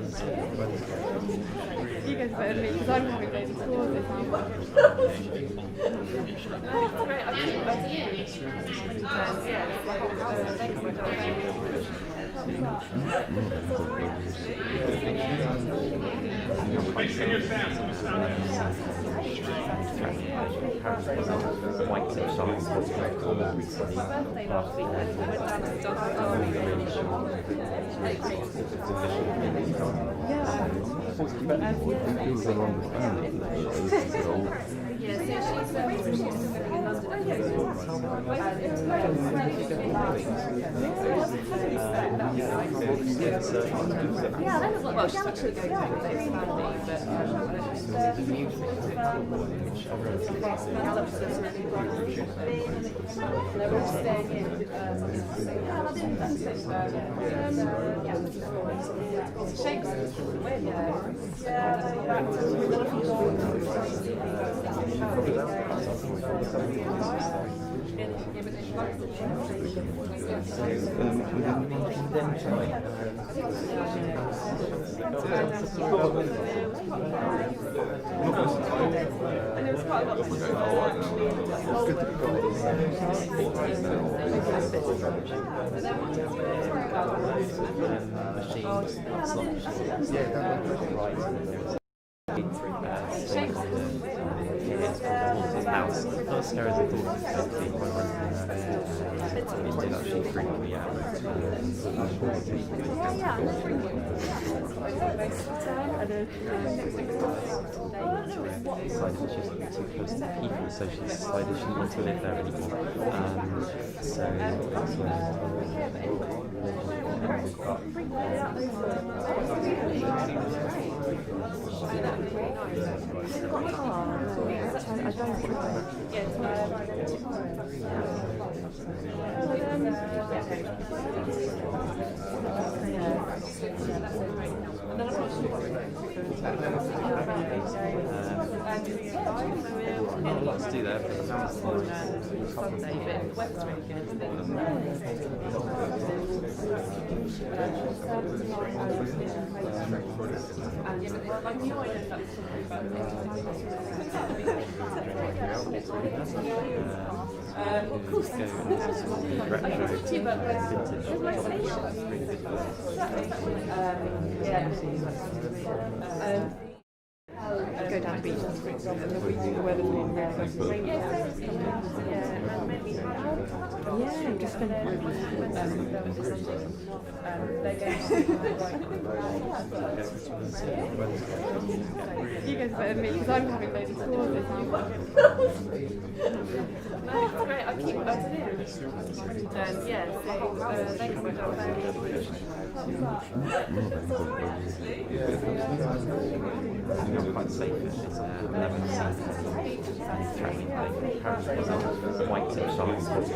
You guys better than me because I'm having loads of calls this week. That's great. I keep better you. Well, she's actually going to this family, but house. The first scare is I thought it was going to be quite it did actually freak me out. Decided she was too close to people, so she decided she didn't want to live there anymore. So that's when let's do that. Go down the beach and the weather's been rainy. Yeah, just spent You guys better than me because I'm having loads of calls this week. That's great. I keep better you. Quite safe. I've never seen threatening white sharks recently.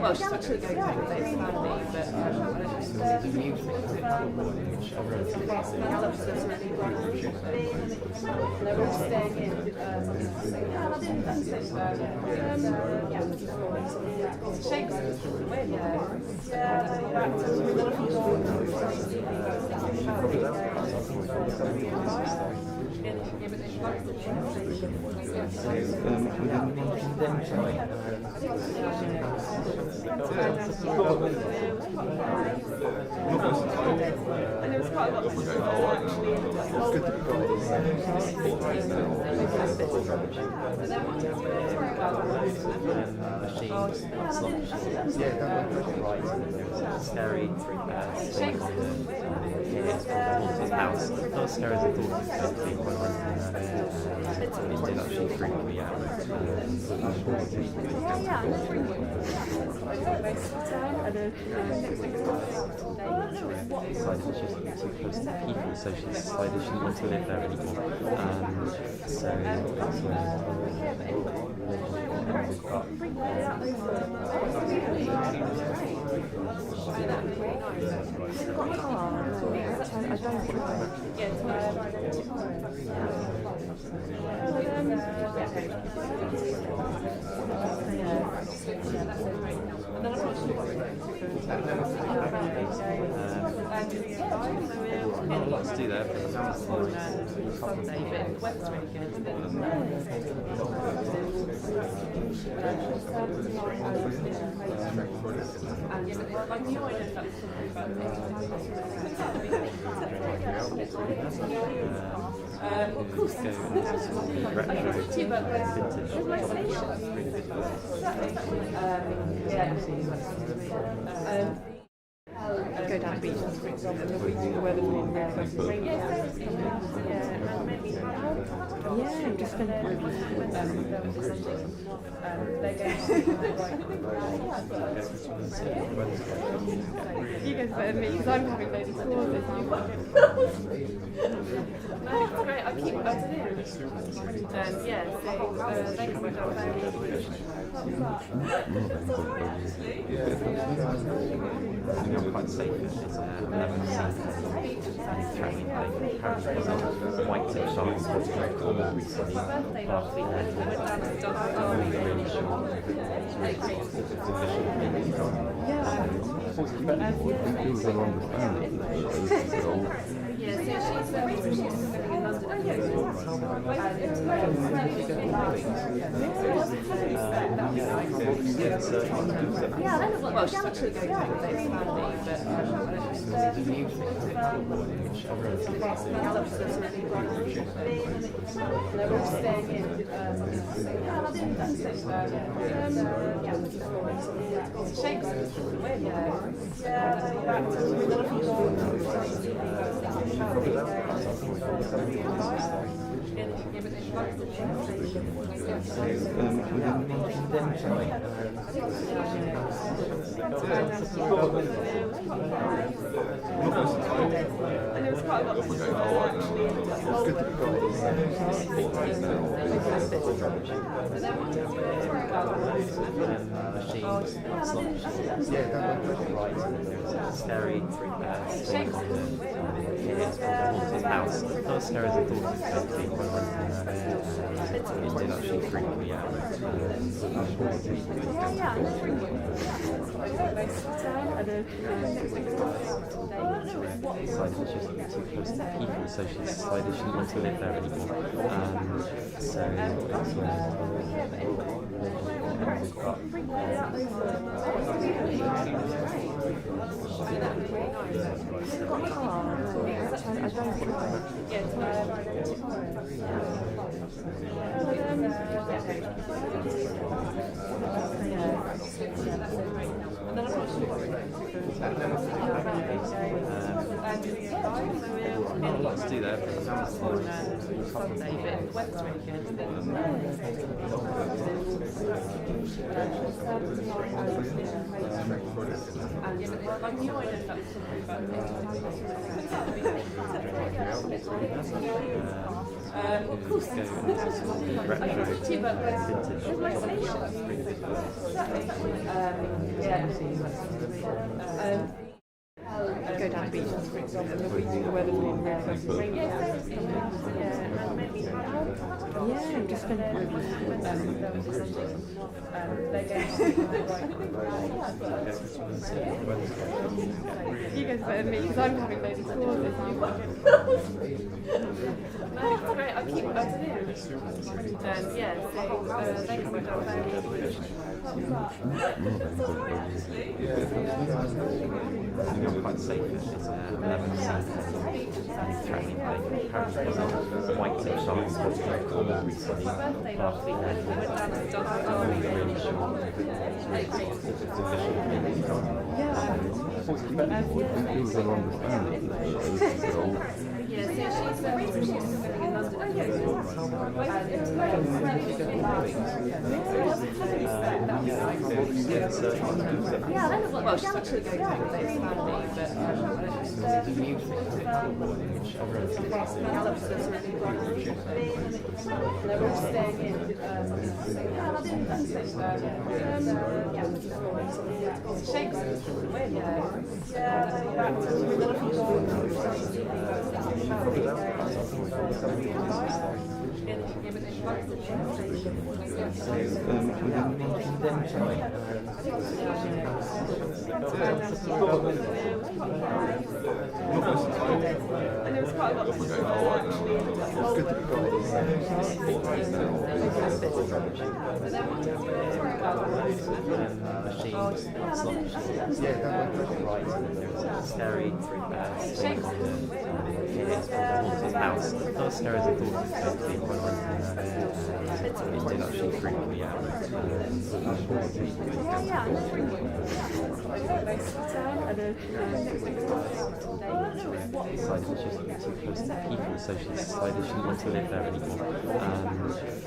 Well, she's actually going to this family, but Scary. House. The first scare is I thought it was going to be quite it did actually freak me out. Decided she was too close to people, so she decided she didn't want to live there anymore. So that's when Not a lot to do there, but it sounds Sunday, but the weather's really good. Of course. Go into sort of retro, vintage. Go down the beach, for example, the weather's been really yeah, I'm just spend you guys better than me because I'm having loads of tours this year. No, it's great. I keep yeah, so they come down Quite safe. It's threatening white tip sharks more recently. Really short. Yeah, so she's living in London. Well, she's actually going to the family, they're all staying in. And there was quite a lot of scary house. Not as scary as I thought it was going to be when I went in. It did actually freak me out. People socially decided she didn't want to live there anymore. Not a lot to do there, but it sounds Sunday, but the weather's really good. of course. Go into sort of retro, vintage. Go down the beach, for example, the weather's been really yeah, I'm just spend you guys better than me because I'm having loads of tours this year. No, it's great. I keep yeah, so they come down Quite safe. It's threatening white tip sharks more recently. Really short. Yeah, so she's living in London. Well, she's actually going to live with his family, but they're all staying in. Shakespeare. And there was quite a lot of scary haunted house. Not as scary as I thought it was going to be, quite honestly. It did actually freak me out. Decided it's just too close to people, so she decided she didn't want to live there anymore.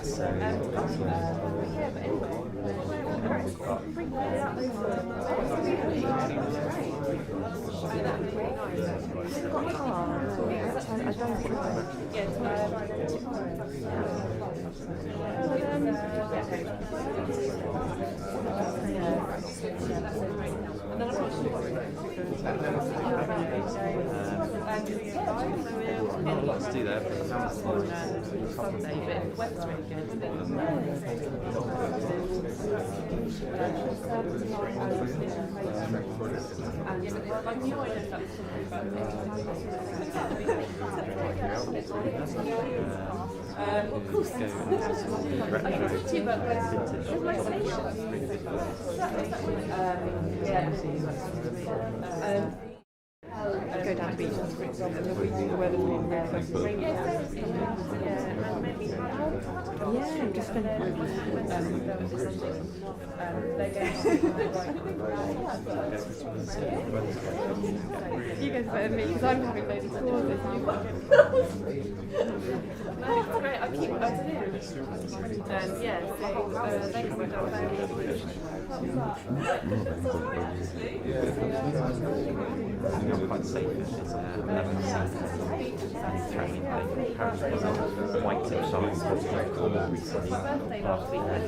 So that's not a lot to do there, but the house is Sunday, but weather's really of course. Go down to the beach and the weather's been really close to raining. Yeah, I'm just spending my You guys better me because I'm having loads of courses. That's great. I keep up to date. Yeah, so they come down not quite safe. It's apparently white tip sharks all recently last weekend.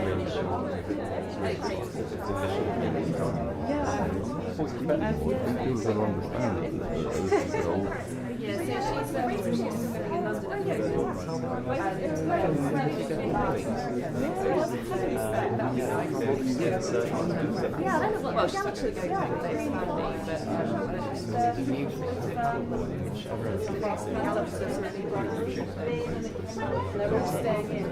Really sure yeah, so she's the reason she's living in London. Well, she's actually going to live with his family, but they're all staying in.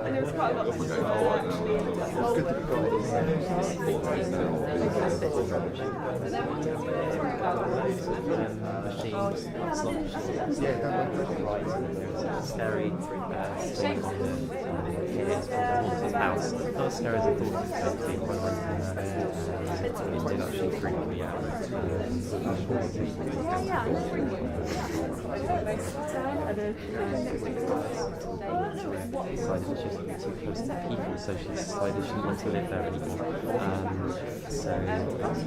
And there was quite a lot of scary haunted house. Not as scary as I thought it was going to be, quite honestly. It did actually freak me out. Decided it's just too close to people, so she decided she didn't want to live there anymore. So that's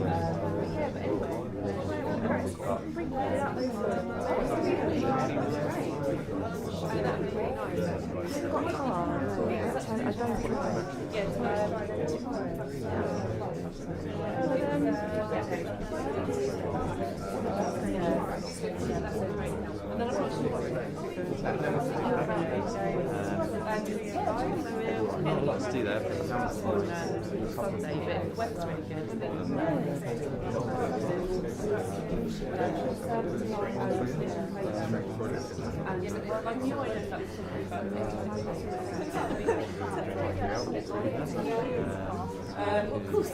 not a lot to do there, but the house is Sunday, but weather's really good. Of course.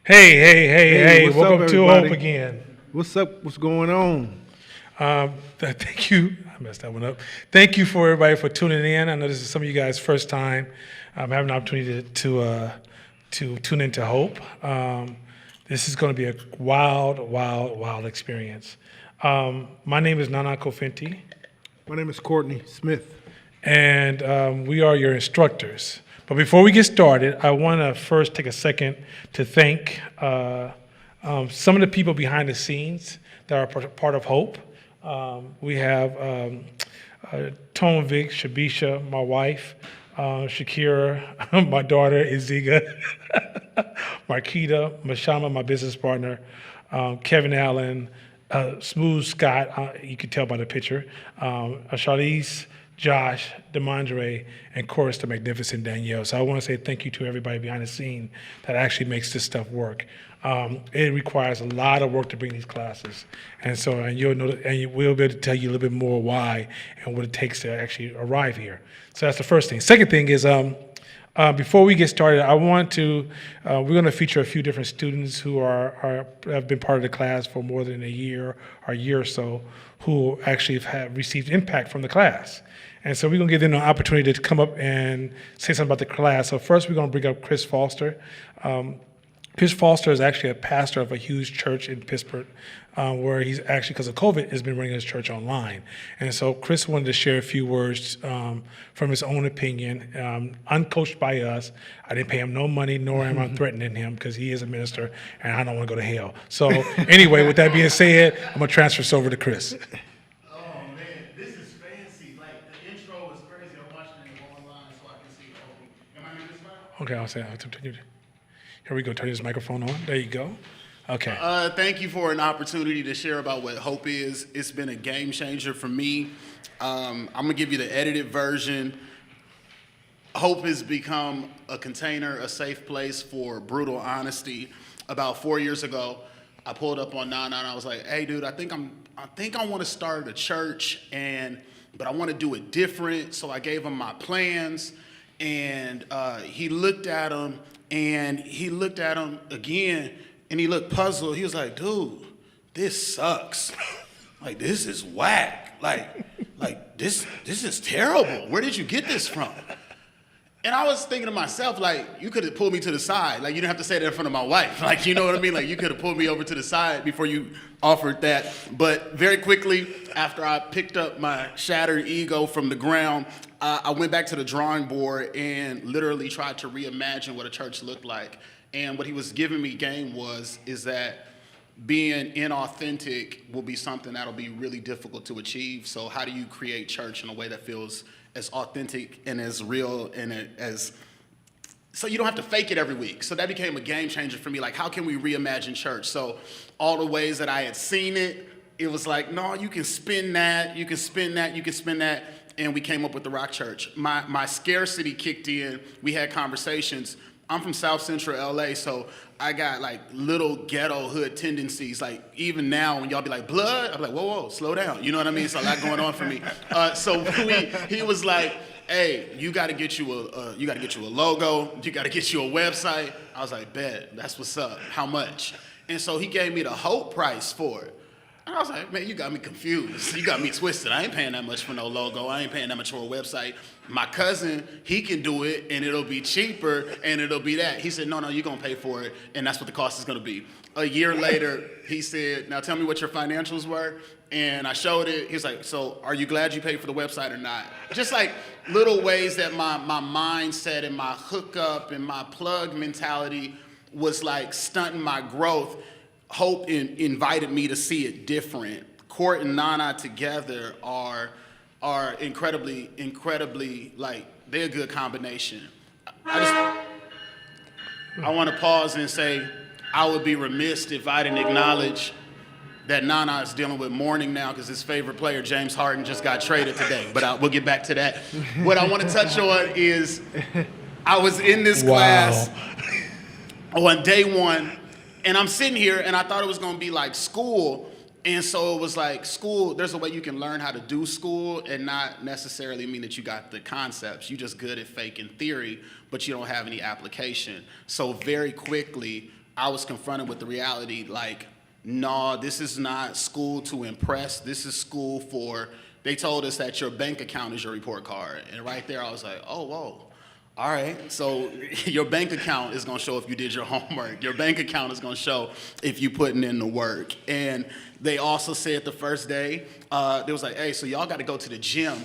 Hey, what's welcome up, to everybody? Hope again. What's up? What's going on? Thank you. I messed that one up. Thank you for everybody for tuning in. I know this is some of you guys' first time having an opportunity to tune into Hope. This is going to be a wild experience. My name is Nana Kofinti, My name is Courtney Smith. and we are your instructors. But before we get started, I want to first take a second to thank some of the people behind the scenes that are part of Hope. We have Tone Vic, Shabisha, my wife, Shakira, my daughter, Iziga, Marquita, Mashama, my business partner, Kevin Allen, Smooth Scott, you can tell by the picture, Charlize, Josh, Demondre, and of course the magnificent Danielle. So I want to say thank you to everybody behind the scene that actually makes this stuff work. It requires a lot of work to bring these classes, and you'll know, and we'll be able to tell you a little bit more why and what it takes to actually arrive here. So that's the first thing. Second thing is, before we get started, I want to, we're going to feature a few different students who have been part of the class for more than a year or so, who actually have received impact from the class. And so we're going to give them an opportunity to come up and say something about the class. So first we're going to bring up Chris Foster. Chris Foster is actually a pastor of a huge church in Pittsburgh, where he's actually, because of COVID, has been running his church online. And so Chris wanted to share a few words from his own opinion, uncoached by us. I didn't pay him no money, nor am I threatening him, because he is a minister, and I don't want to go to hell. So anyway, with that being said, I'm going to transfer this over to Chris. Oh man, this is fancy. Like the intro was crazy. I'm watching it online so I can see the whole thing. Am I in this mode? Okay, I'll say, here we go, turn this microphone on. There you go. Okay. Thank you for an opportunity to share about what Hope is. It's been a game changer for me. I'm gonna give you the edited version. Hope has become a container, a safe place for brutal honesty. About 4 years ago, I pulled up on Nana and I was like, "Hey, dude, I think I want to start a church, but I want to do it different." So I gave him my plans, and he looked at them, and he looked at them again, and he looked puzzled. He was like, "Dude, this sucks. Like, this is whack. Like this is terrible. Where did you get this from?" And I was thinking to myself, like, you could have pulled me to the side. Like, you didn't have to say that in front of my wife. Like, you know what I mean? Like, you could have pulled me over to the side before you offered that. But very quickly, after I picked up my shattered ego from the ground, I went back to the drawing board and literally tried to reimagine what a church looked like. And what he was giving me game is that being inauthentic will be something that'll be really difficult to achieve. So how do you create church in a way that feels as authentic and as real and so you don't have to fake it every week. So that became a game changer for me. Like, how can we reimagine church? So all the ways that I had seen it, it was like, no, you can spin that, you can spin that, you can spin that. And we came up with the Rock Church. My scarcity kicked in. We had conversations. I'm from South Central LA, so I got like little ghetto hood tendencies. Like even now, when y'all be like blood, I'm like, whoa, slow down. You know what I mean? It's a lot going on for me. So he was like, "Hey, you got to get you a logo. You got to get you a website." I was like, "Bet, that's what's up. How much?" And so he gave me the Hope price for it. And I was like, "Man, you got me confused. You got me twisted. I ain't paying that much for no logo. I ain't paying that much for a website. My cousin, he can do it, and it'll be cheaper, and it'll be that." He said, no, you're going to pay for it, and that's what the cost is going to be. A year later, he said, "Now tell me what your financials were." And I showed it. He was like, "So are you glad you paid for the website or not?" Just like little ways that my mindset and my hookup and my plug mentality was like stunting my growth. Hope invited me to see it different. Court and Nana together are are incredibly, like, they're a good combination. I want to pause and say I would be remiss if I didn't acknowledge that Nana is dealing with mourning now because his favorite player, James Harden, just got traded today. But we'll get back to that. What I want to touch on is I was in this class on day one, and I'm sitting here, and I thought it was going to be like school. And so it was like school, there's a way you can learn how to do school and not necessarily mean that you got the concepts. You're just good at faking theory, but you don't have any application. So very quickly, I was confronted with the reality like, no, this is not school to impress. This is school for, they told us that your bank account is your report card. And right there, I was like, oh, whoa. All right, so your bank account is gonna show if you did your homework. Your bank account is gonna show if you putting in the work. And they also said the first day, they was like, hey, so y'all gotta go to the gym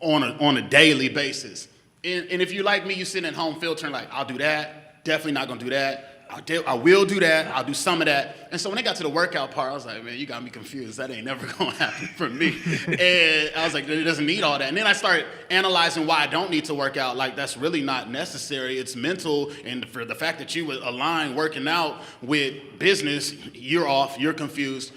on a daily basis. And if you're like me, you sitting at home filtering like, I'll do that, definitely not gonna do that. I will do that, I'll do some of that. And so when they got to the workout part, I was like, man, you got me confused. That ain't never gonna happen for me. And I was like, it doesn't need all that. And then I started analyzing why I don't need to work out. Like, that's really not necessary. It's mental. And for the fact that you would align working out with business, you're off, you're confused.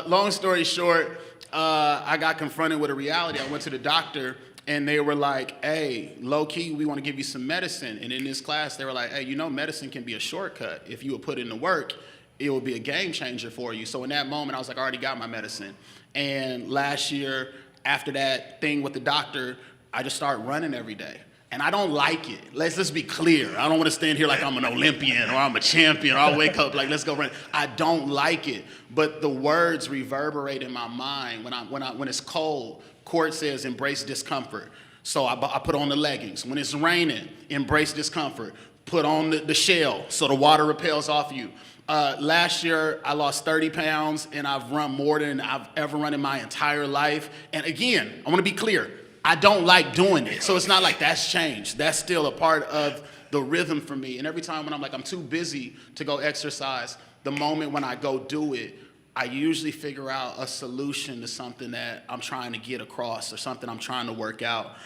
Long story short, I got confronted with a reality. I went to the doctor, and they were like, hey, low-key, we want to give you some medicine. And in this class, they were like, hey, you know medicine can be a shortcut. If you would put in the work, it would be a game changer for you. So in that moment, I was like, I already got my medicine. And last year, after that thing with the doctor, I just started running every day. And I don't like it. Let's be clear. I don't want to stand here like I'm an Olympian or I'm a champion or I'll wake up like, let's go run. I don't like it. But the words reverberate in my mind when it's cold. Court says embrace discomfort. So I put on the leggings. When it's raining, embrace discomfort. Put on the shell so the water repels off you. Last year, I lost 30 pounds, and I've run more than I've ever run in my entire life. And again, I want to be clear. I don't like doing it. So it's not like that's changed. That's still a part of the rhythm for me. And every time when I'm like, I'm too busy to go exercise, the moment when I go do it, I usually figure out a solution to something that I'm trying to get across or something I'm trying to work out.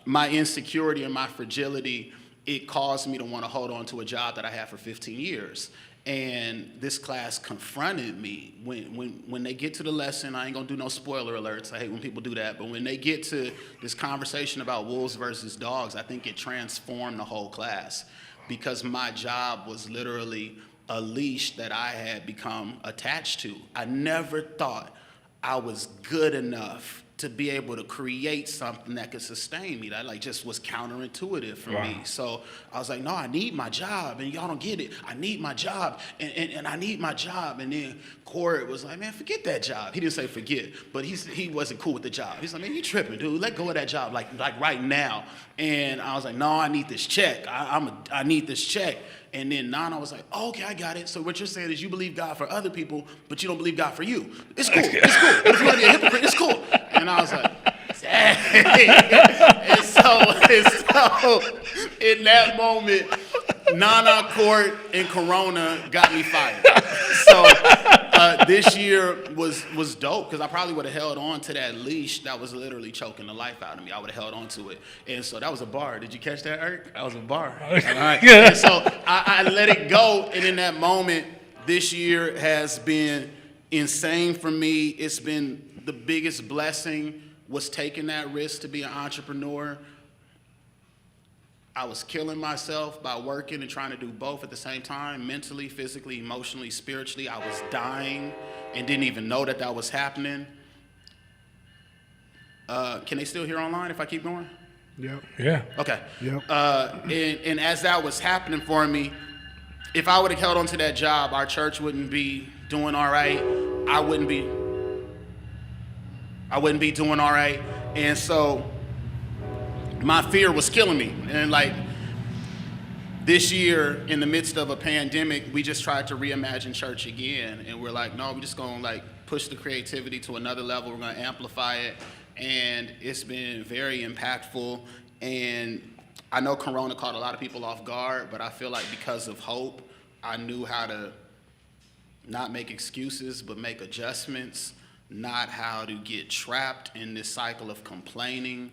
My insecurity and my fragility, it caused me to want to hold on to a job that I had for 15 years. And this class confronted me. When they get to the lesson, I ain't gonna do no spoiler alerts. I hate when people do that. But when they get to this conversation about wolves versus dogs, I think it transformed the whole class because my job was literally a leash that I had become attached to. I never thought I was good enough to be able to create something that could sustain me. That like just was counterintuitive for me. So I was like, no, I need my job, and y'all don't get it. I need my job, and I need my job. And then Court was like, man, forget that job. He didn't say forget, but he wasn't cool with the job. He's like, man, you tripping, dude. Let go of that job, like right now. And I was like, no, I need this check. I need this check. And then Nana was like, oh, okay, I got it. So what you're saying is you believe God for other people, but you don't believe God for you. It's cool. It's cool. But if you want to be a hypocrite, it's cool. And I was like, dang. And so in that moment, Nana, Court, and Corona got me fired. So this year was dope because I probably would have held on to that leash that was literally choking the life out of me. I would have held on to it. And so that was a bar. Did you catch that, Eric? That was a bar. All right. And so I let it go. And in that moment, this year has been insane for me. It's been the biggest blessing was taking that risk to be an entrepreneur. I was killing myself by working and trying to do both at the same time, mentally, physically, emotionally, spiritually. I was dying and didn't even know that was happening. Can they still hear online if I keep going? Yep. Yeah. Okay. Yep. And as that was happening for me, if I would have held on to that job, our church wouldn't be doing all right. I wouldn't be doing all right. And so my fear was killing me. And like this year, in the midst of a pandemic, we just tried to reimagine church again. And we're like, no, we're just gonna like push the creativity to another level. We're gonna amplify it. And it's been very impactful. And I know Corona caught a lot of people off guard, but I feel like because of hope, I knew how to not make excuses, but make adjustments. not how to get trapped in this cycle of complaining.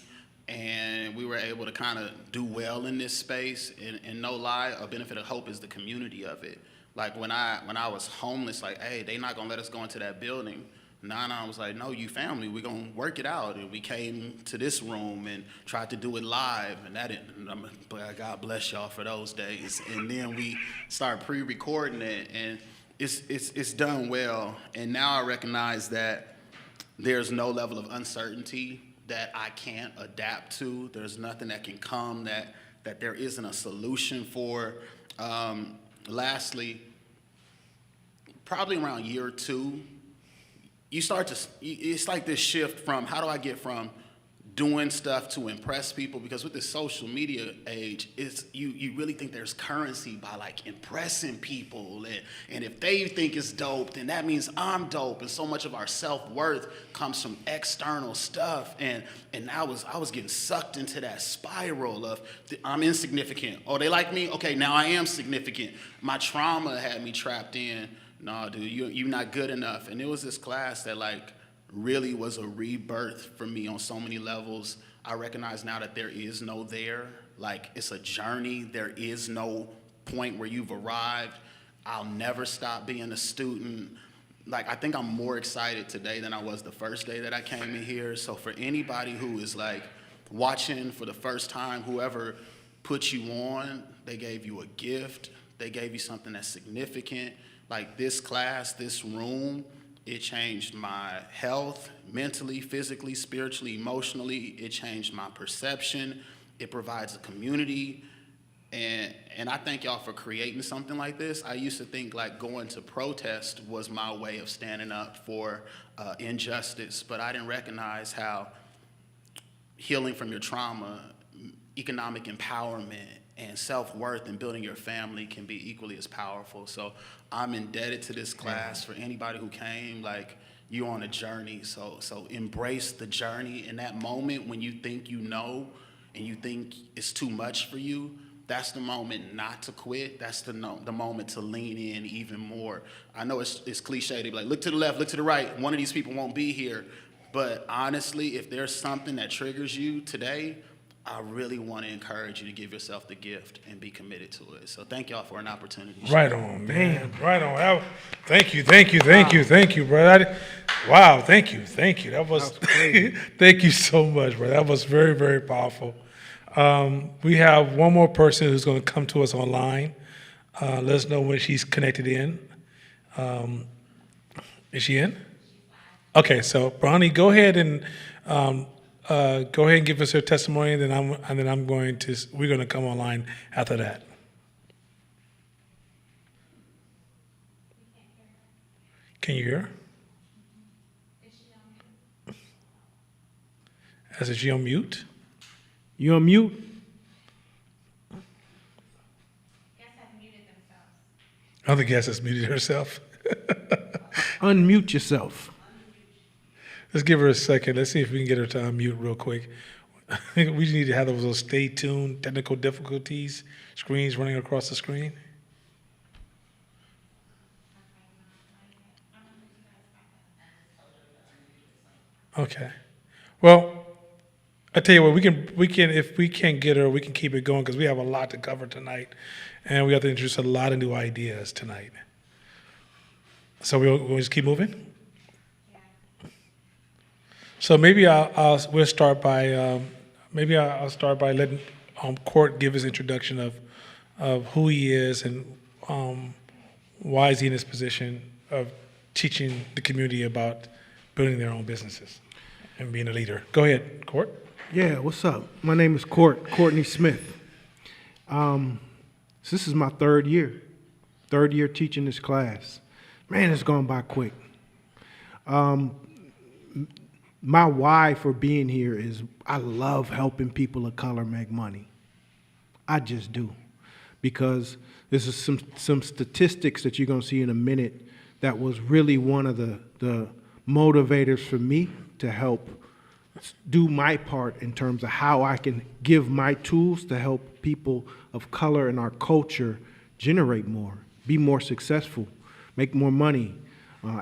And we were able to kind of do well in this space. And no lie, a benefit of hope is the community of it. Like when I was homeless, like, hey, they not gonna let us go into that building. Nana was like, no, you family, we're gonna work it out. And we came to this room and tried to do it live, and that didn't, God bless y'all for those days. And then we started pre-recording it, and it's done well. And now I recognize that there's no level of uncertainty that I can't adapt to. There's nothing that can come that there isn't a solution for. Lastly, probably around year 2, you start to, it's like this shift from how do I get from doing stuff to impress people, because with this social media age, it's you really think there's currency by like impressing people, and if they think it's dope, then that means I'm dope, and so much of our self-worth comes from external stuff, and I was getting sucked into that spiral of I'm insignificant. Oh, they like me? Okay, now I am significant. My trauma had me trapped in, no, dude, you're not good enough. And it was this class that like really was a rebirth for me on so many levels. I recognize now that there is no there. Like, it's a journey. There is no point where you've arrived. I'll never stop being a student. Like, I think I'm more excited today than I was the first day that I came in here. So for anybody who is like watching for the first time, whoever put you on, they gave you a gift. They gave you something that's significant. Like this class, this room, it changed my health, mentally, physically, spiritually, emotionally. It changed my perception. It provides a community. And I thank y'all for creating something like this. I used to think like going to protest was my way of standing up for injustice, but I didn't recognize how healing from your trauma, economic empowerment, and self-worth and building your family can be equally as powerful. So I'm indebted to this class. For anybody who came, like, you're on a journey, so embrace the journey. In that moment when you think you know and you think it's too much for you, that's the moment not to quit. That's the moment to lean in even more. I know it's cliche to be like, look to the left, look to the right. One of these people won't be here. But honestly, if there's something that triggers you today, I really want to encourage you to give yourself the gift and be committed to it. So thank y'all for an opportunity. Right on, man. Right on. Thank you, bro. Wow, thank you. That was thank you so much, bro. That was very, very powerful. We have one more person who's going to come to us online. Let us know when she's connected in. Is she in? Okay, so Bronny, go ahead and give us her testimony, and then we're going to come online after that. Can you hear her? Is she on mute? You on mute? Oh, the guest has muted herself. Unmute yourself. Let's give her a second. Let's see if we can get her to unmute real quick. We need to have those little stay tuned, technical difficulties, screens running across the screen. Okay. Well, I tell you what, we can if we can't get her, we can keep it going because we have a lot to cover tonight, and we have to introduce a lot of new ideas tonight. So we'll just keep moving. So maybe I'll start by letting Court give his introduction of who he is and why is he in this position of teaching the community about building their own businesses and being a leader. Go ahead, Court. Yeah, what's up? My name is Courtney Smith. This is my third year teaching this class. Man, it's gone by quick. My why for being here is I love helping people of color make money. I just do. Because there's some statistics that you're going to see in a minute that was really one of the motivators for me to help do my part in terms of how I can give my tools to help people of color in our culture generate more, be more successful, make more money,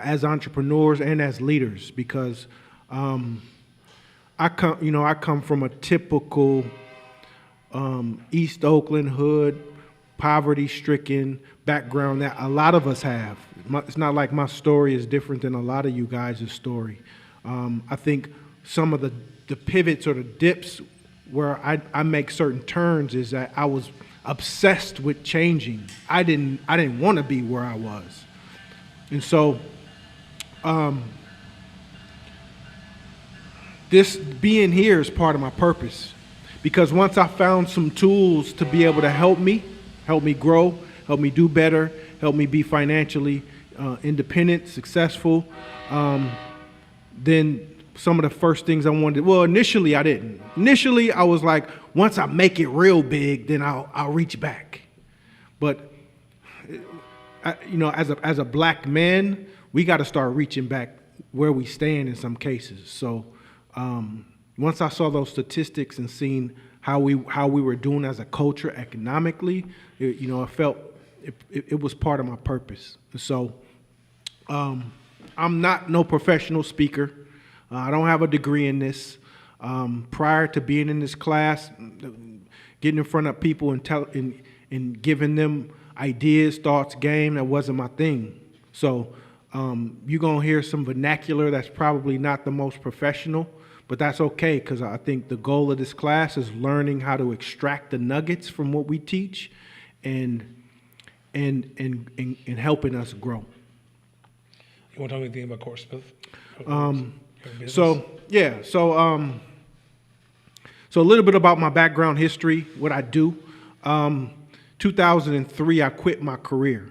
as entrepreneurs and as leaders, because I come from a typical East Oakland hood, poverty-stricken background that a lot of us have. It's not like my story is different than a lot of you guys' story. I think some of the pivots or the dips where I make certain turns is that I was obsessed with changing. I didn't want to be where I was. And so this being here is part of my purpose, because once I found some tools to be able to help me grow, help me do better, help me be financially independent, successful, then some of the first things I wanted, well, initially I didn't. Initially I was like, once I make it real big, then I'll reach back. But as a black man, we got to start reaching back where we stand in some cases. So once I saw those statistics and seen how we were doing as a culture economically, I felt it was part of my purpose. So I'm not no professional speaker. I don't have a degree in this. Prior to being in this class, getting in front of people and giving them ideas, thoughts, game, that wasn't my thing. So you're going to hear some vernacular that's probably not the most professional, but that's okay, because I think the goal of this class is learning how to extract the nuggets from what we teach and helping us grow. You want to tell me anything about Court Smith? So a little bit about my background history, what I do. 2003, I quit my career.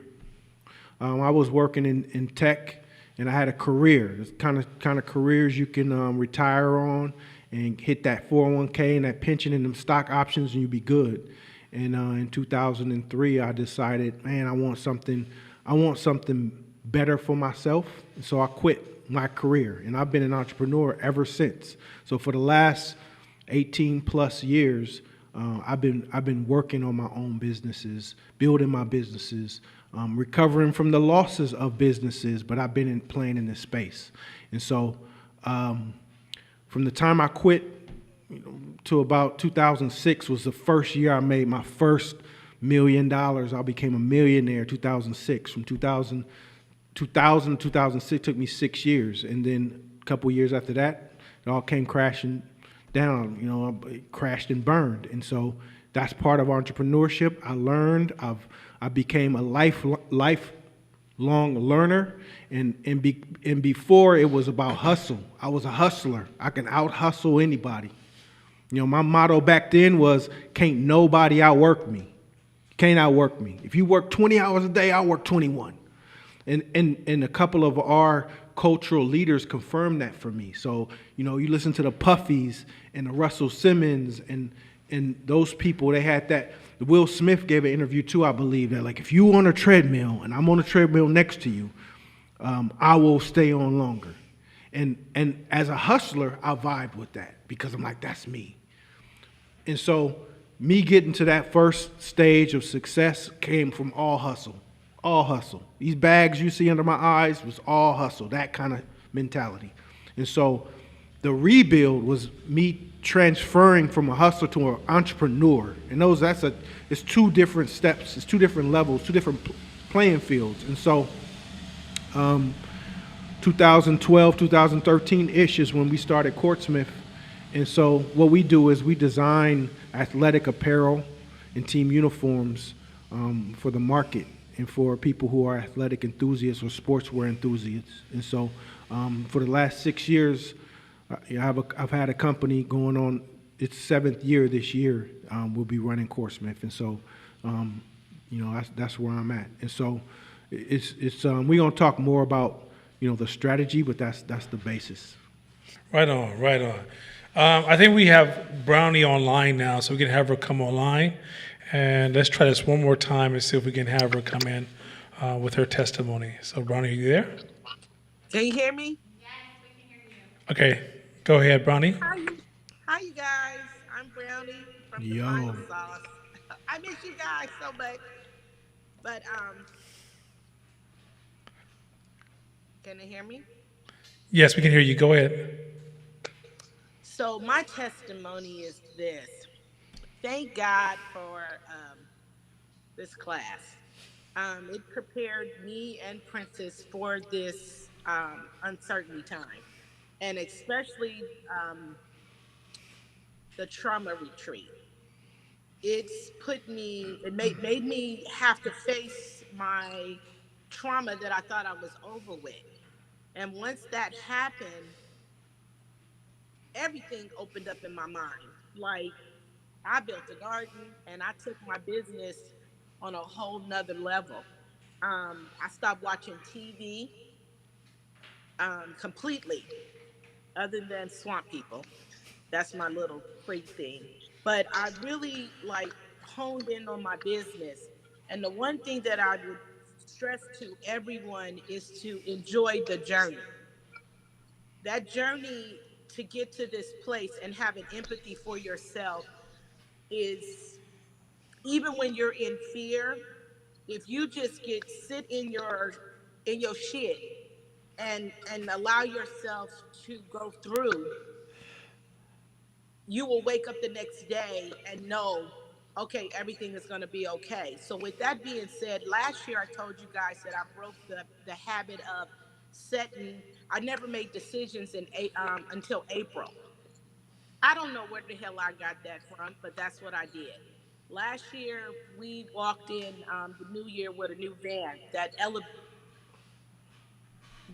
I was working in tech, and I had a career. It's kind of careers you can retire on and hit that 401k and that pension and them stock options, and you'd be good. And in 2003, I decided, man, I want something better for myself. And so I quit my career, and I've been an entrepreneur ever since. So for the last 18 plus years, I've been working on my own businesses, building my businesses, recovering from the losses of businesses, but I've been playing in this space. And so from the time I quit to about 2006 was the first year I made my first $1 million. I became a millionaire 2006. From 2000 to 2006 took me 6 years, and then a couple years after that, it all came crashing down. It crashed and burned, and so that's part of entrepreneurship. I learned. I became a lifelong learner, and before it was about hustle. I was a hustler. I can out hustle anybody. My motto back then was, "Can't nobody outwork me. Can't outwork me. If you work 20 hours a day, I'll work 21." And a couple of our cultural leaders confirmed that for me. So, you listen to the Puffies and the Russell Simmons and those people, they had that. Will Smith gave an interview too, I believe, that like, if you on a treadmill and I'm on a treadmill next to you, I will stay on longer. And as a hustler, I vibe with that because I'm like, that's me. And so me getting to that first stage of success came from all hustle. All hustle. These bags you see under my eyes was all hustle, that kind of mentality. And so the rebuild was me transferring from a hustler to an entrepreneur. And it's two different steps, it's two different levels, two different playing fields. And so 2012, 2013-ish is when we started Courtsmith. And so what we do is we design athletic apparel and team uniforms for the market and for people who are athletic enthusiasts or sportswear enthusiasts. And so for the last 6 years, I've had a company going on its 7th year this year. We'll be running Courtsmith. And so, that's where I'm at. And so we're going to talk more about, the strategy, but that's the basis. Right on. I think we have Brownie online now, so we can have her come online. And let's try this one more time and see if we can have her come in with her testimony. So, Brownie, are you there? Can you hear me? Yes, we can hear you. Okay, go ahead, Brownie. Hi, you guys. I'm Brownie from the Final Sauce. I miss you guys so much. But Can you hear me? Yes, we can hear you. Go ahead. So my testimony is this. Thank God for this class. It prepared me and Princess for this uncertainty time, and especially the trauma retreat. It's put me, it made me have to face my trauma that I thought I was over with. And once that happened, everything opened up in my mind. Like, I built a garden and I took my business on a whole nother level. I stopped watching TV completely, other than Swamp People. That's my little free thing. But I really like honed in on my business. And the one thing that I would stress to everyone is to enjoy the journey. That journey to get to this place and having empathy for yourself is, even when you're in fear, if you just get sit in your shit and allow yourself to go through, you will wake up the next day and know, okay, everything is going to be okay. So with that being said, last year I told you guys that I broke the habit of setting. I never made decisions until April. I don't know where the hell I got that from, but that's what I did. Last year we walked in the new year with a new van that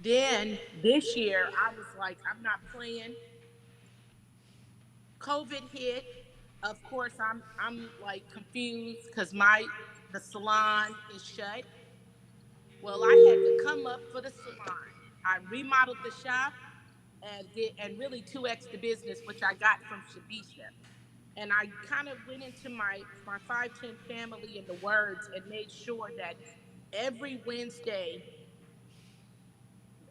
then this year I was like, I'm not playing. COVID hit. Of course, I'm like confused because my the salon is shut. Well, I had to come up for the salon. I remodeled the shop and really 2x the business, which I got from Shabisha. And I kind of went into my 510 family in the words and made sure that every Wednesday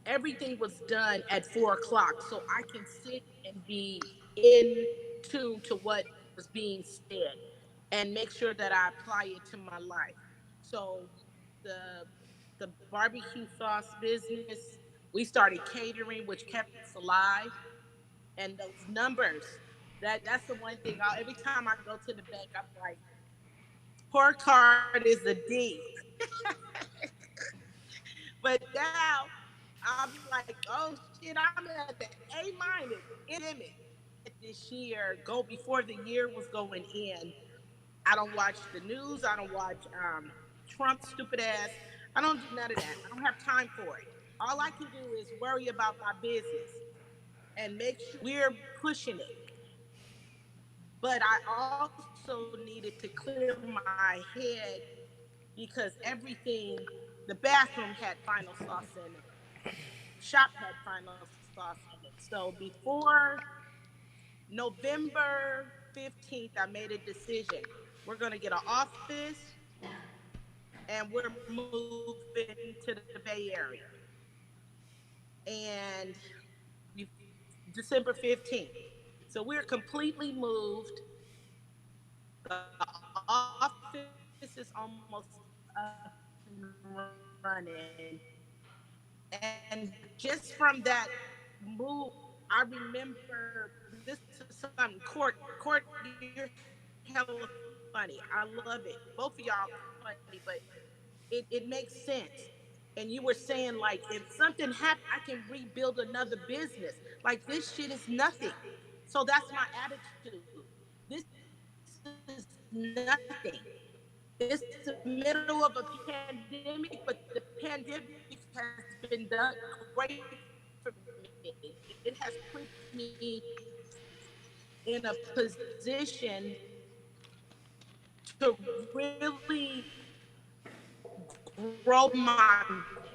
everything was done at 4 o'clock so I can sit and be in tune to what was being said and make sure that I apply it to my life. So the the barbecue sauce business, we started catering, which kept us alive. And those numbers, that's the one thing. Every time I go to the bank, I'm like, poor card is a D. But now I'll be like, oh shit, I'm at the A minus in the limit. This year, go before the year was going in. I don't watch the news. I don't watch Trump's stupid ass. I don't do none of that. I don't have time for it. All I can do is worry about my business and make sure we're pushing it. But I also needed to clear my head because everything, the bathroom had final sauce in it, shop had final sauce in it. So before November 15th, I made a decision. We're going to get an office and we're moving to the Bay Area. And December 15th. So we're completely moved. The office is almost up and running. And just from that move, I remember this is something. Court, you're hella funny. I love it. Both of y'all funny, but it makes sense. And you were saying, like, if something happened, I can rebuild another business. Like, this shit is nothing. So that's my attitude. This is nothing. This is the middle of a pandemic, but the pandemic has been done great for me. It has put me in a position to really grow my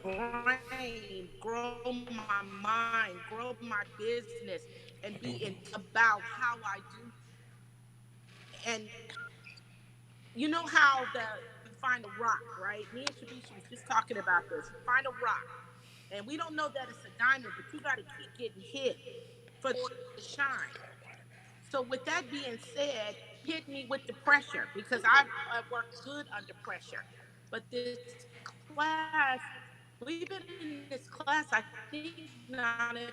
brain, grow my mind, grow my business, and be intentional about how I do things. And you know how you find a rock, right? Me and Shabisha was just talking about this. You find a rock, and we don't know that it's a diamond, but you got to keep getting hit for it to shine. So with that being said, hit me with the pressure because I work good under pressure. But this class We've been in this class, I think, now if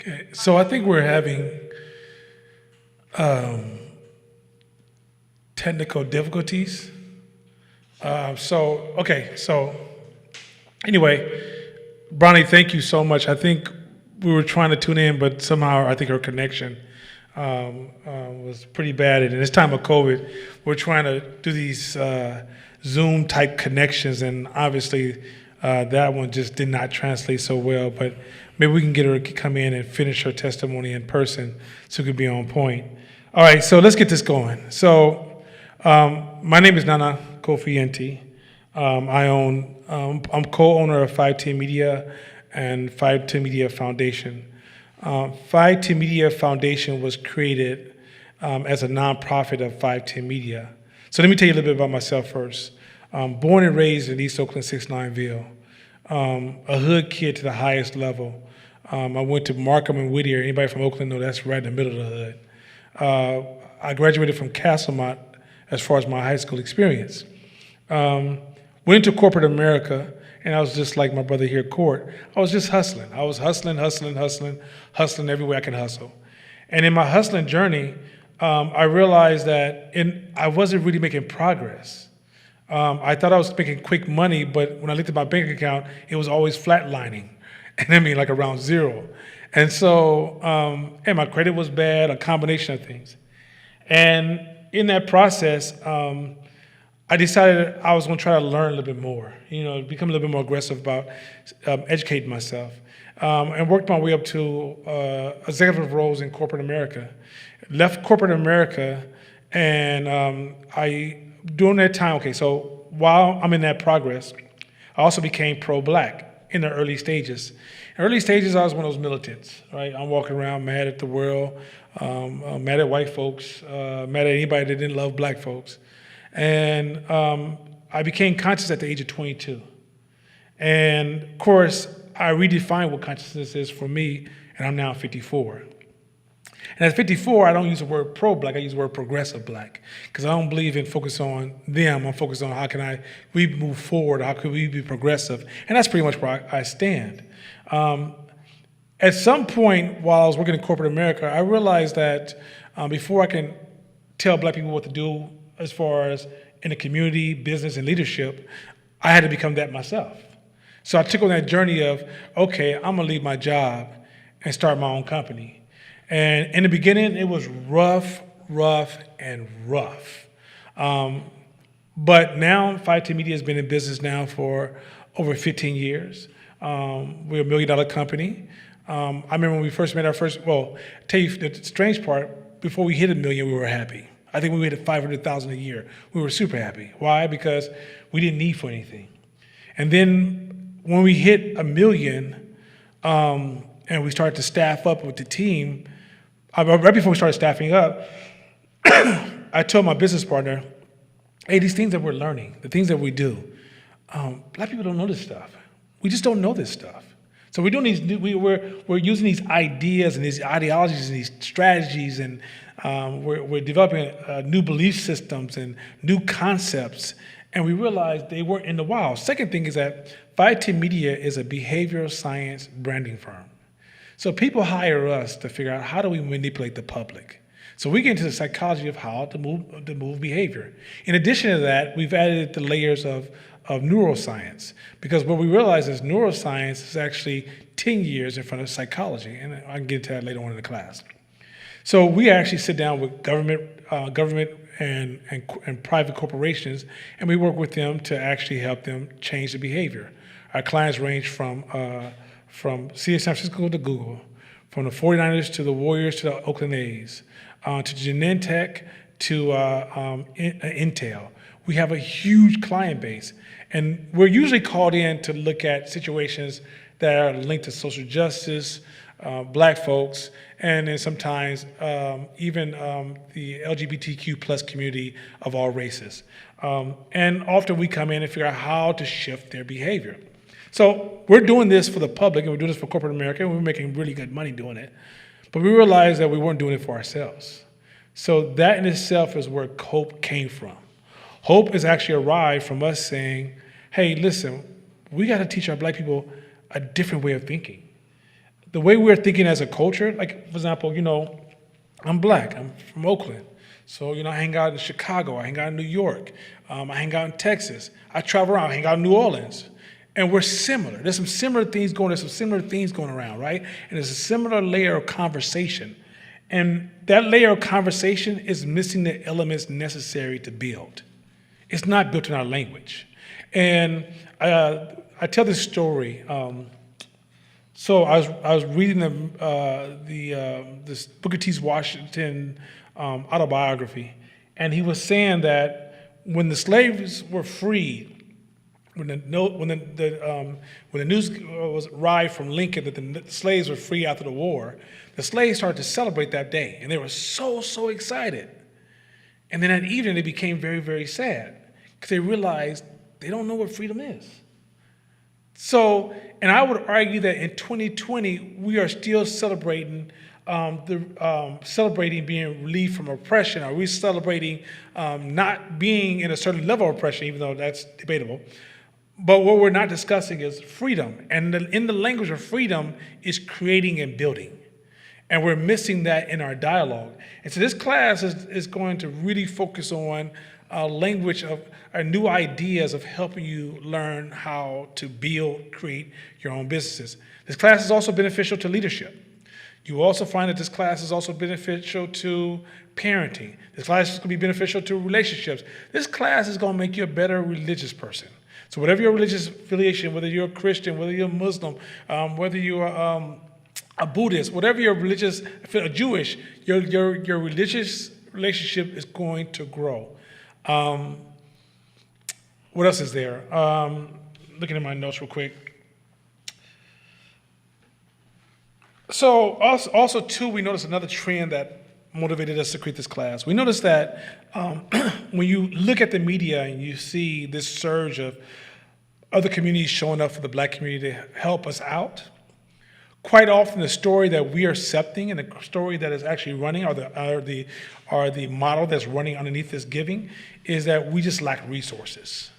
Okay, so I think we're having technical difficulties. So anyway, Bronny, thank you so much. I think we were trying to tune in, but somehow I think her connection was pretty bad. And in this time of COVID, we're trying to do these Zoom type connections, and obviously that one just did not translate so well. But maybe we can get her to come in and finish her testimony in person so it could be on point. All right, so let's get this going. So my name is Nana Kofienti. I'm co-owner of 510 Media and 510 Media Foundation. 510 Media Foundation was created as a nonprofit of 510 Media. So let me tell you a little bit about myself first. Born and raised in East Oakland, 6-9ville, a hood kid to the highest level. I went to Markham and Whittier. Anybody from Oakland know that's right in the middle of the hood. I graduated from Castlemont as far as my high school experience. Went into corporate America, and I was just like my brother here, Court. I was just hustling. I was hustling every way I can hustle. And in my hustling journey, I realized that I wasn't really making progress. I thought I was making quick money, but when I looked at my bank account, it was always flatlining. And I mean, like around zero. And so, and my credit was bad, a combination of things. And in that process, I decided I was going to try to learn a little bit more, become a little bit more aggressive about educating myself, and worked my way up to executive roles in corporate America. Left corporate America, and during that time, okay, so while I'm in that progress, I also became pro-black in the early stages. In early stages, I was one of those militants, right? I'm walking around mad at the world, mad at white folks, mad at anybody that didn't love black folks. And I became conscious at the age of 22. And of course, I redefined what consciousness is for me, and I'm now 54. And at 54, I don't use the word pro-black, I use the word progressive black, because I don't believe in focus on them. I'm focused on how can we move forward, how can we be progressive, and that's pretty much where I stand. At some point while I was working in corporate America, I realized that before I can tell black people what to do as far as in the community, business, and leadership, I had to become that myself. So I took on that journey of, okay, I'm gonna leave my job and start my own company. And in the beginning, it was rough. But now, 510 Media has been in business now for over 15 years. We're a $1 million company. I remember when we first made tell you the strange part, before we hit $1 million, we were happy. I think we hit $500,000 a year. We were super happy. Why? Because we didn't need for anything. And then when we hit $1 million, and we started to staff up with the team, right before we started staffing up, I told my business partner, hey, these things that we're learning, the things that we do, black people don't know this stuff. We just don't know this stuff. So we're doing we're using these ideas and these ideologies and these strategies, and we're developing new belief systems and new concepts, and we realized they weren't in the wild. Second thing is that 510 Media is a behavioral science branding firm. So people hire us to figure out how do we manipulate the public. So we get into the psychology of how to move behavior. In addition to that, we've added the layers of neuroscience, because what we realize is neuroscience is actually 10 years in front of psychology, and I can get into that later on in the class. So we actually sit down with government and private corporations, and we work with them to actually help them change the behavior. Our clients range from City of San Francisco to Google, from the 49ers to the Warriors to the Oakland A's, to Genentech to Intel. We have a huge client base, and we're usually called in to look at situations that are linked to social justice, black folks, and then sometimes even the LGBTQ plus community of all races. And often we come in and figure out how to shift their behavior. So we're doing this for the public, and we're doing this for corporate America, and we're making really good money doing it. But we realized that we weren't doing it for ourselves. So that in itself is where HOPE came from. Hope is actually arrived from us saying, hey, listen, we got to teach our black people a different way of thinking. The way we're thinking as a culture, like, for example, I'm black, I'm from Oakland. So, I hang out in Chicago, I hang out in New York, I hang out in Texas, I travel around, I hang out in New Orleans. And we're similar. There's some similar things going around, right? And there's a similar layer of conversation. And that layer of conversation is missing the elements necessary to build. It's not built in our language. And I tell this story. So I was reading this Booker T. Washington autobiography, and he was saying that when the slaves were freed, when the news was arrived from Lincoln that the slaves were free after the war, the slaves started to celebrate that day, and they were so excited. And then that evening, they became very, very sad because they realized they don't know what freedom is. So, and I would argue that in 2020, we are still celebrating celebrating being relieved from oppression. Are we celebrating not being in a certain level of oppression, even though that's debatable? But what we're not discussing is freedom. And in the language of freedom is creating and building. And we're missing that in our dialogue. And so this class is going to really focus on language of new ideas of helping you learn how to build, create your own businesses. This class is also beneficial to leadership. You will also find that this class is also beneficial to parenting. This class is going to be beneficial to relationships. This class is going to make you a better religious person. So whatever your religious affiliation, whether you're a Christian, whether you're a Muslim, whether you're a Buddhist, whatever your religious, a Jewish, your religious relationship is going to grow. What else is there? Looking at my notes real quick. So also too, we noticed another trend that motivated us to create this class. We noticed that when you look at the media and you see this surge of other communities showing up for the black community to help us out, quite often the story that we are accepting and the story that is actually running or the model that's running underneath this giving is that we just lack resources.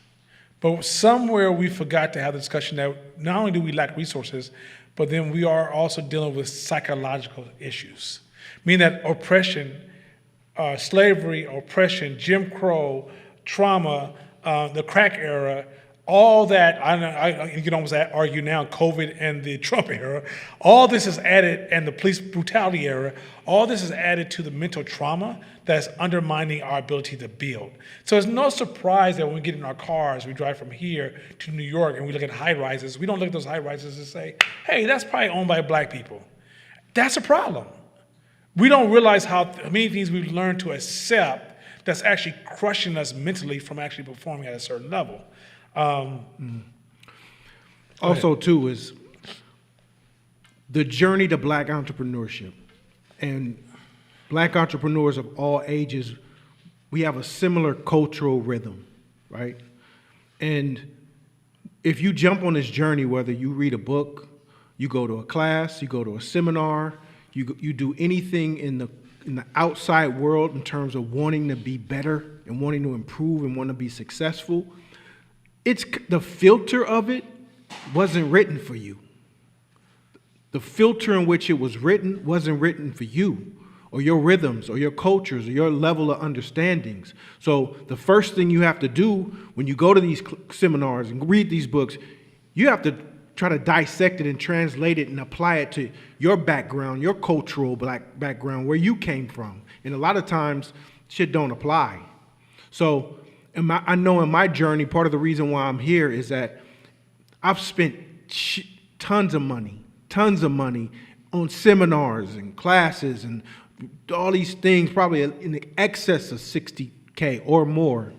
But somewhere we forgot to have the discussion that not only do we lack resources, but then we are also dealing with psychological issues. Meaning that oppression, slavery, oppression, Jim Crow, trauma, the crack era, all that, you can almost argue now, COVID and the Trump era, all this is added, and the police brutality era, all this is added to the mental trauma that's undermining our ability to build. So it's no surprise that when we get in our cars, we drive from here to New York and we look at high rises, we don't look at those high rises and say, hey, that's probably owned by black people. That's a problem. We don't realize how many things we've learned to accept that's actually crushing us mentally from actually performing at a certain level. Also, too, is the journey to black entrepreneurship. And black entrepreneurs of all ages, we have a similar cultural rhythm, right? And if you jump on this journey, whether you read a book, you go to a class, you go to a seminar, you do anything in the outside world in terms of wanting to be better and wanting to improve and want to be successful, it's the filter of it wasn't written for you. The filter in which it was written wasn't written for you or your rhythms or your cultures or your level of understandings. So the first thing you have to do when you go to these seminars and read these books, you have to try to dissect it and translate it and apply it to your background, your cultural black background, where you came from. And a lot of times, shit don't apply. So I know in my journey, part of the reason why I'm here is that I've spent tons of money on seminars and classes and all these things, probably in excess of $60K or more.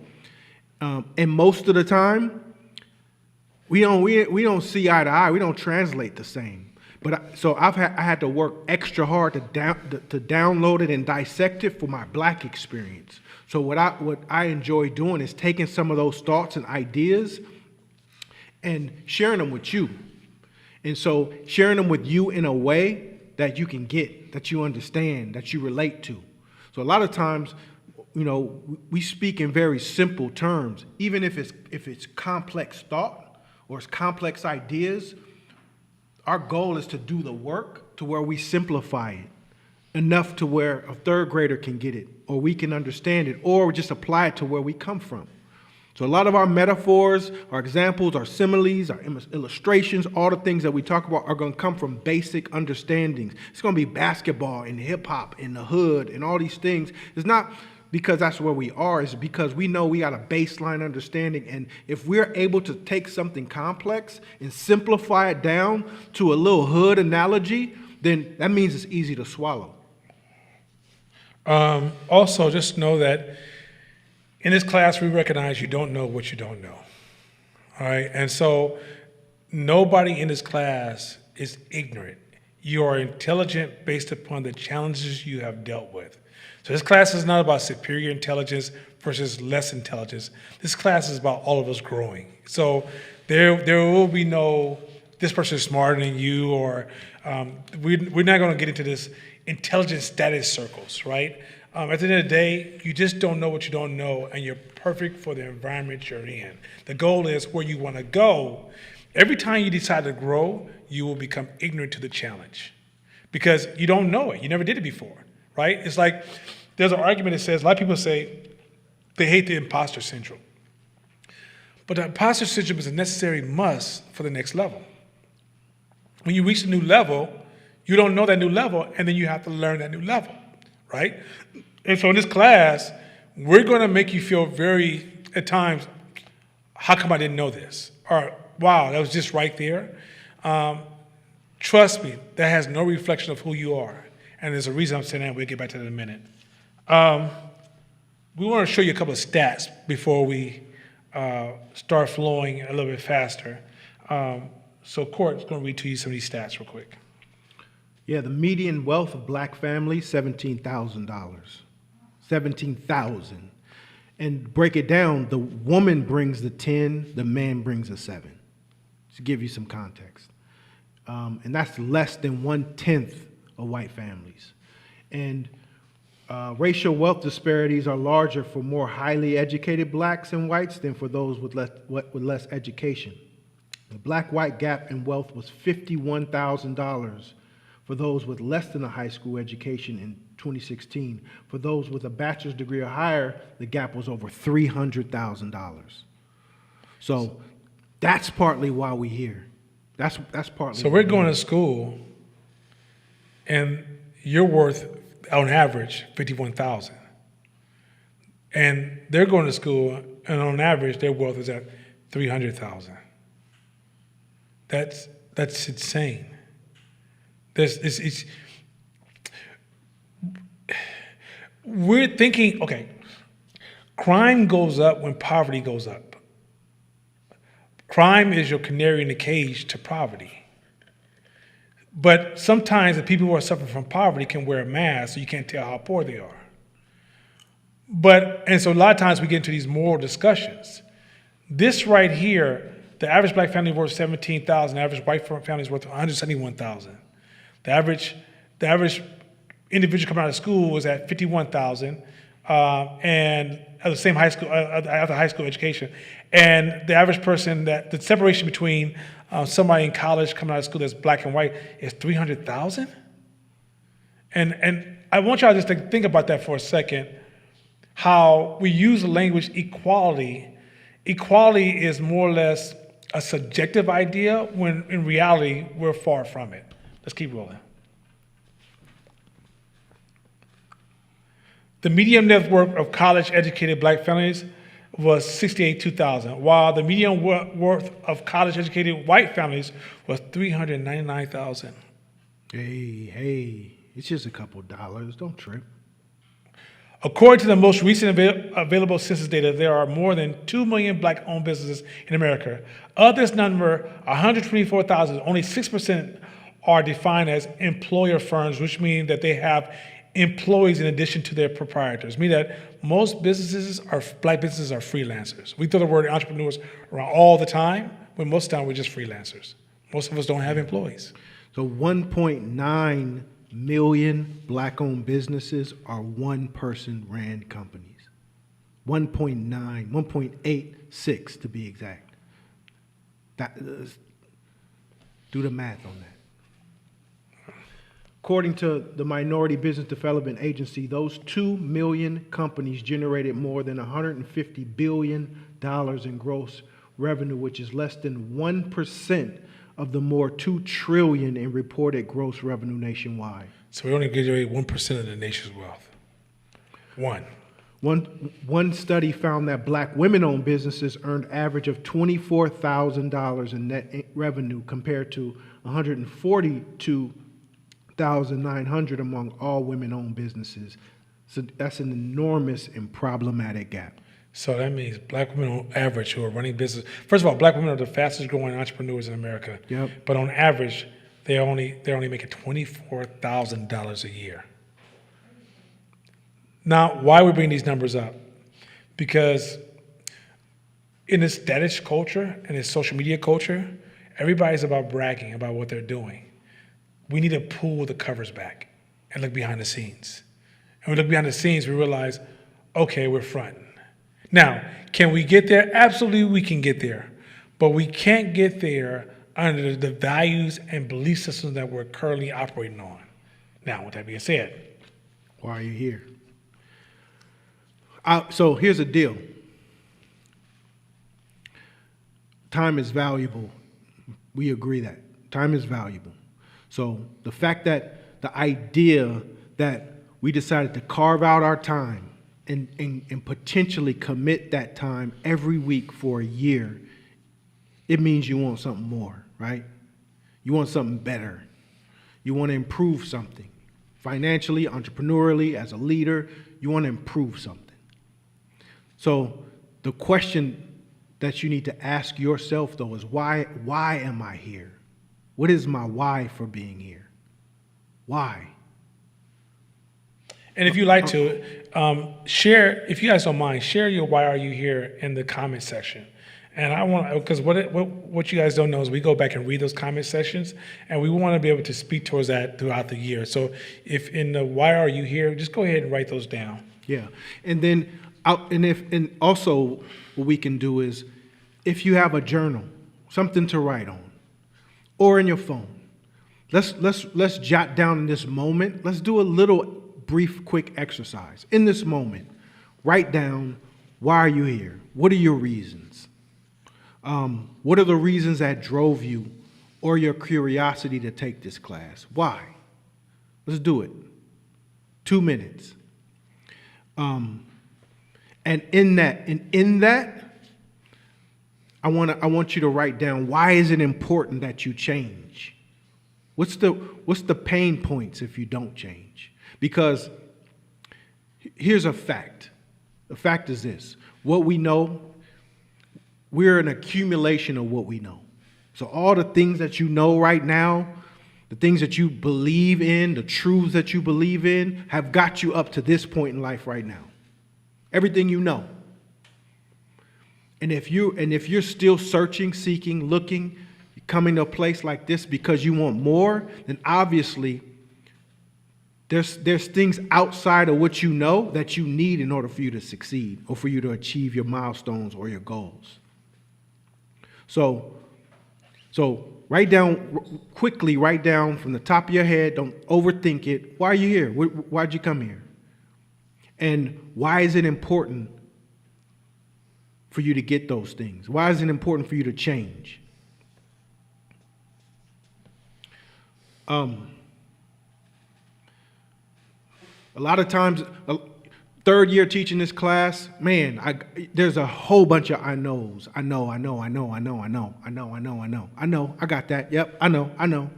And most of the time, we don't see eye to eye. We don't translate the same. So I had to work extra hard to download it and dissect it for my black experience. So what I enjoy doing is taking some of those thoughts and ideas and sharing them with you. And so sharing them with you in a way that you can get, that you understand, that you relate to. So a lot of times we speak in very simple terms. Even if it's complex thought or it's complex ideas, our goal is to do the work to where we simplify it enough to where a third grader can get it, or we can understand it, or just apply it to where we come from. So a lot of our metaphors, our examples, our similes, our illustrations, all the things that we talk about are going to come from basic understandings. It's going to be basketball and hip hop and the hood and all these things. It's not because that's where we are. It's because we know we got a baseline understanding. And if we're able to take something complex and simplify it down to a little hood analogy, then that means it's easy to swallow. Also, just know that in this class, we recognize you don't know what you don't know. All right? And so nobody in this class is ignorant. You are intelligent based upon the challenges you have dealt with. So this class is not about superior intelligence versus less intelligence. This class is about all of us growing. So there will be no, this person is smarter than you, or we're not going to get into this intelligence status circles, right? At the end of the day, you just don't know what you don't know, and you're perfect for the environment you're in. The goal is where you want to go. Every time you decide to grow, you will become ignorant to the challenge because you don't know it. You never did it before, right? It's like there's an argument that says, a lot of people say they hate the imposter syndrome. But the imposter syndrome is a necessary must for the next level. When you reach a new level, you don't know that new level, and then you have to learn that new level, right? And so in this class, we're going to make you feel very, at times, how come I didn't know this? Or, wow, that was just right there. Trust me, that has no reflection of who you are. And there's a reason I'm saying that. We'll get back to that in a minute. We want to show you a couple of stats before we start flowing a little bit faster. So Court's going to read to you some of these stats real quick. Yeah, the median wealth of black families, $17,000. $17,000. And break it down, the woman brings the 10, the man brings a 7. To give you some context. And that's less than 1/10 of white families. And racial wealth disparities are larger for more highly educated blacks and whites than for those with less education. The black-white gap in wealth was $51,000 for those with less than a high school education in 2016. For those with a bachelor's degree or higher, the gap was over $300,000. So that's partly why we're here. That's partly. So we're going to school, and you're worth, on average, $51,000. And they're going to school, and on average, their wealth is at $300,000. That's insane. We're thinking, okay, crime goes up when poverty goes up. Crime is your canary in the cage to poverty. But sometimes the people who are suffering from poverty can wear a mask so you can't tell how poor they are. And so a lot of times we get into these moral discussions. This right here, the average black family is worth $17,000, the average white family is worth $171,000. The average individual coming out of school was at $51,000, and at the same high school, after high school education. And the average person, the separation between somebody in college coming out of school that's black and white is $300,000. And I want y'all just to think about that for a second, how we use the language equality. Equality is more or less a subjective idea when in reality we're far from it. Let's keep rolling. The median net worth of college-educated black families was $68,200, while the median worth of college-educated white families was $399,000. Hey, it's just a couple dollars. Don't trip. According to the most recent available census data, there are more than 2 million black-owned businesses in America. Of this number, 124,000, only 6% are defined as employer firms, which means that they have employees in addition to their proprietors, meaning that most black businesses are freelancers. We throw the word entrepreneurs around all the time, when most of the time we're just freelancers. Most of us don't have employees. So 1.9 million black-owned businesses are one-person ran companies. 1.9, 1.86 to be exact. Do the math on that. According to the Minority Business Development Agency, those 2 million companies generated more than $150 billion in gross revenue, which is less than 1% of the more $2 trillion in reported gross revenue nationwide. So we only generate 1% of the nation's wealth. One study found that black women-owned businesses earned average of $24,000 in net revenue compared to $142,900 among all women-owned businesses. So that's an enormous and problematic gap. So that means black women on average who are running business. First of all, black women are the fastest growing entrepreneurs in America. Yep. But on average, they're only making $24,000 a year. Now, why we bring these numbers up? Because in this status culture and this social media culture, everybody's about bragging about what they're doing. We need to pull the covers back and look behind the scenes. And we look behind the scenes, we realize, okay, we're fronting. Now, can we get there? Absolutely, we can get there. But we can't get there under the values and belief systems that we're currently operating on. Now, with that being said, why are you here? So here's the deal. Time is valuable. We agree that. Time is valuable. So the fact that the idea that we decided to carve out our time and potentially commit that time every week for a year, it means you want something more, right? You want something better. You want to improve something. Financially, entrepreneurially, as a leader, you want to improve something. So the question that you need to ask yourself, though, is why am I here? What is my why for being here? Why? And if you like to, share, if you guys don't mind, share your why are you here in the comment section. And I want, because what you guys don't know is we go back and read those comment sections, and we want to be able to speak towards that throughout the year. So if in the why are you here, just go ahead and write those down. Yeah, and then and also what we can do is, if you have a journal, something to write on, or in your phone, let's jot down in this moment. Let's do a little brief, quick exercise. In this moment, write down, why are you here? What are your reasons? What are the reasons that drove you or your curiosity to take this class? Why? Let's do it. 2 minutes. And in that, I want you to write down, why is it important that you change? What's the pain points if you don't change? Because here's a fact. The fact is this: what we know, we're an accumulation of what we know. So all the things that you know right now, the things that you believe in, the truths that you believe in, have got you up to this point in life right now. Everything you know. And if you're still searching, seeking, looking, coming to a place like this because you want more, then obviously there's things outside of what you know that you need in order for you to succeed or for you to achieve your milestones or your goals. So write down quickly, write down from the top of your head, don't overthink it. Why are you here? Why'd you come here? And why is it important for you to get those things? Why is it important for you to change? A lot of times, third year teaching this class, man, there's a whole bunch of I knows. I know, I got that. Yep, I know.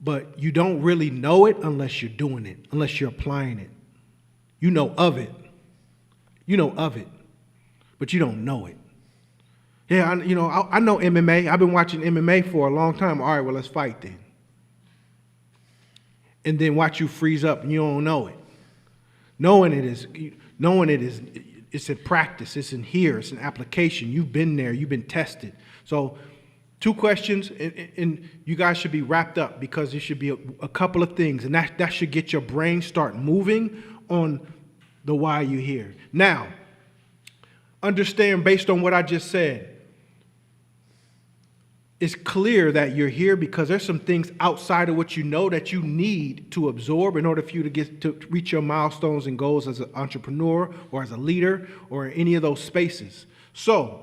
But you don't really know it unless you're doing it, unless you're applying it. You know of it, but you don't know it. Yeah, I know MMA. I've been watching MMA for a long time. All right, well, let's fight then. And then watch you freeze up and you don't know it. Knowing it is, it's in practice, it's in here, it's an application. You've been there, you've been tested. So 2 questions, and you guys should be wrapped up because it should be a couple of things, and that should get your brain start moving on the why you're here. Now, understand based on what I just said, it's clear that you're here because there's some things outside of what you know that you need to absorb in order for you to reach your milestones and goals as an entrepreneur or as a leader or in any of those spaces. So,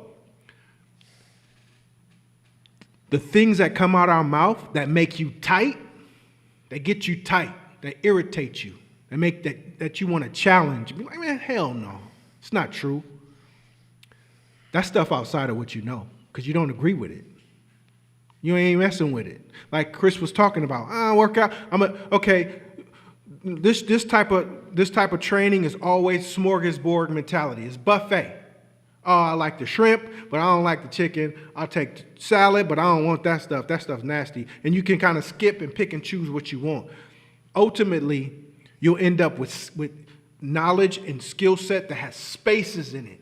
the things that come out our mouth that make you tight, they get you tight, they irritate you, they make that you want to challenge. Be like, man, hell no, it's not true. That's stuff outside of what you know because you don't agree with it. You ain't messing with it. Like Chris was talking about, workout. Okay. This type of training is always smorgasbord mentality. It's buffet. Oh, I like the shrimp, but I don't like the chicken. I'll take the salad, but I don't want that stuff. That stuff's nasty. And you can kind of skip and pick and choose what you want. Ultimately, you'll end up with knowledge and skill set that has spaces in it.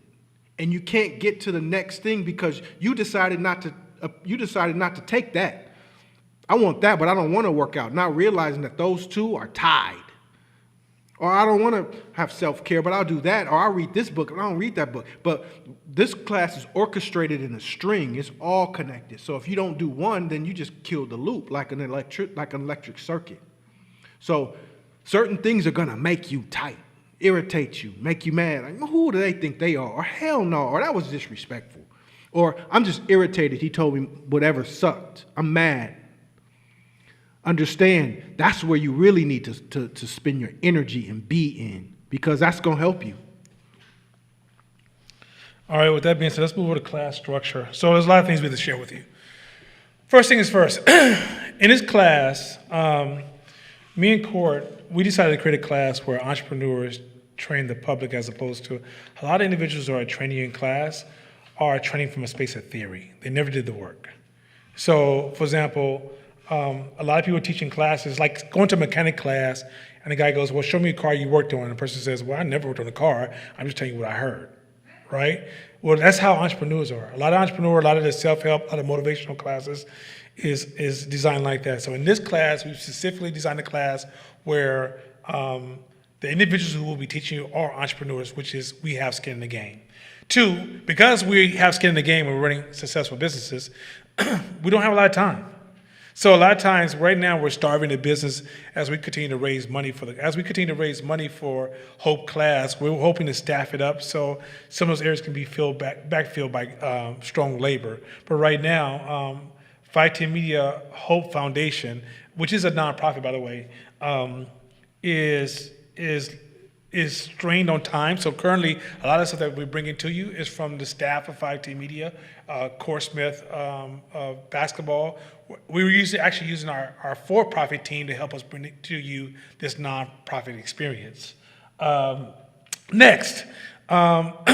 And you can't get to the next thing because you decided not to take that. I want that, but I don't want to work out, not realizing that those two are tied. Or I don't want to have self-care, but I'll do that. Or I'll read this book, and I don't read that book. But this class is orchestrated in a string. It's all connected. So if you don't do one, then you just kill the loop like an electric circuit. So certain things are going to make you tight, irritate you, make you mad. Like, who do they think they are? Or hell no, or that was disrespectful. Or I'm just irritated. He told me whatever sucked. I'm mad. Understand, that's where you really need to spend your energy and be in because that's going to help you. All right, with that being said, let's move over to class structure. So there's a lot of things we have to share with you. First thing is first. In this class, me and Court, we decided to create a class where entrepreneurs train the public as opposed to a lot of individuals who are training you in class are training from a space of theory. They never did the work. So, for example, a lot of people teaching classes, like going to a mechanic class, and the guy goes, well, show me a car you worked on. And the person says, well, I never worked on a car. I'm just telling you what I heard, right? Well, that's how entrepreneurs are. A lot of the self-help, a lot of motivational classes is designed like that. So in this class, we specifically designed a class where the individuals who will be teaching you are entrepreneurs, which is we have skin in the game. Two, because we have skin in the game and we're running successful businesses, we don't have a lot of time. So a lot of times, right now, we're starving the business as we continue to raise money for Hope class. We're hoping to staff it up so some of those areas can be backfilled by strong labor. But right now, 510 Media Hope Foundation, which is a nonprofit, by the way, is strained on time. So currently, a lot of stuff that we're bringing to you is from the staff of 510 Media, Core Smith, basketball. We were actually using our for-profit team to help us bring to you this nonprofit experience. Next, the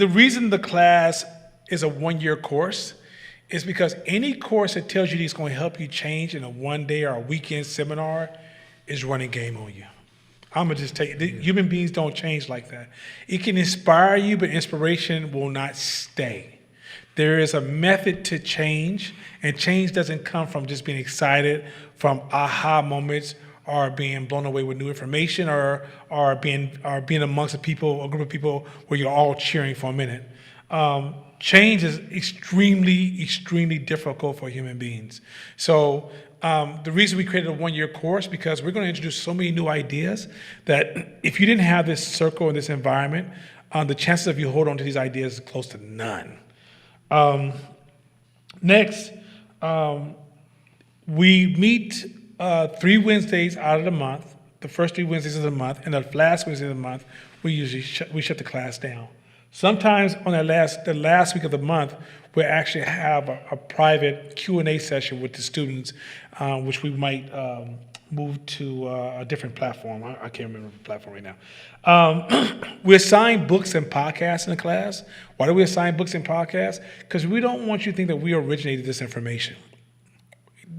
reason the class is a one-year course is because any course that tells you it's going to help you change in a one-day or a weekend seminar is running game on you. I'm going to just tell you, human beings don't change like that. It can inspire you, but inspiration will not stay. There is a method to change, and change doesn't come from just being excited, from aha moments, or being blown away with new information, or being amongst a group of people where you're all cheering for a minute. Change is extremely, extremely difficult for human beings. So the reason we created a one-year course, because we're going to introduce so many new ideas that if you didn't have this circle and this environment, the chances of you hold on to these ideas is close to none. Next, we meet 3 Wednesdays out of the month, the first 3 Wednesdays of the month, and the last Wednesday of the month, we shut the class down. Sometimes on the last week of the month, we actually have a private Q&A session with the students, which we might move to a different platform. I can't remember the platform right now. We assign books and podcasts in the class. Why do we assign books and podcasts? Because we don't want you to think that we originated this information.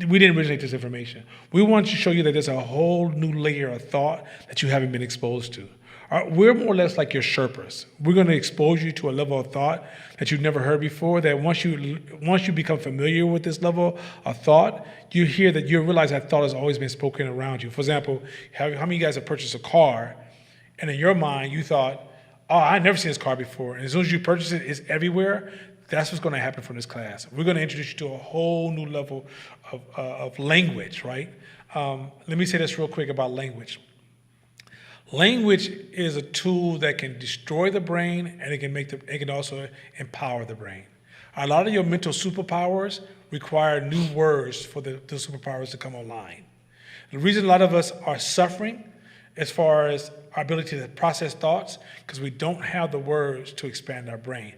We didn't originate this information. We want to show you that there's a whole new layer of thought that you haven't been exposed to. We're more or less like your Sherpas. We're going to expose you to a level of thought that you've never heard before, that once you become familiar with this level of thought, you realize that thought has always been spoken around you. For example, how many of you guys have purchased a car, and in your mind you thought, oh, I've never seen this car before. And as soon as you purchase it, it's everywhere. That's what's going to happen from this class. We're going to introduce you to a whole new level of language, right? Let me say this real quick about language. Language is a tool that can destroy the brain, and it can also empower the brain. A lot of your mental superpowers require new words for the superpowers to come online. The reason a lot of us are suffering as far as our ability to process thoughts, because we don't have the words to expand our brain.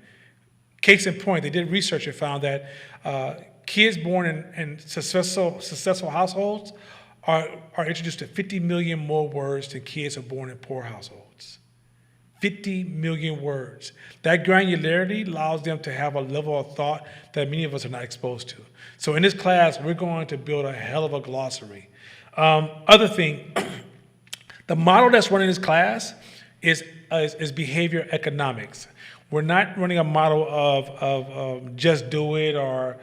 Case in point, they did research and found that kids born in successful households are introduced to 50 million more words than kids who are born in poor households. 50 million words. That granularity allows them to have a level of thought that many of us are not exposed to. So in this class, we're going to build a hell of a glossary. Other thing, the model that's running this class is behavior economics. We're not running a model of just do it or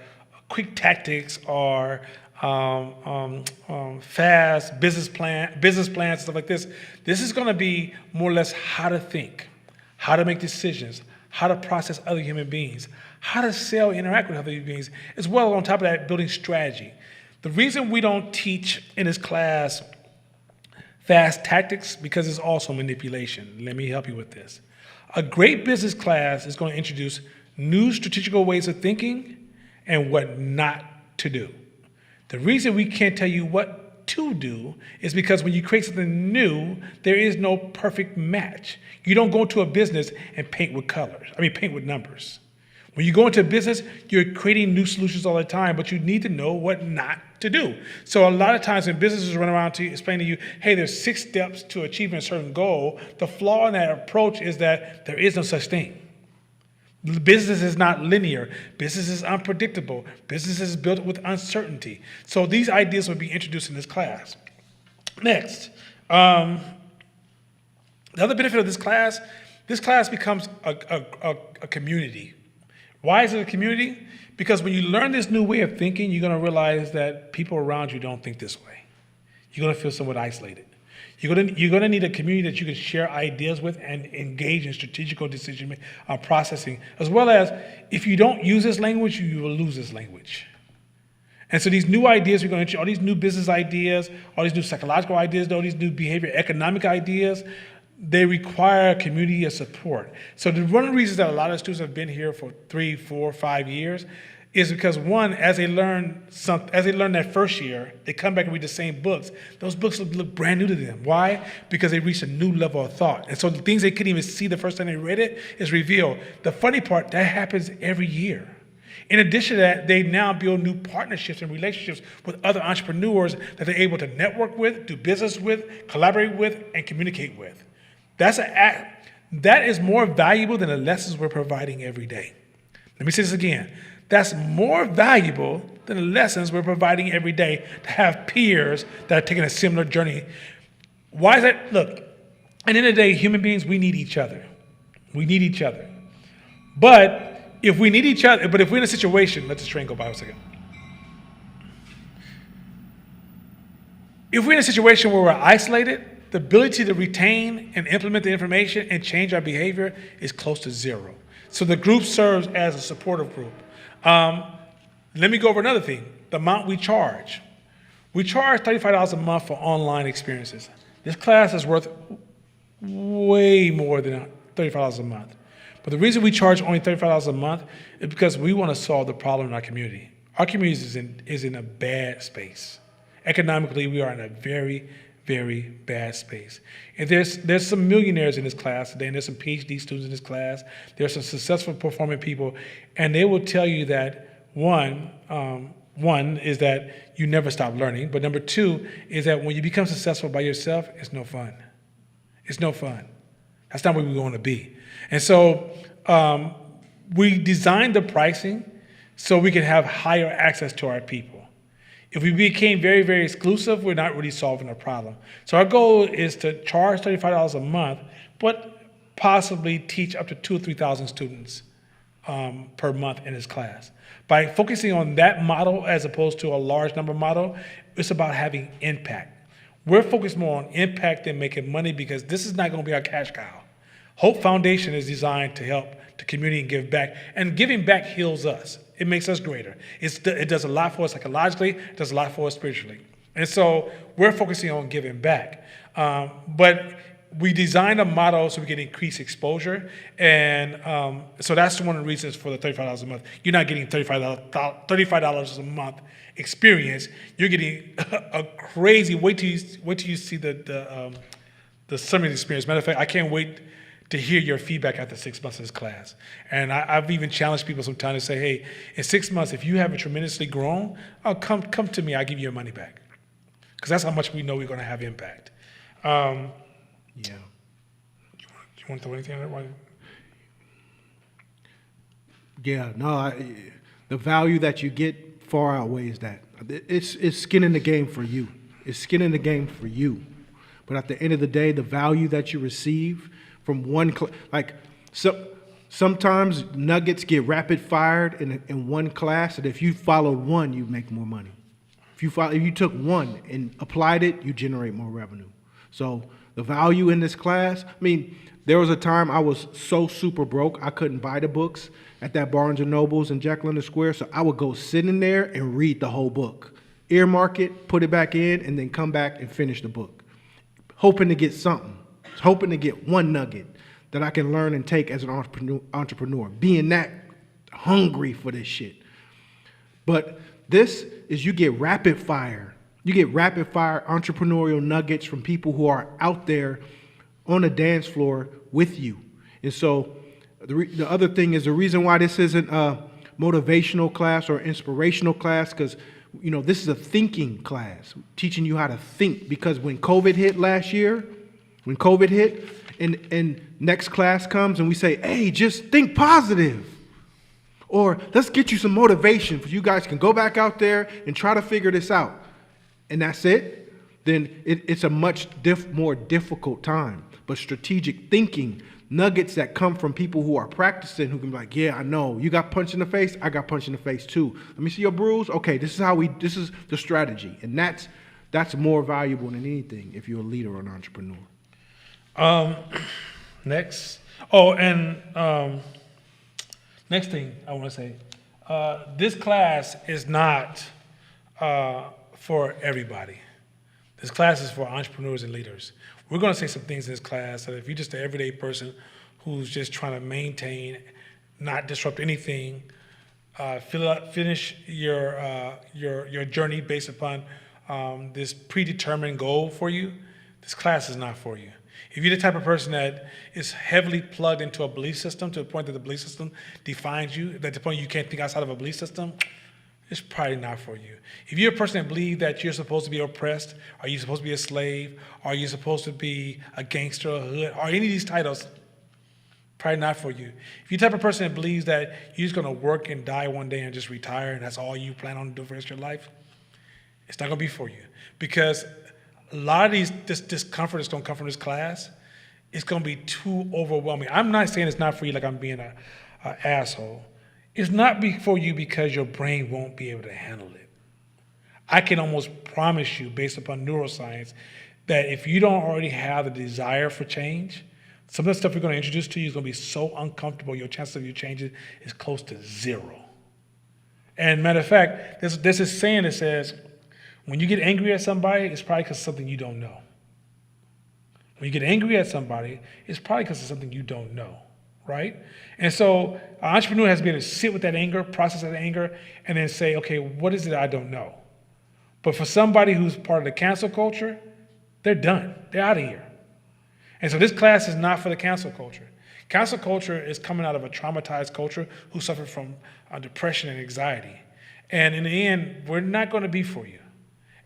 quick tactics or fast business plans and stuff like this. This is going to be more or less how to think, how to make decisions, how to process other human beings, how to sell and interact with other human beings, as well as on top of that, building strategy. The reason we don't teach in this class fast tactics, because it's also manipulation. Let me help you with this. A great business class is going to introduce new strategical ways of thinking and what not to do. The reason we can't tell you what to do is because when you create something new, there is no perfect match. You don't go into a business and paint with numbers. When you go into a business, you're creating new solutions all the time, but you need to know what not to do. So a lot of times when businesses run around to explain to you, hey, there's 6 steps to achieving a certain goal, the flaw in that approach is that there is no such thing. Business is not linear. Business is unpredictable. Business is built with uncertainty. So these ideas will be introduced in this class. Next, the other benefit of this class becomes a community. Why is it a community? Because when you learn this new way of thinking, you're going to realize that people around you don't think this way. You're going to feel somewhat isolated. You're going to need a community that you can share ideas with and engage in strategical decision processing, as well as if you don't use this language, you will lose this language. And so these new ideas we're going to, all these new business ideas, all these new psychological ideas, all these new behavior economic ideas, they require a community of support. So one of the reasons that a lot of students have been here for 3, 4, 5 years is because, one, as they learn that first year, they come back and read the same books. Those books look brand new to them. Why? Because they reach a new level of thought. And so the things they couldn't even see the first time they read it is revealed. The funny part, that happens every year. In addition to that, they now build new partnerships and relationships with other entrepreneurs that they're able to network with, do business with, collaborate with, and communicate with. That is more valuable than the lessons we're providing every day. Let me say this again. That's more valuable than the lessons we're providing every day to have peers that are taking a similar journey. Why is that? Look, at the end of the day, human beings, we need each other. We need each other. But if we're in a situation, let this train go by a second. If we're in a situation where we're isolated, the ability to retain and implement the information and change our behavior is close to zero. So the group serves as a supportive group. Let me go over another thing, the amount we charge. We charge $35 a month for online experiences. This class is worth way more than $35 a month. But the reason we charge only $35 a month is because we want to solve the problem in our community. Our community is in a bad space. Economically, we are in a very, very bad space. And there's some millionaires in this class today, and there's some PhD students in this class. There's some successful performing people, and they will tell you that one is that you never stop learning, but number 2 is that when you become successful by yourself, it's no fun. It's no fun. That's not where we want to be. And so we designed the pricing so we can have higher access to our people. If we became very, very exclusive, we're not really solving a problem. So our goal is to charge $35 a month, but possibly teach up to 2,000 or 3,000 students per month in his class. By focusing on that model as opposed to a large number model, it's about having impact. We're focused more on impact than making money because this is not going to be our cash cow. Hope Foundation is designed to help the community and give back, and giving back heals us. It makes us greater. It does a lot for us psychologically, it does a lot for us spiritually. And so we're focusing on giving back. But we designed a model so we can increase exposure. And so that's one of the reasons for the $35 a month. You're not getting $35 a month experience. You're getting a crazy, wait till you see the summary experience. Matter of fact, I can't wait to hear your feedback after 6 months of this class. And I've even challenged people sometimes to say, hey, in 6 months, if you haven't tremendously grown, come to me, I'll give you your money back. Because that's how much we know we're going to have impact. Yeah. You want to throw anything on that? Yeah, no, the value that you get far outweighs that. It's skin in the game for you. It's skin in the game for you. But at the end of the day, the value that you receive from one, sometimes nuggets get rapid fired in one class, and if you followed one, you make more money. If you took one and applied it, you generate more revenue. So the value in this class, I mean, there was a time I was so super broke, I couldn't buy the books at that Barnes & Nobles in Jekyll in the Square, so I would go sit in there and read the whole book. Earmark it, put it back in, and then come back and finish the book. Hoping to get something. Hoping to get one nugget that I can learn and take as an entrepreneur. Being that hungry for this shit. But this is you get rapid fire. You get rapid fire entrepreneurial nuggets from people who are out there on the dance floor with you. And so the other thing is the reason why this isn't a motivational class or inspirational class, because this is a thinking class, teaching you how to think. Because when COVID hit last year, and next class comes and we say, hey, just think positive. Or let's get you some motivation for you guys can go back out there and try to figure this out. And that's it. Then it's a much more difficult time. But strategic thinking, nuggets that come from people who are practicing, who can be like, yeah, I know. You got punched in the face, I got punched in the face too. Let me see your bruise. Okay, this is the strategy. And that's more valuable than anything if you're a leader or an entrepreneur. Next. Next thing I want to say, this class is not for everybody. This class is for entrepreneurs and leaders. We're going to say some things in this class that if you're just an everyday person who's just trying to maintain, not disrupt anything, finish your journey based upon this predetermined goal for you, this class is not for you. If you're the type of person that is heavily plugged into a belief system to the point that the belief system defines you, that the point you can't think outside of a belief system, it's probably not for you. If you're a person that believes that you're supposed to be oppressed, are you supposed to be a slave, are you supposed to be a gangster, a hood, or any of these titles, probably not for you. If you're the type of person that believes that you're just going to work and die one day and just retire and that's all you plan on doing for the rest of your life, it's not going to be for you. Because a lot of this discomfort that's going to come from this class, it's going to be too overwhelming. I'm not saying it's not for you like I'm being an asshole. It's not for you because your brain won't be able to handle it. I can almost promise you, based upon neuroscience, that if you don't already have the desire for change, some of the stuff we're going to introduce to you is going to be so uncomfortable, your chances of you changing is close to zero. And matter of fact, there's this saying that says, when you get angry at somebody, it's probably because of something you don't know. When you get angry at somebody, it's probably because of something you don't know, right? And so an entrepreneur has to be able to sit with that anger, process that anger, and then say, okay, what is it I don't know? But for somebody who's part of the cancel culture, they're done. They're out of here. And so this class is not for the cancel culture. Cancel culture is coming out of a traumatized culture who suffered from depression and anxiety. And in the end, we're not going to be for you.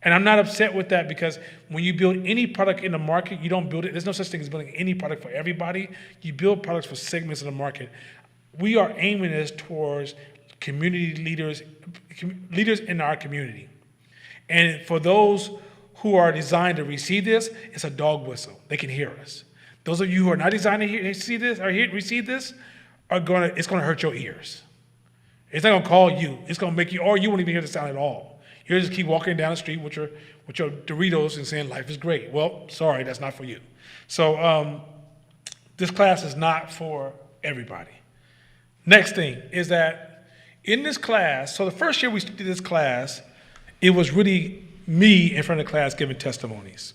And I'm not upset with that because when you build any product in the market, you don't build it. There's no such thing as building any product for everybody. You build products for segments of the market. We are aiming this towards community leaders in our community. And for those who are designed to receive this, it's a dog whistle. They can hear us. Those of you who are not designed to see this or receive this, it's gonna hurt your ears. It's not gonna call you. It's gonna make you, or you won't even hear the sound at all. You'll just keep walking down the street with your Doritos and saying life is great. Well, sorry, that's not for you. So this class is not for everybody. Next thing is that in this class, so the first year we did this class, it was really me in front of the class giving testimonies.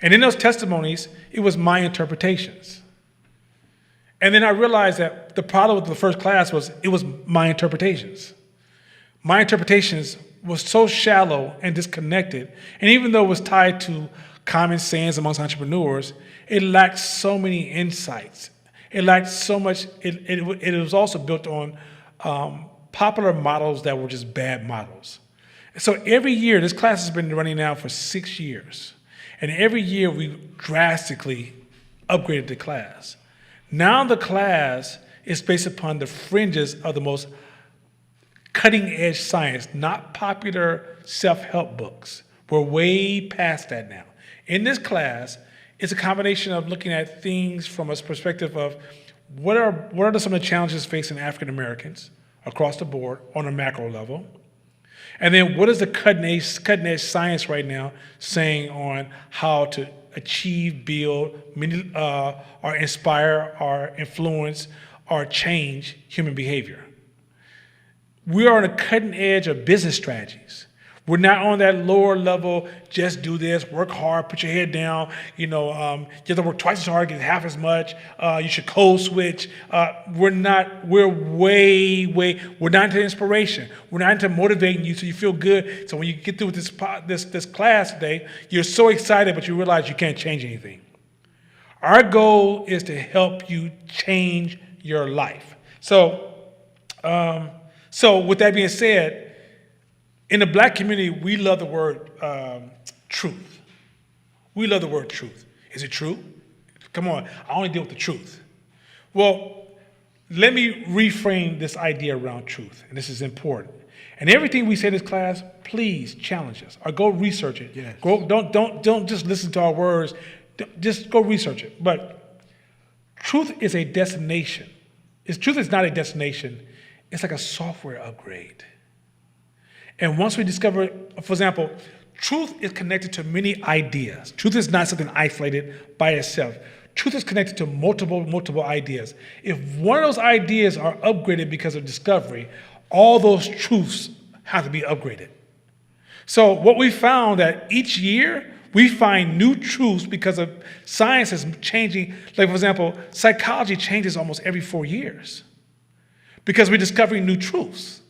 And in those testimonies, it was my interpretations. And then I realized that the problem with the first class was it was my interpretations. My interpretations was so shallow and disconnected, and even though it was tied to common sayings amongst entrepreneurs, it lacked so many insights. It lacked so much, it was also built on popular models that were just bad models. So every year, this class has been running now for 6 years. And every year we drastically upgraded the class. Now the class is based upon the fringes of the most cutting edge science, not popular self-help books. We're way past that now. In this class, it's a combination of looking at things from a perspective of what are some of the challenges facing African Americans across the board on a macro level. And then what is the cutting edge science right now saying on how to achieve, build, or inspire, or influence, or change human behavior? We are on the cutting edge of business strategies. We're not on that lower level, just do this, work hard, put your head down, you have to work twice as hard, get half as much, you should code switch. We're not into inspiration. We're not into motivating you so you feel good. So when you get through with this class today, you're so excited, but you realize you can't change anything. Our goal is to help you change your life. So with that being said, in the Black community, we love the word truth. We love the word truth. Is it true? Come on, I only deal with the truth. Well, let me reframe this idea around truth, and this is important. And everything we say in this class, please challenge us, or go research it. Yes. Don't just listen to our words. Just go research it. But truth is a destination. Truth is not a destination. It's like a software upgrade. And once we discover, for example, truth is connected to many ideas. Truth is not something isolated by itself. Truth is connected to multiple ideas. If one of those ideas are upgraded because of discovery, all those truths have to be upgraded. So what we found that each year, we find new truths because of science is changing. Like, for example, psychology changes almost every 4 years because we're discovering new truths.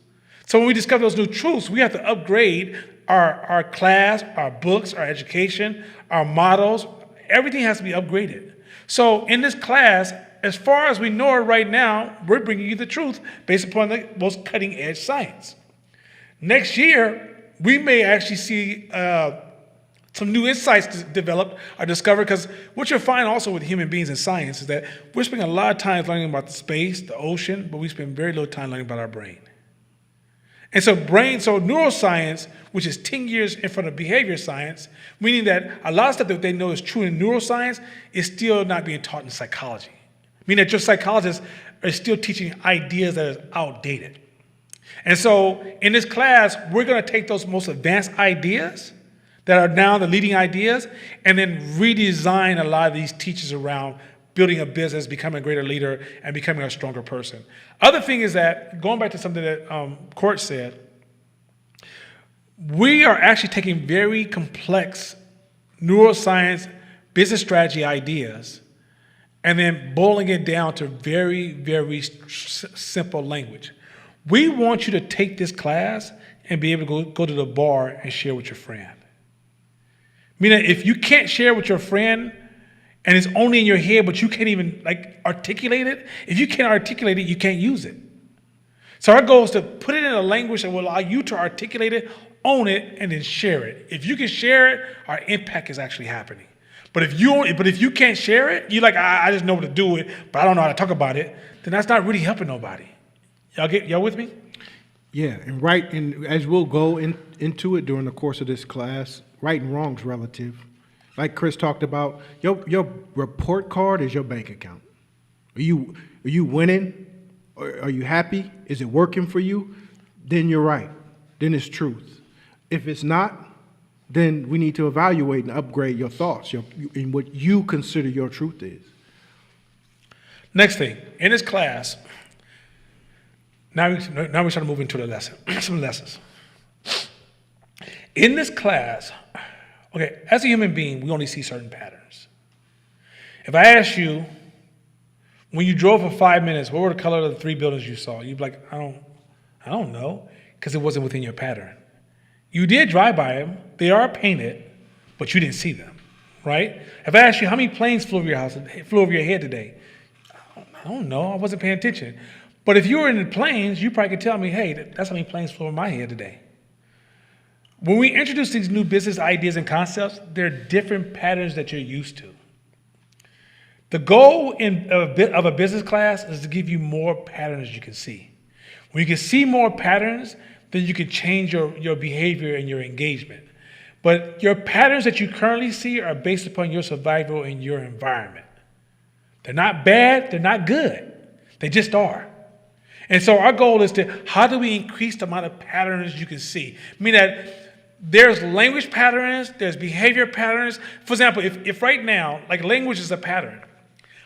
So when we discover those new truths, we have to upgrade our class, our books, our education, our models. Everything has to be upgraded. So in this class, as far as we know it right now, we're bringing you the truth based upon the most cutting edge science. Next year, we may actually see some new insights develop or discovered, because what you'll find also with human beings and science is that we're spending a lot of time learning about the space, the ocean, but we spend very little time learning about our brain. And so neuroscience, which is 10 years in front of behavior science, meaning that a lot of stuff that they know is true in neuroscience is still not being taught in psychology. Meaning that your psychologists are still teaching ideas that are outdated. And so in this class, we're going to take those most advanced ideas that are now the leading ideas and then redesign a lot of these teachers around building a business, becoming a greater leader, and becoming a stronger person. Other thing is that, going back to something that Court said, we are actually taking very complex neuroscience, business strategy ideas, and then boiling it down to very, very simple language. We want you to take this class and be able to go to the bar and share with your friend. Meaning, if you can't share with your friend, and it's only in your head, but you can't even articulate it. If you can't articulate it, you can't use it. So our goal is to put it in a language that will allow you to articulate it, own it, and then share it. If you can share it, our impact is actually happening. But if you can't share it, you're like, I just know what to do it, but I don't know how to talk about it, then that's not really helping nobody. Y'all with me? Yeah, and as we'll go into it during the course of this class, right and wrong's relative. Like Chris talked about, your report card is your bank account. Are you winning? Are you happy? Is it working for you? Then you're right. Then it's truth. If it's not, then we need to evaluate and upgrade your thoughts in what you consider your truth is. Next thing, in this class, now we're starting to move into the lesson, some lessons. In this class, okay, as a human being, we only see certain patterns. If I ask you, when you drove for 5 minutes, what were the color of the 3 buildings you saw? You'd be like, I don't know, because it wasn't within your pattern. You did drive by them. They are painted, but you didn't see them, right? If I ask you how many planes flew over your house, flew over your head today, I don't know. I wasn't paying attention. But if you were in the planes, you probably could tell me, hey, that's how many planes flew over my head today. When we introduce these new business ideas and concepts, there are different patterns that you're used to. The goal of a business class is to give you more patterns you can see. When you can see more patterns, then you can change your behavior and your engagement. But your patterns that you currently see are based upon your survival in your environment. They're not bad, they're not good. They just are. And so our goal is to, how do we increase the amount of patterns you can see? I mean that there's language patterns, there's behavior patterns. For example, if right now, like language is a pattern,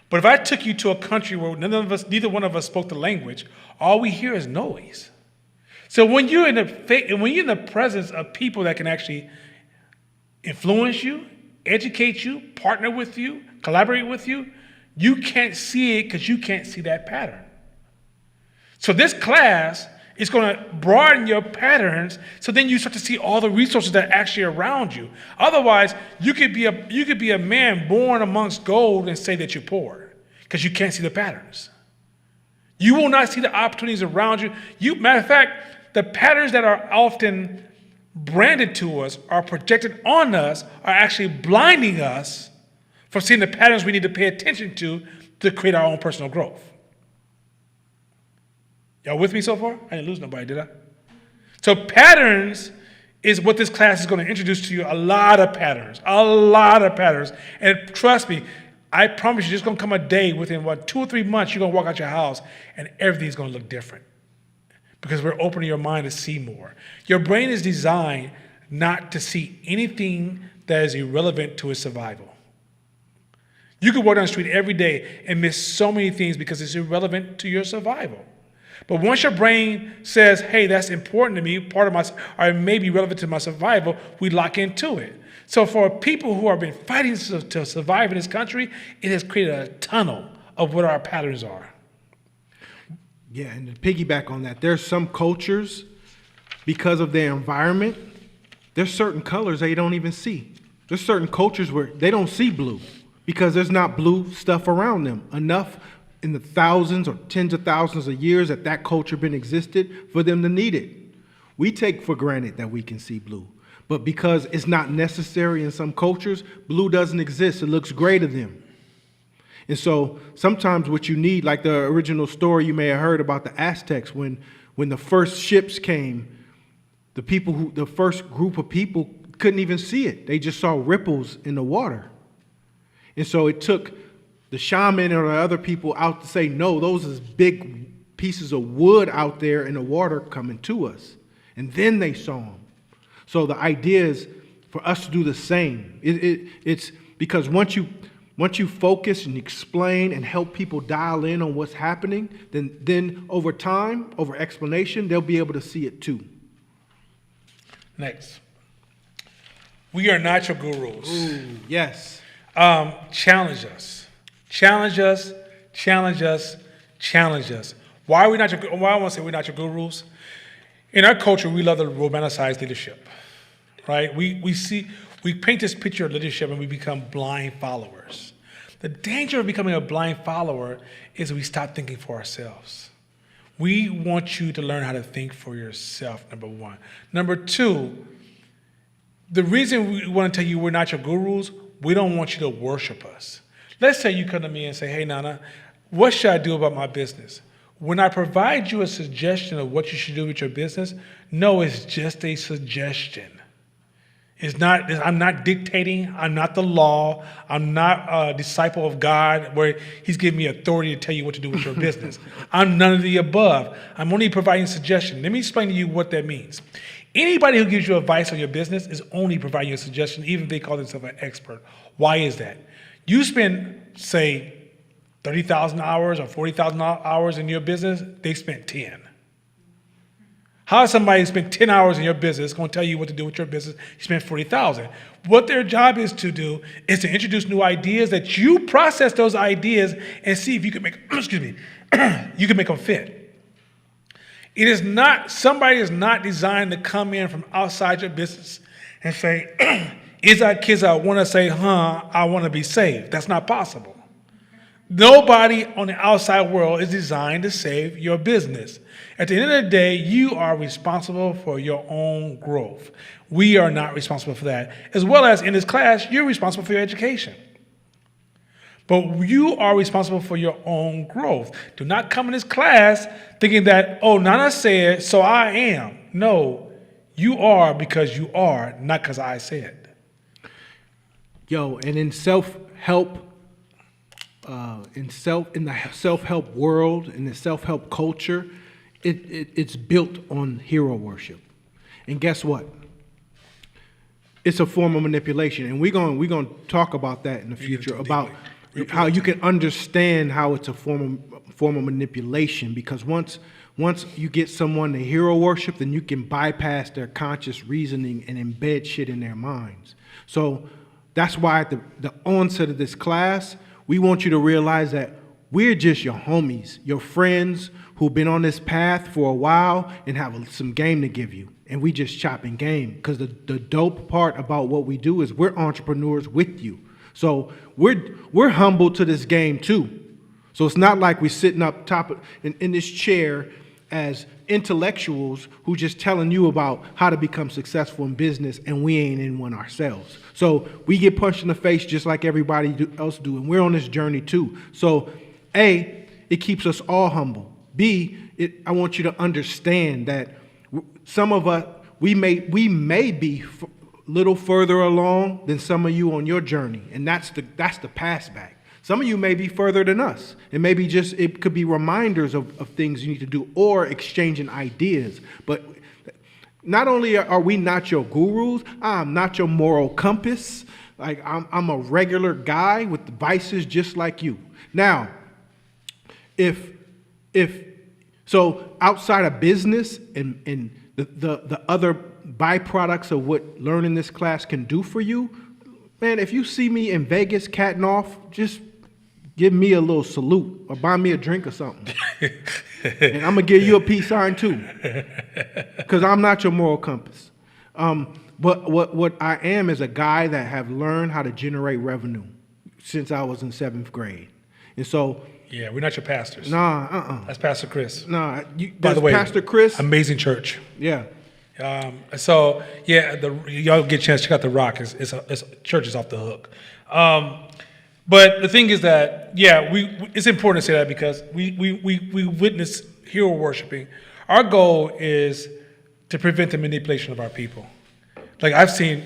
but if I took you to a country where neither one of us spoke the language, all we hear is noise. So when you're in the presence of people that can actually influence you, educate you, partner with you, collaborate with you, you can't see it because you can't see that pattern. So this class is going to broaden your patterns, so then you start to see all the resources that are actually around you. Otherwise, you could be a man born amongst gold and say that you're poor because you can't see the patterns. You will not see the opportunities around you. Matter of fact, the patterns that are often branded to us or projected on us are actually blinding us from seeing the patterns we need to pay attention to create our own personal growth. Y'all with me so far? I didn't lose nobody, did I? So patterns is what this class is going to introduce to you. A lot of patterns. And trust me, I promise you, there's going to come a day within 2 or 3 months, you're going to walk out your house and everything's going to look different because we're opening your mind to see more. Your brain is designed not to see anything that is irrelevant to its survival. You could walk down the street every day and miss so many things because it's irrelevant to your survival. But once your brain says, hey, that's important to me, part of my, or it may be relevant to my survival, we lock into it. So for people who have been fighting to survive in this country, it has created a tunnel of what our patterns are. Yeah, and to piggyback on that, there's some cultures, because of their environment, there's certain colors they don't even see. There's certain cultures where they don't see blue because there's not blue stuff around them enough in the thousands or tens of thousands of years that culture been existed for them to need it. We take for granted that we can see blue, but because it's not necessary in some cultures, blue doesn't exist. It looks gray to them. And so sometimes what you need, like the original story you may have heard about the Aztecs, when the first ships came, the first group of people couldn't even see it. They just saw ripples in the water. And so it took the shaman or the other people out to say, no, those is big pieces of wood out there in the water coming to us. And then they saw them. So the idea is for us to do the same. It's because once you focus and explain and help people dial in on what's happening, then over time, over explanation, they'll be able to see it too. Next. We are not your gurus. Ooh, yes. Challenge us. Challenge us, challenge us, challenge us. Why I want to say we're not your gurus? In our culture, we love to romanticize leadership, right? We paint this picture of leadership and we become blind followers. The danger of becoming a blind follower is we stop thinking for ourselves. We want you to learn how to think for yourself, number one. Number two, the reason we want to tell you we're not your gurus, we don't want you to worship us. Let's say you come to me and say, hey, Nana, what should I do about my business? When I provide you a suggestion of what you should do with your business, no, it's just a suggestion. I'm not dictating. I'm not the law. I'm not a disciple of God where he's giving me authority to tell you what to do with your business. I'm none of the above. I'm only providing suggestion. Let me explain to you what that means. Anybody who gives you advice on your business is only providing you a suggestion, even if they call themselves an expert. Why is that? You spend, say, 30,000 hours or 40,000 hours in your business, they spent 10. How is somebody who spent 10 hours in your business going to tell you what to do with your business? You spent 40,000. What their job is to do is to introduce new ideas that you process those ideas and see if you can make, you can make them fit. It is not, somebody is not designed to come in from outside your business and say, kids, I want to say, I want to be saved. That's not possible. Nobody on the outside world is designed to save your business. At the end of the day, you are responsible for your own growth. We are not responsible for that. As well as in this class, you're responsible for your education. But you are responsible for your own growth. Do not come in this class thinking that, Nana said, so I am. No, you are because you are, not because I said. Yo, and in self-help, in the self-help world, in the self-help culture, it's built on hero worship. And guess what? It's a form of manipulation. And we're going to talk about that in the future, about how you can understand how it's a form of manipulation, because once you get someone to hero worship, then you can bypass their conscious reasoning and embed shit in their minds. So that's why at the onset of this class, we want you to realize that we're just your homies, your friends who've been on this path for a while and have some game to give you. And we just chopping game, because the dope part about what we do is we're entrepreneurs with you. So we're humble to this game too. So it's not like we're sitting up top in this chair as intellectuals who just telling you about how to become successful in business, and we ain't in one ourselves. So we get punched in the face just like everybody else do, and we're on this journey too. So A, it keeps us all humble. B, I want you to understand that some of us, we may be a little further along than some of you on your journey, and that's the pass back. Some of you may be further than us. It could be reminders of things you need to do, or exchanging ideas. But not only are we not your gurus, I'm not your moral compass. Like I'm a regular guy with vices just like you. Now, so outside of business and the other byproducts of what learning this class can do for you, man, if you see me in Vegas catting off, just give me a little salute or buy me a drink or something. And I'm going to give you a peace sign too, because I'm not your moral compass. But what I am is a guy that have learned how to generate revenue since I was in 7th grade. And so... Yeah, we're not your pastors. Nah, That's Pastor Chris. Nah, by the way, Pastor Chris. Amazing church. Yeah. So yeah, y'all get a chance to check out the Rock. It's church is off the hook. But the thing is that it's important to say that because we witness hero worshiping. Our goal is to prevent the manipulation of our people. Like I've seen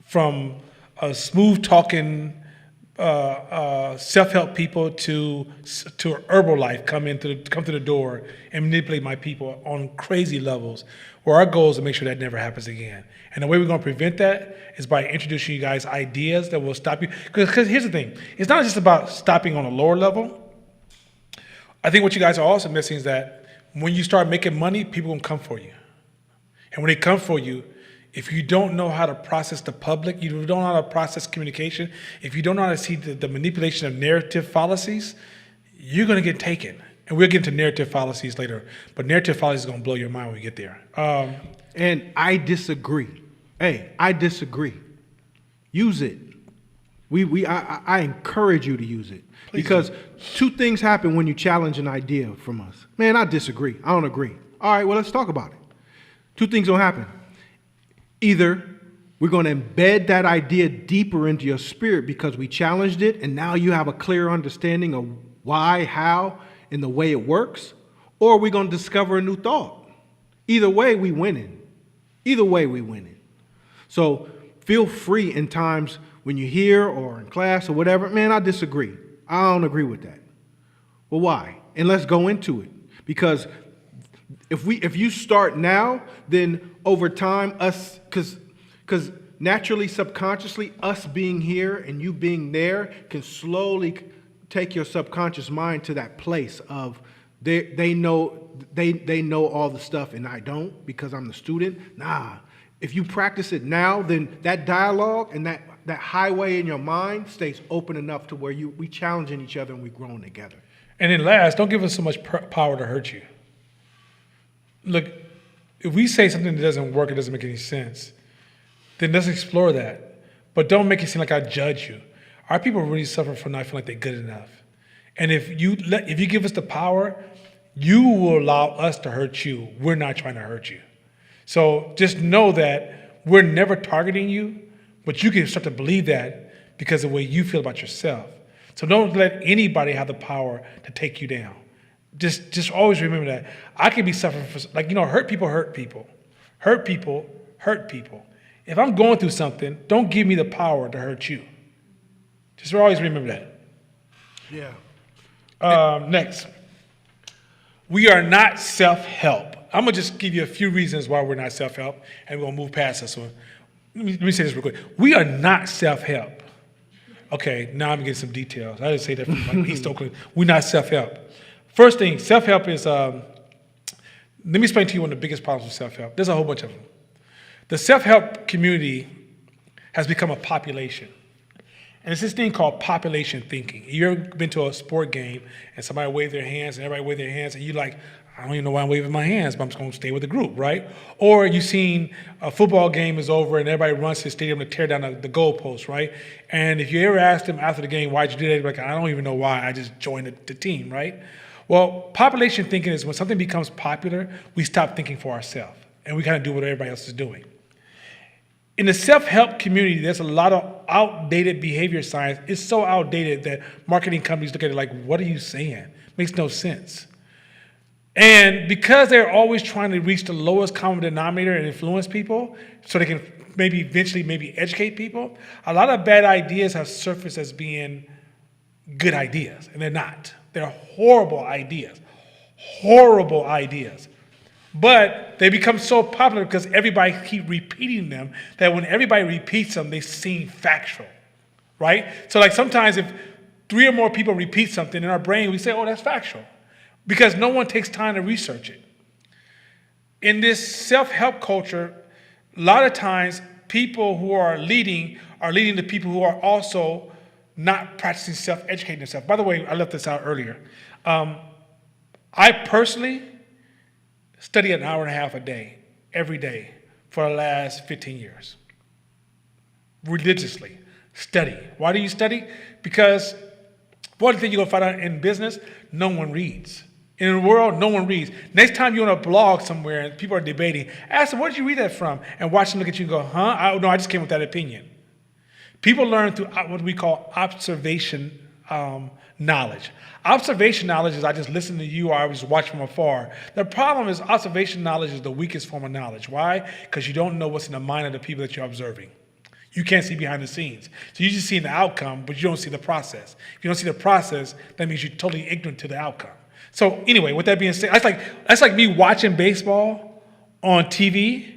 from a smooth talking self-help people to Herbalife come to the door and manipulate my people on crazy levels, where our goal is to make sure that never happens again. And the way we're going to prevent that is by introducing you guys ideas that will stop you. Because here's the thing, it's not just about stopping on a lower level. I think what you guys are also missing is that when you start making money, people will come for you. And when they come for you, if you don't know how to process the public, you don't know how to process communication, if you don't know how to see the manipulation of narrative fallacies, you're going to get taken. And we'll get into narrative fallacies later. But narrative fallacies is going to blow your mind when we get there. And I disagree. I disagree. Use it. I encourage you to use it. Please because two things happen when you challenge an idea from us. Man, I disagree. I don't agree. All right, well, let's talk about it. Two things will happen. Either we're going to embed that idea deeper into your spirit because we challenged it, and now you have a clear understanding of why, how, and the way it works, or we're going to discover a new thought. Either way, we winning. Either way, we winning. So feel free in times when you're here or in class or whatever, man, I disagree. I don't agree with that. Well, why? And let's go into it. Because if you start now, then over time, because naturally, subconsciously, us being here and you being there can slowly take your subconscious mind to that place of they know all the stuff and I don't because I'm the student. Nah. If you practice it now, then that dialogue and that highway in your mind stays open enough to where we challenging each other and we growing together. And then last, don't give us so much power to hurt you. Look, if we say something that doesn't work, it doesn't make any sense, then let's explore that. But don't make it seem like I judge you. Our people really suffer from not feeling like they're good enough. And if you give us the power, you will allow us to hurt you. We're not trying to hurt you. So just know that we're never targeting you, but you can start to believe that because of the way you feel about yourself. So don't let anybody have the power to take you down. Just always remember that. I could be suffering from, hurt people hurt people. Hurt people hurt people. If I'm going through something, don't give me the power to hurt you. Just always remember that. Yeah. Next. We are not self-help. I'm going to just give you a few reasons why we're not self-help, and we're going to move past this one. Let me say this real quick. We are not self-help. Okay, now I'm getting some details. I didn't say that from East Oakland. We're not self-help. First thing, self-help is, let me explain to you one of the biggest problems with self-help. There's a whole bunch of them. The self-help community has become a population. And it's this thing called population thinking. You ever been to a sport game and somebody wave their hands and everybody wave their hands and you're like, I don't even know why I'm waving my hands, but I'm just going to stay with the group, right? Or you've seen a football game is over and everybody runs to the stadium to tear down the goalpost, right? And if you ever ask them after the game, why'd you do that? They're like, I don't even know why, I just joined the team, right? Well, population thinking is when something becomes popular, we stop thinking for ourselves and we kind of do what everybody else is doing. In the self-help community, there's a lot of outdated behavior science. It's so outdated that marketing companies look at it like, what are you saying? Makes no sense. And because they're always trying to reach the lowest common denominator and influence people so they can eventually educate people, a lot of bad ideas have surfaced as being good ideas, and they're not. They're horrible ideas. Horrible ideas. But they become so popular because everybody keep repeating them that when everybody repeats them, they seem factual, right? So like sometimes if 3 or more people repeat something in our brain, we say, oh, that's factual, because no one takes time to research it. In this self-help culture, a lot of times people who are leading the people who are also not practicing self-educating themselves. By the way, I left this out earlier. I personally study an hour and a half a day, every day, for the last 15 years. Religiously, study. Why do you study? Because one thing you're going to find out in business, no one reads. In the world, no one reads. Next time you're on a blog somewhere and people are debating, ask them, where did you read that from? And watch them look at you and go, huh? No, I just came with that opinion. People learn through what we call observation knowledge. Observation knowledge is I just listen to you or I was watching from afar. The problem is observation knowledge is the weakest form of knowledge. Why? Because you don't know what's in the mind of the people that you're observing. You can't see behind the scenes. So you just see the outcome, but you don't see the process. If you don't see the process, that means you're totally ignorant to the outcome. So anyway, with that being said, that's like me watching baseball on TV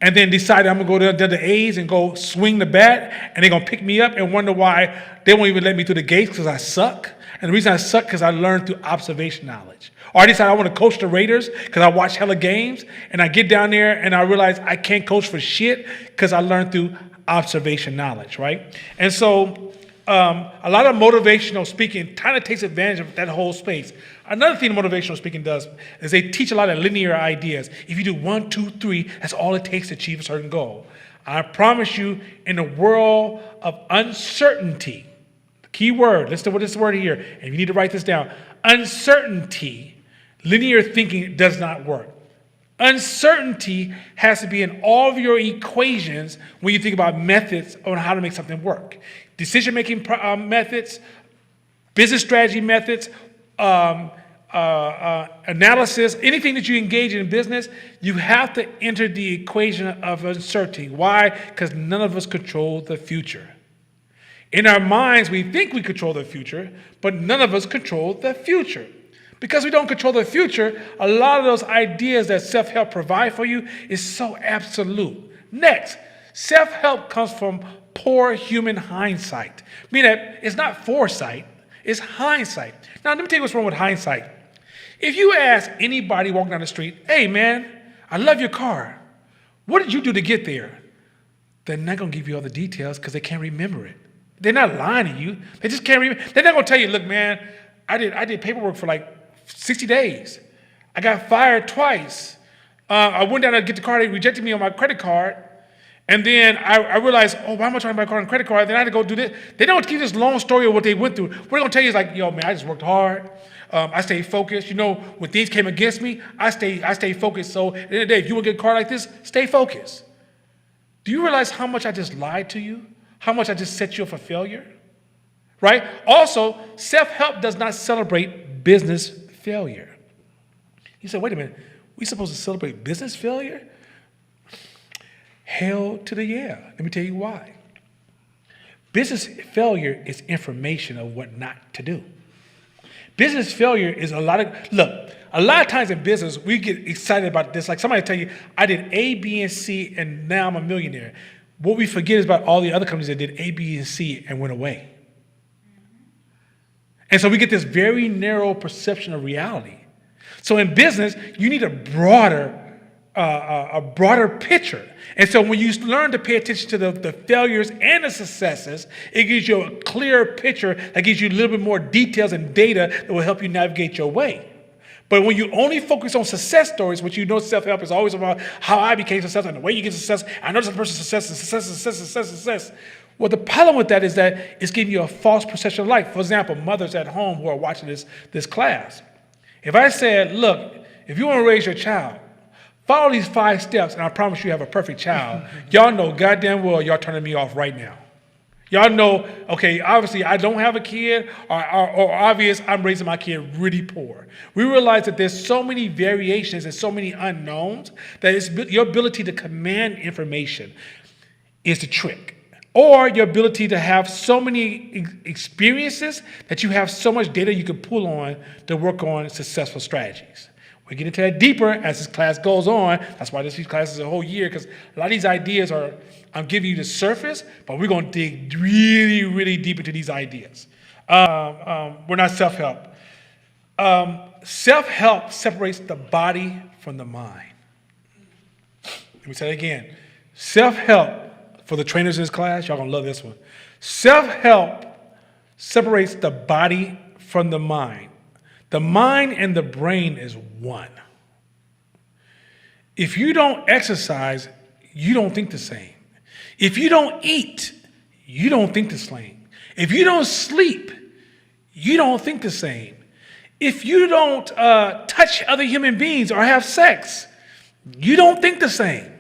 and then decide I'm going to go to the A's and go swing the bat, and they're going to pick me up and wonder why they won't even let me through the gates because I suck. And the reason I suck because I learned through observation knowledge. Or I decide I want to coach the Raiders because I watch hella games, and I get down there and I realize I can't coach for shit because I learned through observation knowledge, right? And so a lot of motivational speaking kind of takes advantage of that whole space. Another thing motivational speaking does is they teach a lot of linear ideas. If you do 1, 2, 3, that's all it takes to achieve a certain goal. I promise you, in a world of uncertainty, key word, listen to this word here, and you need to write this down. Uncertainty, linear thinking does not work. Uncertainty has to be in all of your equations when you think about methods on how to make something work. Decision-making methods, business strategy methods, analysis, anything that you engage in business, you have to enter the equation of uncertainty. Why? Because none of us control the future. In our minds, we think we control the future, but none of us control the future. Because we don't control the future, a lot of those ideas that self-help provide for you is so absolute. Next, self-help comes from poor human hindsight. Meaning that it's not foresight, it's hindsight. Now, let me tell you what's wrong with hindsight. If you ask anybody walking down the street, hey man, I love your car. What did you do to get there? They're not gonna give you all the details because they can't remember it. They're not lying to you. They just can't remember. They're not gonna tell you, look, man, I did paperwork for like 60 days. I got fired twice. I went down to get the car, they rejected me on my credit card. And then I realized, oh, why am I trying to buy a car on credit card? Then I had to go do this. They don't give this long story of what they went through. What they're gonna tell you is like, yo, man, I just worked hard. I stayed focused. You know, when things came against me, I stayed focused. So at the end of the day, if you want to get a car like this, stay focused. Do you realize how much I just lied to you? How much I just set you up for failure? Right? Also, self-help does not celebrate business failure. You say, wait a minute, we supposed to celebrate business failure? Hell to the yeah. Let me tell you why. Business failure is information of what not to do. Business failure is a lot of times in business, we get excited about this. Like somebody tell you, I did A, B, and C, and now I'm a millionaire. What we forget is about all the other companies that did A, B, and C and went away. And so we get this very narrow perception of reality. So in business, you need a broader picture. And so when you learn to pay attention to the failures and the successes, it gives you a clearer picture that gives you a little bit more details and data that will help you navigate your way. But when you only focus on success stories, which you know self-help is always about how I became successful and the way you get success, I noticed a person's success. Well, the problem with that is that it's giving you a false perception of life. For example, mothers at home who are watching this class. If I said, look, if you want to raise your child, follow these 5 steps, and I promise you have a perfect child, y'all know goddamn well y'all turning me off right now. Y'all know, okay, obviously I don't have a kid, or obvious I'm raising my kid really poor. We realize that there's so many variations and so many unknowns that your ability to command information is the trick. Or your ability to have so many experiences that you have so much data you can pull on to work on successful strategies. We get into that deeper as this class goes on. That's why these classes are a whole year, because a lot of these ideas I'm giving you the surface, but we're going to dig really, really deep into these ideas. We're not self-help. Self-help separates the body from the mind. Let me say it again. Self-help, for the trainers in this class, y'all going to love this one. Self-help separates the body from the mind. The mind and the brain is one. If you don't exercise, you don't think the same. If you don't eat, you don't think the same. If you don't sleep, you don't think the same. If you don't touch other human beings or have sex, you don't think the same.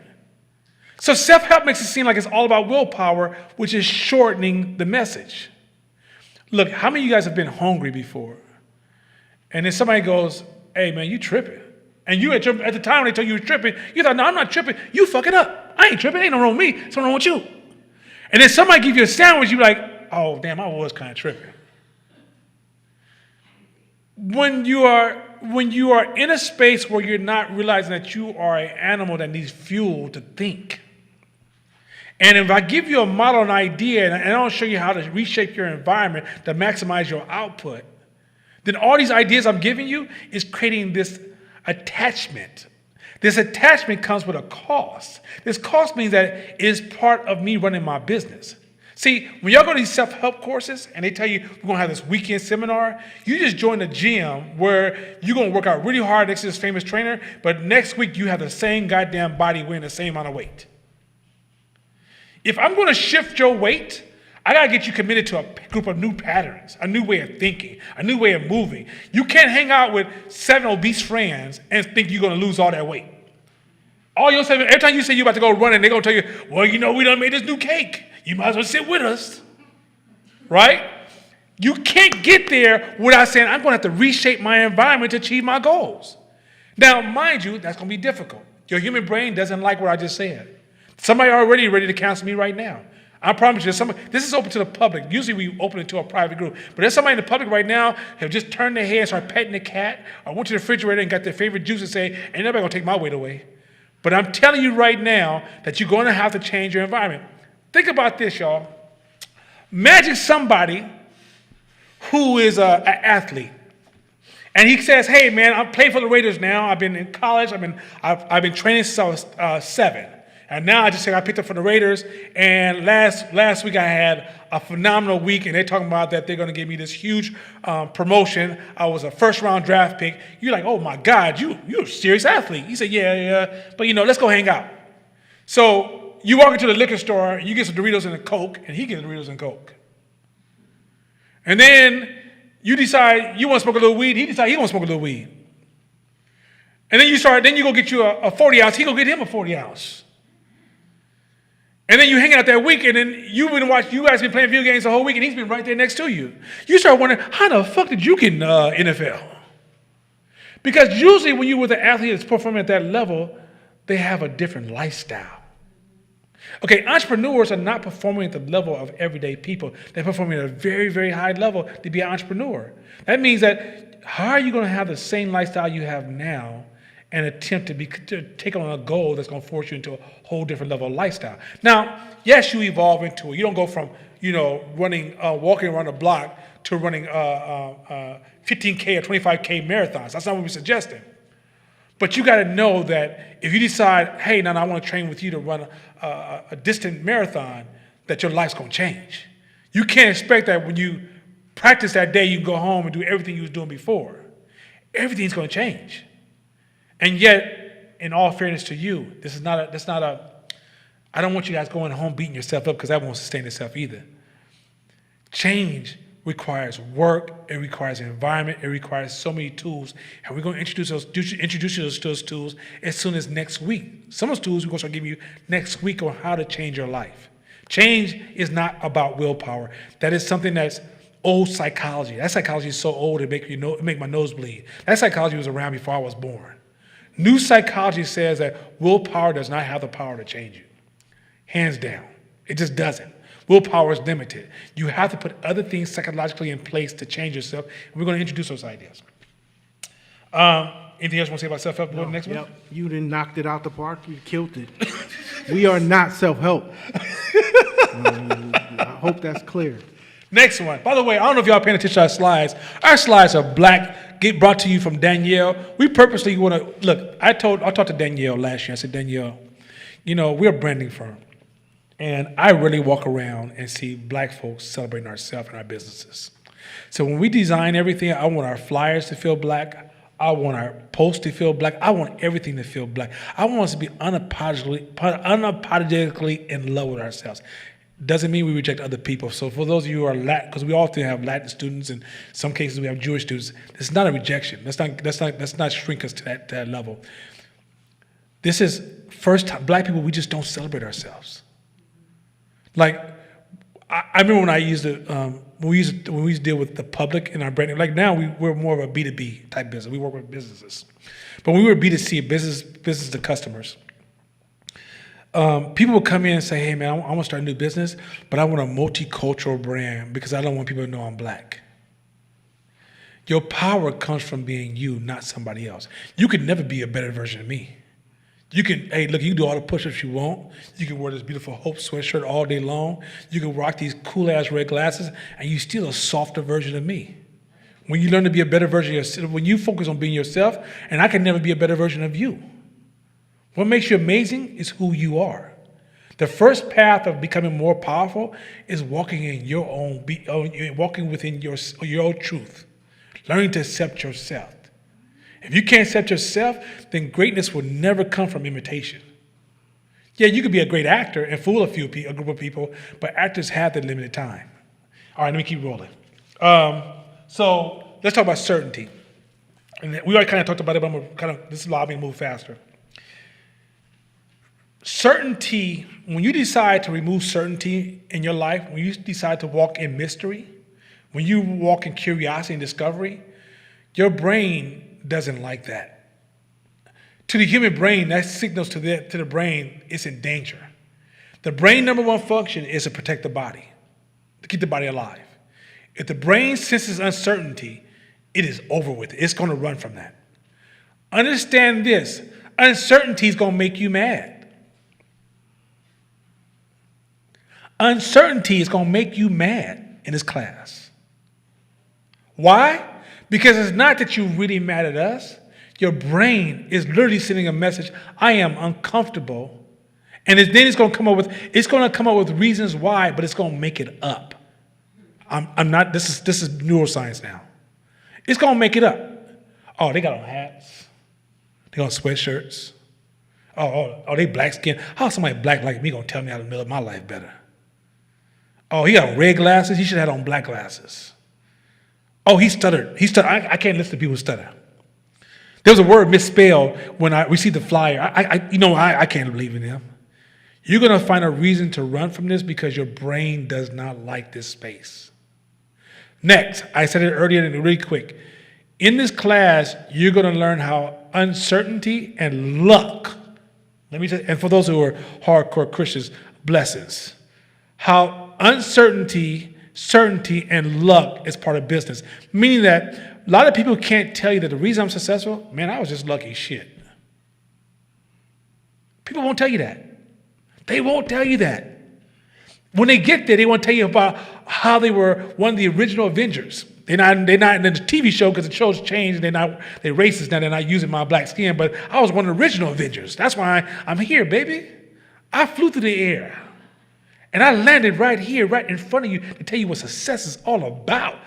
So self-help makes it seem like it's all about willpower, which is shortening the message. Look, how many of you guys have been hungry before? And then somebody goes, hey man, you tripping. And you at the time when they told you were tripping, you thought, no, I'm not tripping. You fucking up. I ain't tripping. Ain't no wrong with me. Something wrong with you. And then somebody give you a sandwich, you're like, oh damn, I was kind of tripping. When you are in a space where you're not realizing that you are an animal that needs fuel to think. And if I give you a model, an idea, and I don't show you how to reshape your environment to maximize your output, then all these ideas I'm giving you is creating this attachment. This attachment comes with a cost. This cost means that it is part of me running my business. See, when y'all go to these self-help courses and they tell you we're going to have this weekend seminar, you just join a gym where you're going to work out really hard next to this famous trainer, but next week you have the same goddamn body weighing the same amount of weight. If I'm going to shift your weight, I got to get you committed to a group of new patterns, a new way of thinking, a new way of moving. You can't hang out with 7 obese friends and think you're going to lose all that weight. Every time you say you're about to go running, they're going to tell you, well, you know, we done made this new cake. You might as well sit with us, right? You can't get there without saying, I'm going to have to reshape my environment to achieve my goals. Now, mind you, that's going to be difficult. Your human brain doesn't like what I just said. Somebody already ready to cancel me right now. I promise you, this is open to the public. Usually we open it to a private group. But there's somebody in the public right now who have just turned their head and started petting the cat, or went to the refrigerator and got their favorite juice and say, ain't nobody going to take my weight away. But I'm telling you right now that you're going to have to change your environment. Think about this, y'all. Imagine somebody who is an athlete. And he says, hey, man, I'm playing for the Raiders now. I've been in college. I've been training since I was 7. And now I just say I picked up for the Raiders. And last week I had a phenomenal week. And they're talking about that they're going to give me this huge promotion. I was a first-round draft pick. You're like, oh, my God, you're a serious athlete. He said, yeah. But, let's go hang out. So you walk into the liquor store, you get some Doritos and a Coke, and he gets Doritos and Coke. And then you decide you want to smoke a little weed. He decides he wants to smoke a little weed. And then you go get you a 40 ounce. He go get him a 40 ounce. And then you hang out that week, and then you guys been playing video games the whole week, and he's been right there next to you. You start wondering, how the fuck did you get in NFL? Because usually when you're with an athlete that's performing at that level, they have a different lifestyle. Okay, entrepreneurs are not performing at the level of everyday people. They're performing at a very, very high level to be an entrepreneur. That means that how are you going to have the same lifestyle you have now and attempt to take on a goal that's going to force you into a whole different level of lifestyle? Now, yes, you evolve into it. You don't go from, walking around the block to running 15K or 25K marathons. That's not what we're suggesting. But you got to know that if you decide, hey, now I want to train with you to run a distant marathon, that your life's going to change. You can't expect that when you practice that day, you can go home and do everything you was doing before. Everything's going to change. And yet, in all fairness to you, I don't want you guys going home beating yourself up, because that won't sustain itself either. Change requires work, it requires environment, it requires so many tools, and we're going to introduce you to those tools as soon as next week. Some of those tools we're going to start giving you next week on how to change your life. Change is not about willpower. That is something that's old psychology. That psychology is so old it make my nose bleed. That psychology was around before I was born. New psychology says that willpower does not have the power to change you. Hands down. It just doesn't. Willpower is limited. You have to put other things psychologically in place to change yourself, and we're going to introduce those ideas. Anything else you want to say about self-help? Go to the next one. You done knocked it out the park. You killed it. We are not self-help. I hope that's clear. Next one. By the way, I don't know if y'all paying attention to our slides. Our slides are black, brought to you from Danielle. We purposely want to, look, I talked to Danielle last year. I said, Danielle, we're a branding firm. And I really walk around and see black folks celebrating ourselves and our businesses. So when we design everything, I want our flyers to feel black. I want our posts to feel black. I want everything to feel black. I want us to be unapologetically in love with ourselves. Doesn't mean we reject other people. So for those of you who are Latin, because we often have Latin students, and in some cases we have Jewish students, it's not a rejection. Let's not shrink us to that level. This is first time, black people, we just don't celebrate ourselves. Like, I remember when I used to, when we used to deal with the public in our branding. Like now we're more of a B2B type business. We work with businesses. But when we were B2C, business to customers, people would come in and say, hey man, I want to start a new business, but I want a multicultural brand because I don't want people to know I'm black. Your power comes from being you, not somebody else. You could never be a better version of me. You can do all the push-ups you want. You can wear this beautiful Hope sweatshirt all day long. You can rock these cool-ass red glasses, and you're still a softer version of me. When you learn to be a better version of yourself, when you focus on being yourself, and I can never be a better version of you. What makes you amazing is who you are. The first path of becoming more powerful is walking in your own, walking within your own truth, learning to accept yourself. If you can't accept yourself, then greatness will never come from imitation. Yeah, you could be a great actor and fool a group of people, but actors have their limited time. All right, let me keep rolling. So let's talk about certainty. And we already kind of talked about it, but this is allowing me to move faster. Certainty, when you decide to remove certainty in your life, when you decide to walk in mystery, When you walk in curiosity and discovery, your brain doesn't like that. To the human brain, that signals to the brain it's in danger. The brain number one function is to protect the body, to keep the body alive. If the brain senses uncertainty, it is over with. It's going to run from that. Understand this, uncertainty is going to make you mad. Uncertainty is going to make you mad in this class. Why? Because it's not that you're really mad at us. Your brain is literally sending a message, I am uncomfortable. And then it's going to come up with reasons why, but it's going to make it up. I'm not, this is neuroscience now. It's going to make it up. Oh, they got on hats. They got on sweatshirts. Oh, they black skin. How somebody black like me going to tell me how to live my life better? Oh, he got on red glasses. He should have had on black glasses. Oh, he stuttered. I can't listen to people who stutter. There was a word misspelled when I received the flyer. I can't believe in him. You're going to find a reason to run from this because your brain does not like this space. Next, I said it earlier and really quick. In this class, you're going to learn how uncertainty and luck, and for those who are hardcore Christians, blessings, how uncertainty, certainty, and luck is part of business. Meaning that a lot of people can't tell you that the reason I'm successful, man, I was just lucky shit. People won't tell you that. They won't tell you that. When they get there, they want to tell you about how they were one of the original Avengers. They're not in the TV show because the show's changed and they're racist now. They're not using my black skin, but I was one of the original Avengers. That's why I'm here, baby. I flew through the air and I landed right here, right in front of you to tell you what success is all about.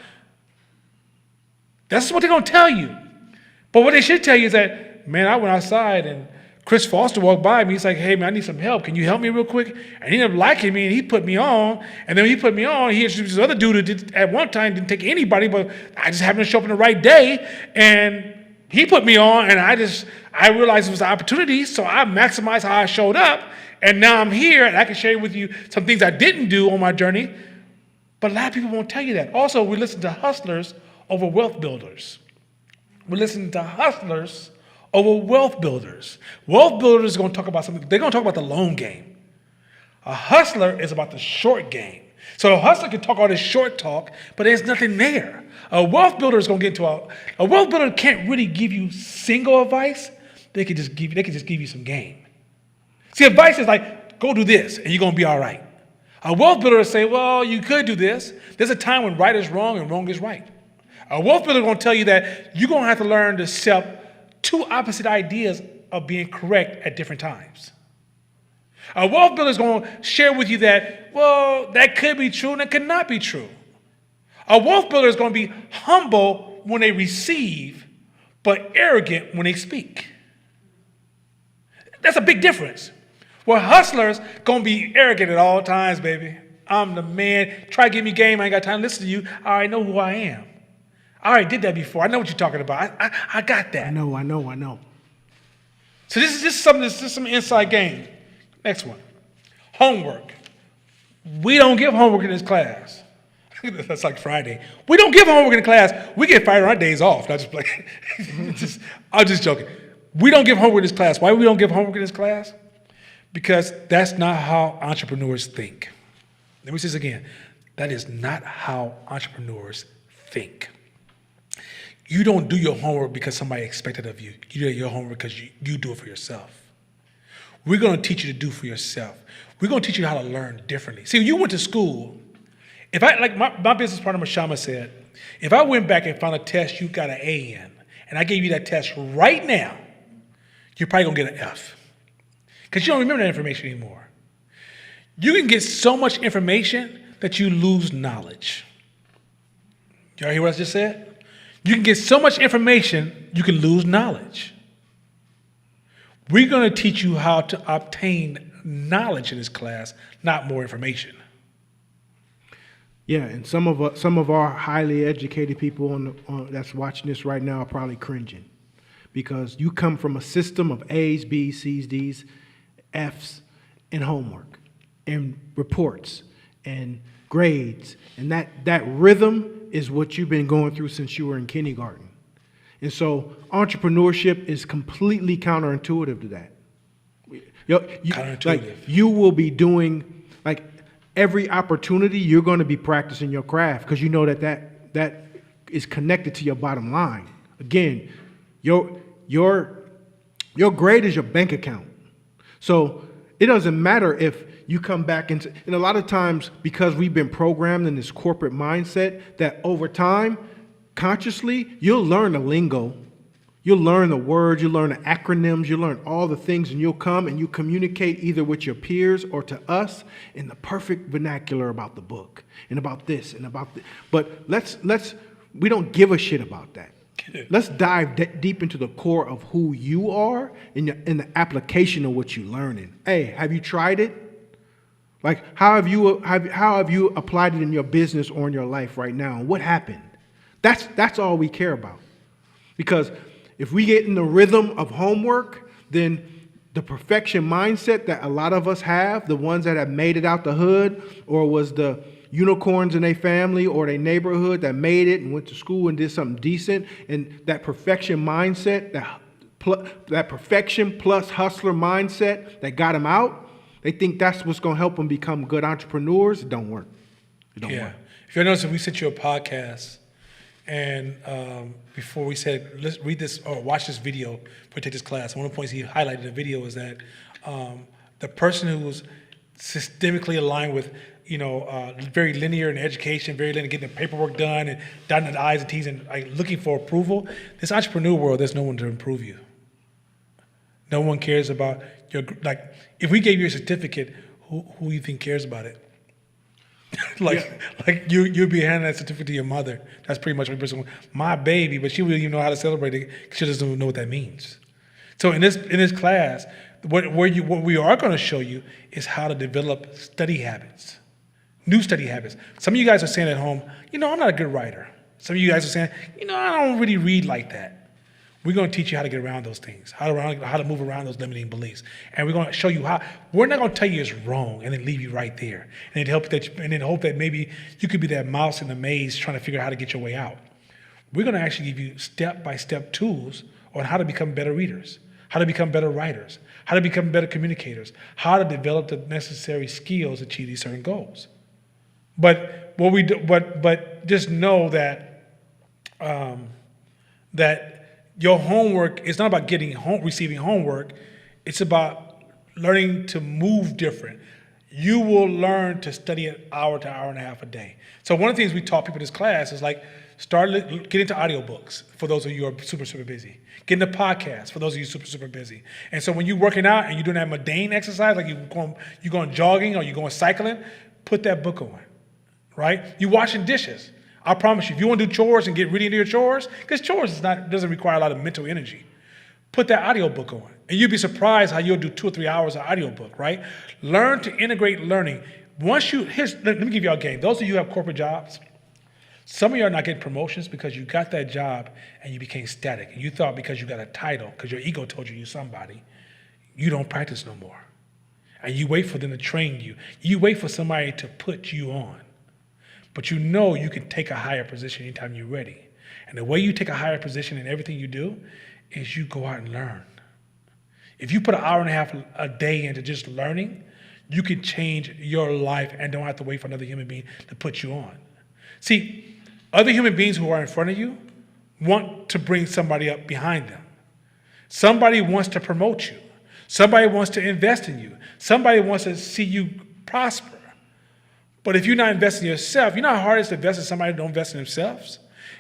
That's what they're going to tell you. But what they should tell you is that, man, I went outside and Chris Foster walked by me. He's like, hey, man, I need some help. Can you help me real quick? And he ended up liking me, and he put me on. And then when he put me on, he introduced this other dude who at one time didn't take anybody, but I just happened to show up on the right day. And he put me on, and I realized it was an opportunity, so I maximized how I showed up. And now I'm here, and I can share with you some things I didn't do on my journey. But a lot of people won't tell you that. Also, we listen to hustlers over wealth builders. We listen to hustlers over wealth builders. Wealth builders are going to talk about something. They're going to talk about the long game. A hustler is about the short game. So a hustler can talk all this short talk, but there's nothing there. A wealth builder is going to get into a wealth builder can't really give you single advice. They can just give you some game. See, advice is like, go do this, and you're going to be all right. A wealth builder will say, well, you could do this. There's a time when right is wrong and wrong is right. A wealth builder is going to tell you that you're going to have to learn to accept two opposite ideas of being correct at different times. A wealth builder is going to share with you that, well, that could be true and it could not be true. A wealth builder is going to be humble when they receive, but arrogant when they speak. That's a big difference. Well, hustlers going to be arrogant at all times, baby. I'm the man. Try to give me game. I ain't got time to listen to you. I already know who I am. I already did that before. I know what you're talking about. I got that. I know. So this is some inside game. Next one. Homework. We don't give homework in this class. That's like Friday. We don't give homework in the class. We get fired on our days off. Not just like, I'm just joking. We don't give homework in this class. Why we don't give homework in this class? Because that's not how entrepreneurs think. Let me say this again. That is not how entrepreneurs think. You don't do your homework because somebody expected of you. You do your homework because you do it for yourself. We're going to teach you to do for yourself. We're going to teach you how to learn differently. See, you went to school. If I, like my business partner, Mashama, said, if I went back and found a test you got an A in, and I gave you that test right now, you're probably going to get an F. Because you don't remember that information anymore. You can get so much information that you lose knowledge. Y'all hear what I just said? You can get so much information, you can lose knowledge. We're going to teach you how to obtain knowledge in this class, not more information. Yeah, and some of our highly educated people that's watching this right now are probably cringing because you come from a system of A's, B's, C's, D's, F's, and homework, and reports, and grades, and that rhythm is what you've been going through since you were in kindergarten. And so entrepreneurship is completely counterintuitive to that. Counterintuitive. Like, you will be doing, like, every opportunity you're going to be practicing your craft because you know that is connected to your bottom line. Again, your grade is your bank account. So it doesn't matter if you come back and a lot of times, because we've been programmed in this corporate mindset, that over time, consciously, you'll learn the lingo, you'll learn the words, you'll learn the acronyms, you'll learn all the things, and you'll come and you communicate either with your peers or to us in the perfect vernacular about the book and about this and about this. But we don't give a shit about that. Let's dive deep into the core of who you are in the application of what you're learning. Hey, have you tried it? Like, how have you applied it in your business or in your life right now? And what happened? That's all we care about. Because if we get in the rhythm of homework, then the perfection mindset that a lot of us have, the ones that have made it out the hood, or was the unicorns in their family or their neighborhood that made it and went to school and did something decent, and that perfection mindset, that perfection plus hustler mindset that got them out, they think that's what's going to help them become good entrepreneurs. It don't work. It don't work. If you notice, we sent you a podcast, and before we said, let's read this or watch this video before we take this class, one of the points he highlighted in the video is that the person who was systemically aligned with, very linear in education, very linear, getting the paperwork done and dotting the I's and T's and looking for approval, this entrepreneur world, there's no one to improve you. No one cares about your, if we gave you a certificate, who you think cares about it? You'd be handing that certificate to your mother. That's pretty much what person, my baby, but she wouldn't even know how to celebrate it. She doesn't even know what that means. So in this class, what we are going to show you is how to develop study habits, new study habits. Some of you guys are saying at home, I'm not a good writer. Some of you guys are saying, I don't really read like that. We're going to teach you how to get around those things, how to move around those limiting beliefs. And we're going to show you how. We're not going to tell you it's wrong and then leave you right there. And then hope that maybe you could be that mouse in the maze trying to figure out how to get your way out. We're going to actually give you step-by-step tools on how to become better readers, how to become better writers, how to become better communicators, how to develop the necessary skills to achieve these certain goals. But just know that that your homework is not about receiving homework. It's about learning to move different. You will learn to study an hour to hour and a half a day. So one of the things we taught people in this class is get into audiobooks for those of you who are super, super busy. Get into podcasts for those of you super, super busy. And so when you're working out and you're doing that mundane exercise, like you're going jogging or you're going cycling, put that book on, right? You're washing dishes. I promise you, if you want to do chores and get really into your chores, because chores doesn't require a lot of mental energy, put that audiobook on. And you'd be surprised how you'll do 2 or 3 hours of audiobook, right? Learn to integrate learning. Let me give you a game. Those of you who have corporate jobs, some of you are not getting promotions because you got that job and you became static. And you thought because you got a title, because your ego told you're somebody, you don't practice no more. And you wait for them to train you. You wait for somebody to put you on. But you can take a higher position anytime you're ready. And the way you take a higher position in everything you do is you go out and learn. If you put an hour and a half a day into just learning, you can change your life and don't have to wait for another human being to put you on. See, other human beings who are in front of you want to bring somebody up behind them. Somebody wants to promote you. Somebody wants to invest in you. Somebody wants to see you prosper. But if you're not investing in yourself, you know how hard it is to invest in somebody who don't invest in themselves?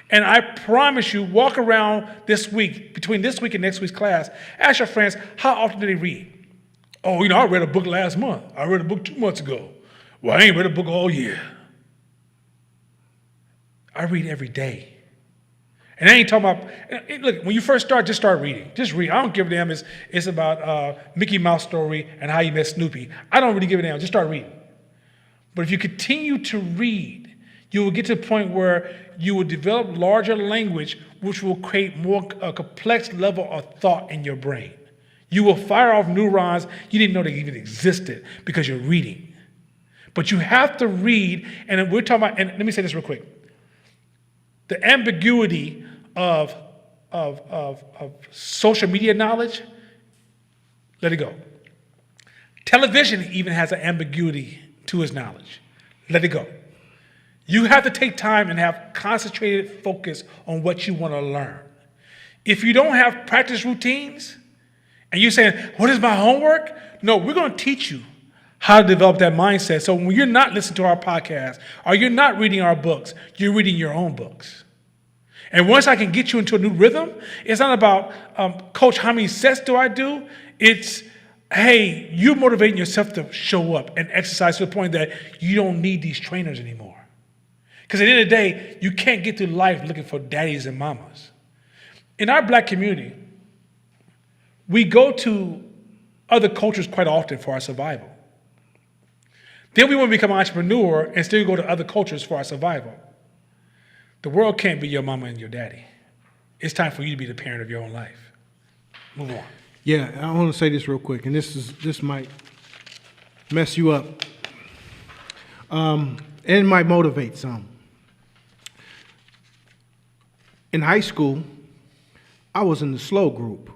And I promise you, walk around this week, between this week and next week's class, ask your friends, how often do they read? Oh, I read a book last month. I read a book 2 months ago. Well, I ain't read a book all year. I read every day. And I ain't talking about, look, when you first start, just start reading. Just read. I don't give a damn. It's about Mickey Mouse story and how you met Snoopy. I don't really give a damn. Just start reading. But if you continue to read, you will get to the point where you will develop larger language, which will create a complex level of thought in your brain. You will fire off neurons you didn't know they even existed because you're reading. But you have to read, and we're talking about, and let me say this real quick. The ambiguity of social media knowledge, let it go. Television even has an ambiguity to its knowledge. Let it go. You have to take time and have concentrated focus on what you want to learn. If you don't have practice routines and you're saying, what is my homework? No, we're going to teach you how to develop that mindset. So when you're not listening to our podcast or you're not reading our books, you're reading your own books. And once I can get you into a new rhythm, it's not about, Coach, how many sets do I do? It's, hey, you're motivating yourself to show up and exercise to the point that you don't need these trainers anymore. Because at the end of the day, you can't get through life looking for daddies and mamas. In our black community, we go to other cultures quite often for our survival. Then we want to become an entrepreneur and still go to other cultures for our survival. The world can't be your mama and your daddy. It's time for you to be the parent of your own life. Move on. Yeah, I want to say this real quick, and this might mess you up, and it might motivate some. In high school, I was in the slow group.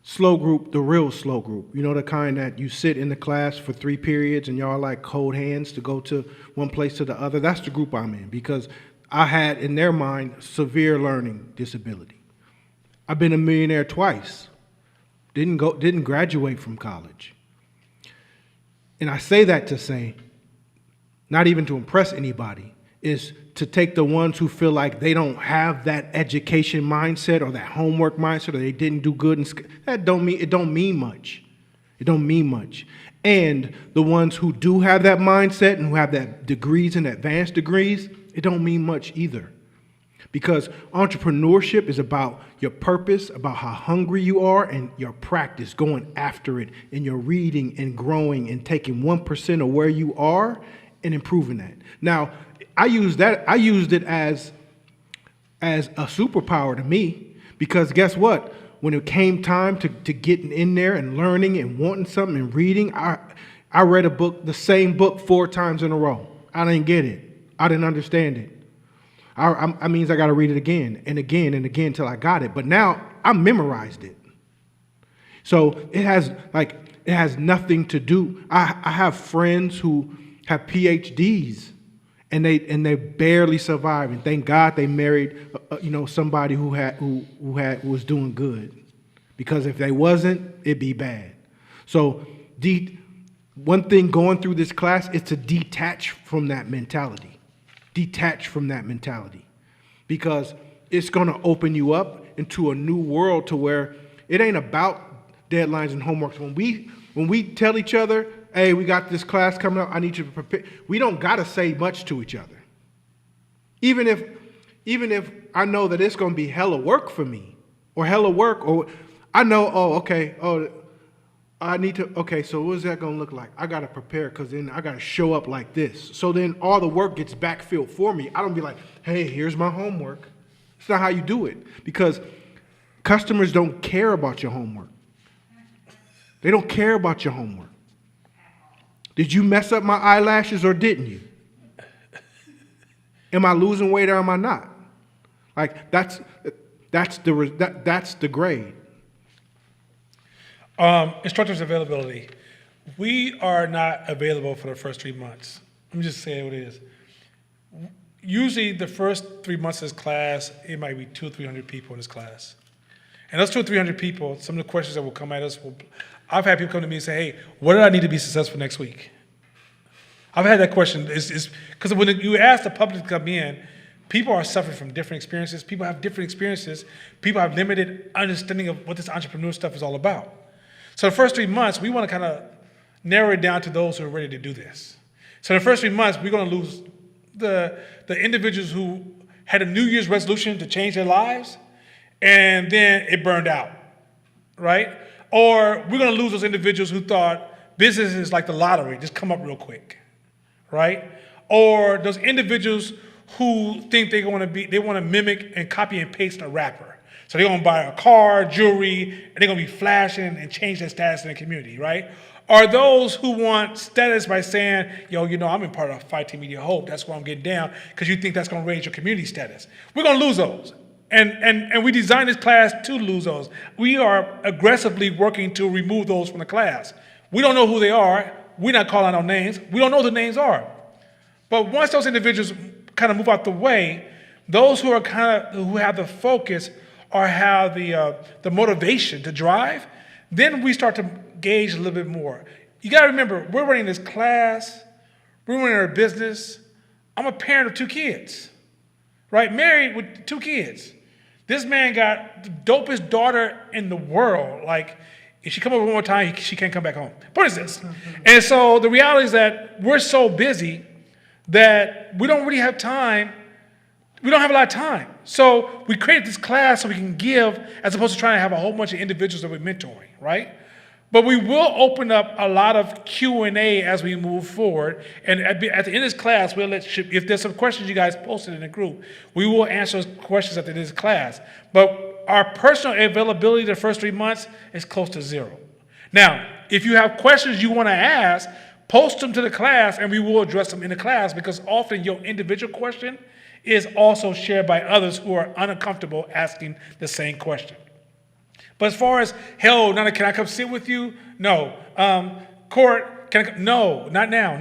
Slow group, the real slow group. You know, the kind that you sit in the class for 3 periods and y'all like hold hands to go to one place to the other. That's the group I'm in because I had, in their mind, severe learning disability. I've been a millionaire twice. Didn't graduate from college. And I say that to say, not even to impress anybody, is to take the ones who feel like they don't have that education mindset or that homework mindset or they didn't do good it don't mean much. It don't mean much. And the ones who do have that mindset and who have that degrees and advanced degrees, it don't mean much either. Because entrepreneurship is about your purpose, about how hungry you are, and your practice, going after it, and your reading and growing and taking 1% of where you are and improving that. Now, I used it as a superpower to me, because guess what? When it came time to getting in there and learning and wanting something and reading, I read a book, the same book 4 times in a row. I didn't get it. I didn't understand it. I means I got to read it again and again and again until I got it. But now I memorized it. So it has nothing to do. I have friends who have PhDs and they barely survive. And thank God they married somebody who was doing good. Because if they wasn't, it'd be bad. So one thing going through this class is to detach from that mentality. Detach from that mentality, because it's going to open you up into a new world to where it ain't about deadlines and homeworks. When we tell each other, hey, we got this class coming up, I need you to prepare, we don't got to say much to each other. Even if I know that it's going to be hella work for me, or hella work, or I know, I need to, so what is that going to look like? I got to prepare, because then I got to show up like this. So then all the work gets backfilled for me. I don't be like, hey, here's my homework. It's not how you do it, because customers don't care about your homework. They don't care about your homework. Did you mess up my eyelashes or didn't you? Am I losing weight or am I not? Like, that's the grade. Instructors availability. We are not available for the first 3 months. Let me just say what it is. Usually the first 3 months of this class, it might be 200 or 300 people in this class. And those 200 or 300 people, some of the questions that will come at us, I've had people come to me and say, hey, what do I need to be successful next week? I've had that question. Because when you ask the public to come in, people are suffering from different experiences. People have different experiences. People have limited understanding of what this entrepreneur stuff is all about. So the first 3 months, we want to kind of narrow it down to those who are ready to do this. So the first 3 months, we're going to lose the individuals who had a New Year's resolution to change their lives, and then it burned out, right? Or we're going to lose those individuals who thought business is like the lottery, just come up real quick, right? Or those individuals who think they want to mimic and copy and paste a rapper. So they're going to buy a car, jewelry, and they're going to be flashing and change their status in the community, right? are those who want status by saying, yo, I'm in part of Fight Team Media Hope. That's why I'm getting down, because you think that's going to raise your community status. We're going to lose those. And we designed this class to lose those. We are aggressively working to remove those from the class. We don't know who they are. We're not calling out names. We don't know who the names are. But once those individuals kind of move out the way, those who have the focus or have the motivation to drive, then we start to gauge a little bit more. You got to remember, we're running this class, we're running our business. I'm a parent of 2 kids, right? Married with 2 kids. This man got the dopest daughter in the world. Like, if she come over one more time, she can't come back home. What is this? And so the reality is that we're so busy that we don't really have time. We don't have a lot of time. So we created this class so we can give, as opposed to trying to have a whole bunch of individuals that we're mentoring, right? But we will open up a lot of Q&A as we move forward. And at the end of this class, we'll if there's some questions you guys posted in the group, we will answer those questions at the end of this class. But our personal availability the first 3 months is close to 0. Now, if you have questions you want to ask, post them to the class and we will address them in the class, because often your individual question is also shared by others who are uncomfortable asking the same question. But as far as, hell, Nana, can I come sit with you? No. Court, can I come? No, not now.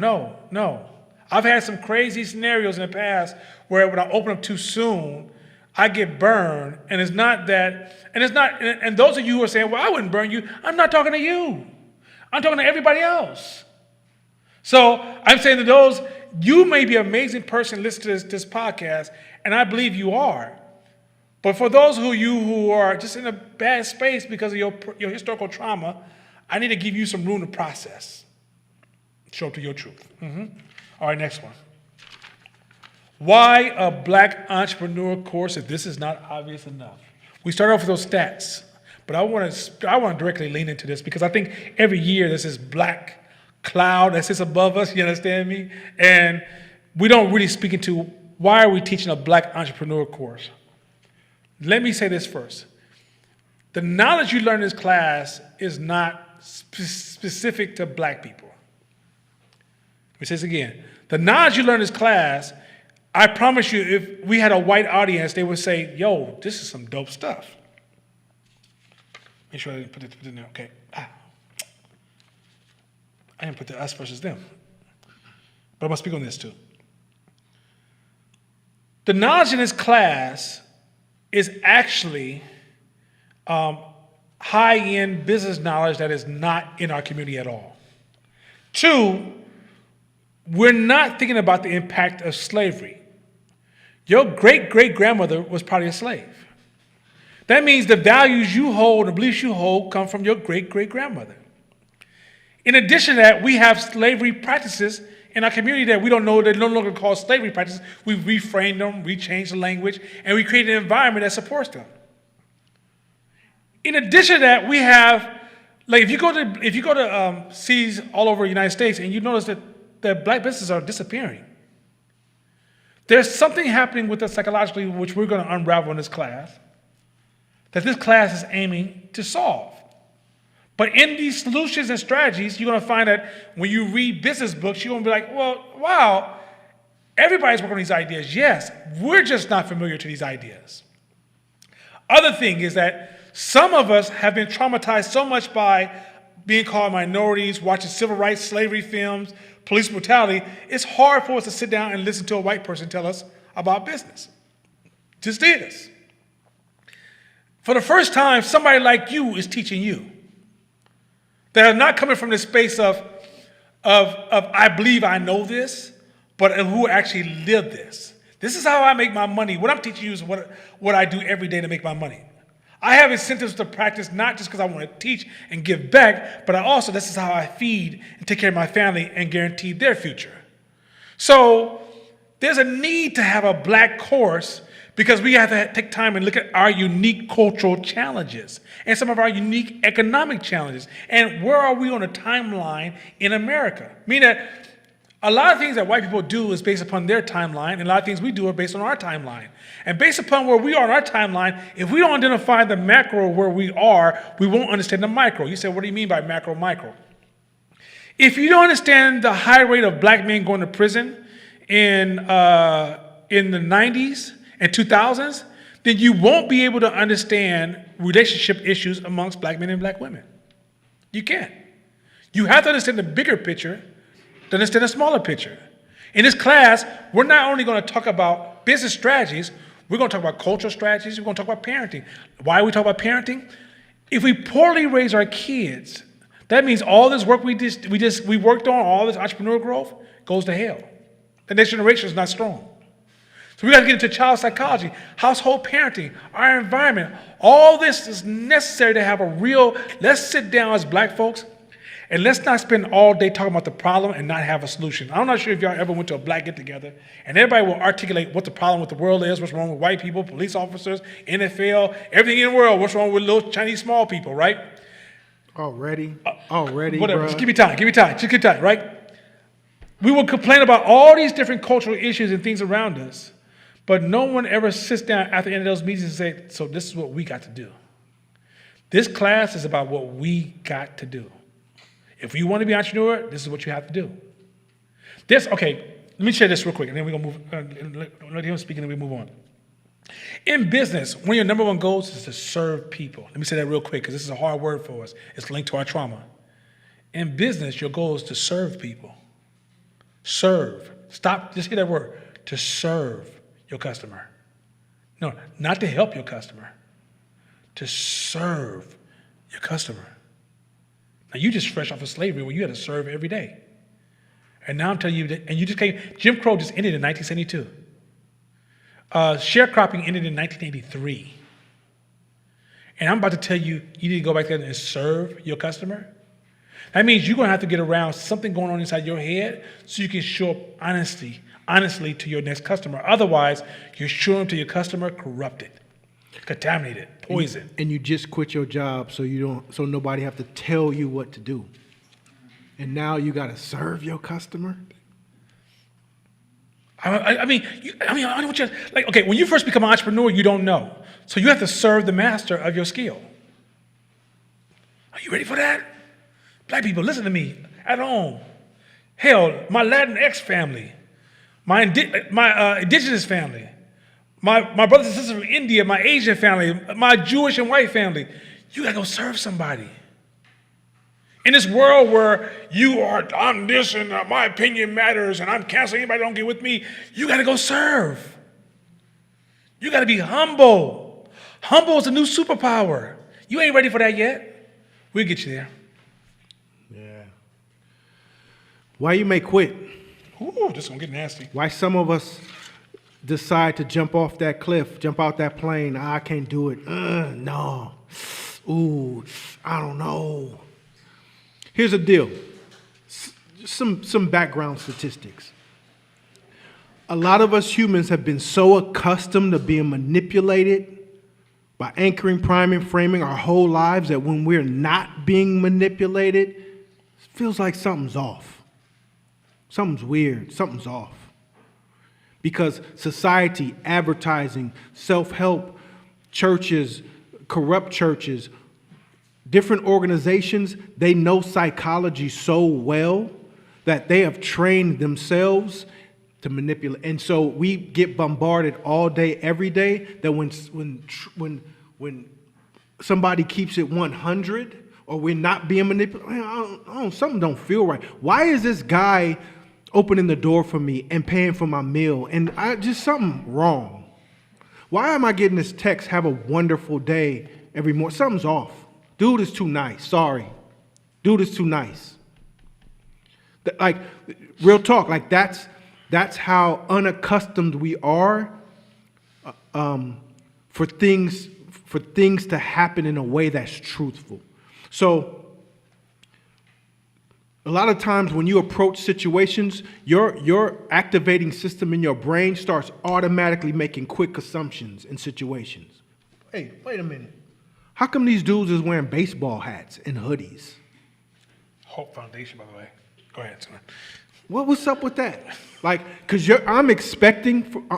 No. I've had some crazy scenarios in the past where when I open up too soon, I get burned. And it's not that, and those of you who are saying, well, I wouldn't burn you, I'm not talking to you. I'm talking to everybody else. So I'm saying to those, you may be an amazing person listening to this podcast, and I believe you are. But for those who are just in a bad space because of your historical trauma, I need to give you some room to process. Show up to your truth. All right, next one. Why a Black entrepreneur course if this is not obvious enough? We start off with those stats, but I want to directly lean into this because I think every year there's this black cloud that sits above us, you understand me? And we don't really speak into why are we teaching a Black entrepreneur course? Let me say this first. The knowledge you learn in this class is not specific to Black people. Let me say this again. The knowledge you learn in this class, I promise you, if we had a white audience, they would say, yo, this is some dope stuff. Make sure I didn't put it in there. Okay. I didn't put the us versus them. But I'm going to speak on this too. The knowledge in this class is actually high-end business knowledge that is not in our community at all. 2, we're not thinking about the impact of slavery. Your great-great-grandmother was probably a slave. That means the values you hold, the beliefs you hold, come from your great-great-grandmother. In addition to that, we have slavery practices in our community that we don't know, they're no longer called slavery practices. We've reframed them, we changed the language, and we create an environment that supports them. In addition to that, we have, like if you go to cities all over the United States and you notice that Black businesses are disappearing. There's something happening with us psychologically, which we're going to unravel in this class, that this class is aiming to solve. But in these solutions and strategies, you're going to find that when you read business books, you're going to be like, well, wow, everybody's working on these ideas. Yes, we're just not familiar to these ideas. Other thing is that some of us have been traumatized so much by being called minorities, watching civil rights, slavery films, police brutality, it's hard for us to sit down and listen to a white person tell us about business. Just is. For the first time, somebody like you is teaching you. They're not coming from the space of I believe I know this, but who actually live this. This is how I make my money. What I'm teaching you is what I do every day to make my money. I have incentives to practice not just because I want to teach and give back, but this is how I feed and take care of my family and guarantee their future. So there's a need to have a Black course because we have to take time and look at our unique cultural challenges and some of our unique economic challenges. And where are we on a timeline in America? Meaning that a lot of things that white people do is based upon their timeline, and a lot of things we do are based on our timeline. And based upon where we are on our timeline, if we don't identify the macro where we are, we won't understand the micro. You say, what do you mean by macro, micro? If you don't understand the high rate of black men going to prison in the 90s and 2000s, then you won't be able to understand relationship issues amongst black men and black women. You can't. You have to understand the bigger picture to understand the smaller picture. In this class, we're not only going to talk about business strategies, we're going to talk about cultural strategies, we're going to talk about parenting. Why we talk about parenting? If we poorly raise our kids, that means all this work we worked on, all this entrepreneurial growth, goes to hell. The next generation is not strong. So we got to get into child psychology, household parenting, our environment. All this is necessary to have a real, let's sit down as black folks and let's not spend all day talking about the problem and not have a solution. I'm not sure if y'all ever went to a black get-together and everybody will articulate what the problem with the world is, what's wrong with white people, police officers, NFL, everything in the world, what's wrong with little Chinese small people, right? Already, Whatever, bruh. just give me time, right? We will complain about all these different cultural issues and things around us, but no one ever sits down at the end of those meetings and say, so this is what we got to do. This class is about what we got to do. If you want to be an entrepreneur, this is what you have to do. Okay, let me share this real quick, and then we're going to move, let him speak, and then we move on. In business, one of your number one goals is to serve people. Let me say that real quick, because this is a hard word for us. It's linked to our trauma. In business, your goal is to serve people. Serve. Stop, just hear that word. To serve your customer. No, not to help your customer. To serve your customer. Now, you just fresh off of slavery where you had to serve every day. And now I'm telling you that, and you just came, Jim Crow just ended in 1972. Sharecropping ended in 1983. And I'm about to tell you, you need to go back there and serve your customer. That means you're going to have to get around something going on inside your head so you can show up honestly to your next customer. Otherwise, you're showing to your customer corrupted, contaminated, poison. And you just quit your job so nobody have to tell you what to do. And now you got to serve your customer? I mean, I don't want you to, like, okay, when you first become an entrepreneur, you don't know. So you have to serve the master of your skill. Are you ready for that? Black people, listen to me at home. Hell, my Latinx family, my indigenous family, my brothers and sisters from India, my Asian family, my Jewish and white family. You gotta go serve somebody. In this world where I'm this and my opinion matters and I'm canceling anybody that don't get with me, you gotta go serve. You gotta be humble. Humble is a new superpower. You ain't ready for that yet. We'll get you there. Yeah. Why you may quit? Ooh, this is gonna get nasty. Why some of us decide to jump off that cliff, jump out that plane? I can't do it. No. Ooh, I don't know. Here's the deal. Some background statistics. A lot of us humans have been so accustomed to being manipulated by anchoring, priming, framing our whole lives that when we're not being manipulated, it feels like something's off. Something's weird. Something's off. Because society, advertising, self-help, churches, corrupt churches, different organizations, they know psychology so well that they have trained themselves to manipulate. And so we get bombarded all day, every day, that when somebody keeps it 100 or we're not being manipulated, something don't feel right. Why is this guy opening the door for me and paying for my meal? And just something wrong. Why am I getting this text, have a wonderful day every morning? Something's off. Dude is too nice. Sorry. Dude is too nice. Like, real talk, like that's how unaccustomed we are for things to happen in a way that's truthful. So a lot of times when you approach situations, your activating system in your brain starts automatically making quick assumptions in situations. Hey, wait a minute. How come these dudes is wearing baseball hats and hoodies? Hope Foundation, by the way. Go ahead, son. What's up with that? Like, because I'm expecting,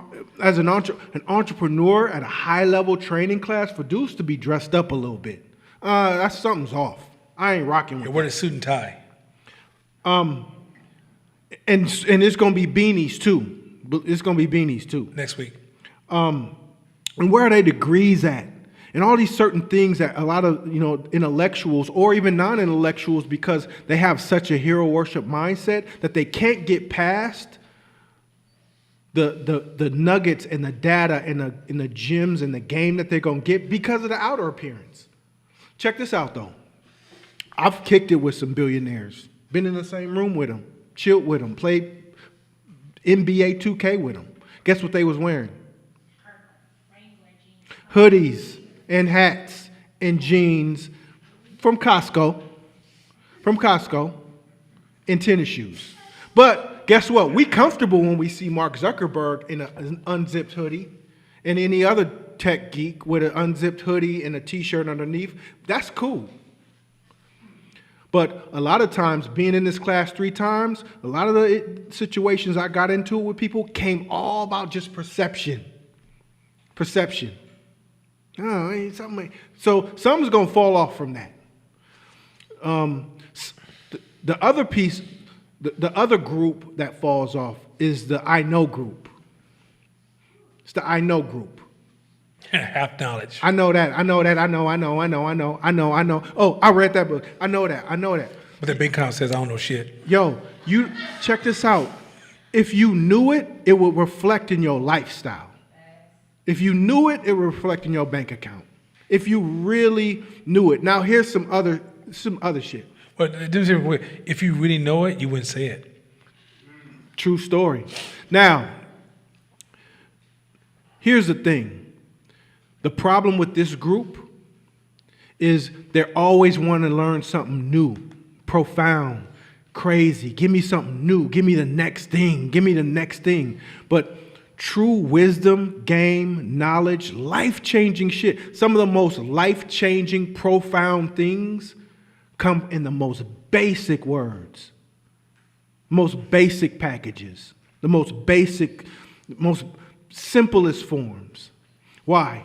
as an entrepreneur at a high-level training class, for dudes to be dressed up a little bit. Something's off. I ain't rocking with Wear that. a suit and tie. And it's going to be beanies too. It's going to be beanies too. Next week. And where are they degrees at? And all these certain things that a lot of, intellectuals or even non-intellectuals, because they have such a hero worship mindset that they can't get past the nuggets and the data and the gems and the game that they're going to get because of the outer appearance. Check this out, though. I've kicked it with some billionaires. Been in the same room with them. Chilled with them. Played NBA 2K with them. Guess what they was wearing? Hoodies and hats and jeans from Costco, and tennis shoes. But guess what? We comfortable when we see Mark Zuckerberg in an unzipped hoodie and any other tech geek with an unzipped hoodie and a t-shirt underneath. That's cool. But a lot of times, being in this class 3 times, a lot of the situations I got into with people came all about just perception. Perception. Oh, so something's going to fall off from that. The other piece, the other group that falls off is the I know group. It's the I know group. Half knowledge. I know that. I know. Oh, I read that book. I know that. But the big count says I don't know shit. Yo, you check this out. If you knew it, it would reflect in your lifestyle. If you knew it, it would reflect in your bank account. If you really knew it. Now here's some other shit. But if you really know it, you wouldn't say it. True story. Now, here's the thing. The problem with this group is they're always wanting to learn something new, profound, crazy. Give me something new. Give me the next thing. But true wisdom, game, knowledge, life-changing shit. Some of the most life-changing, profound things come in the most basic words, most basic packages, the most simplest forms. Why?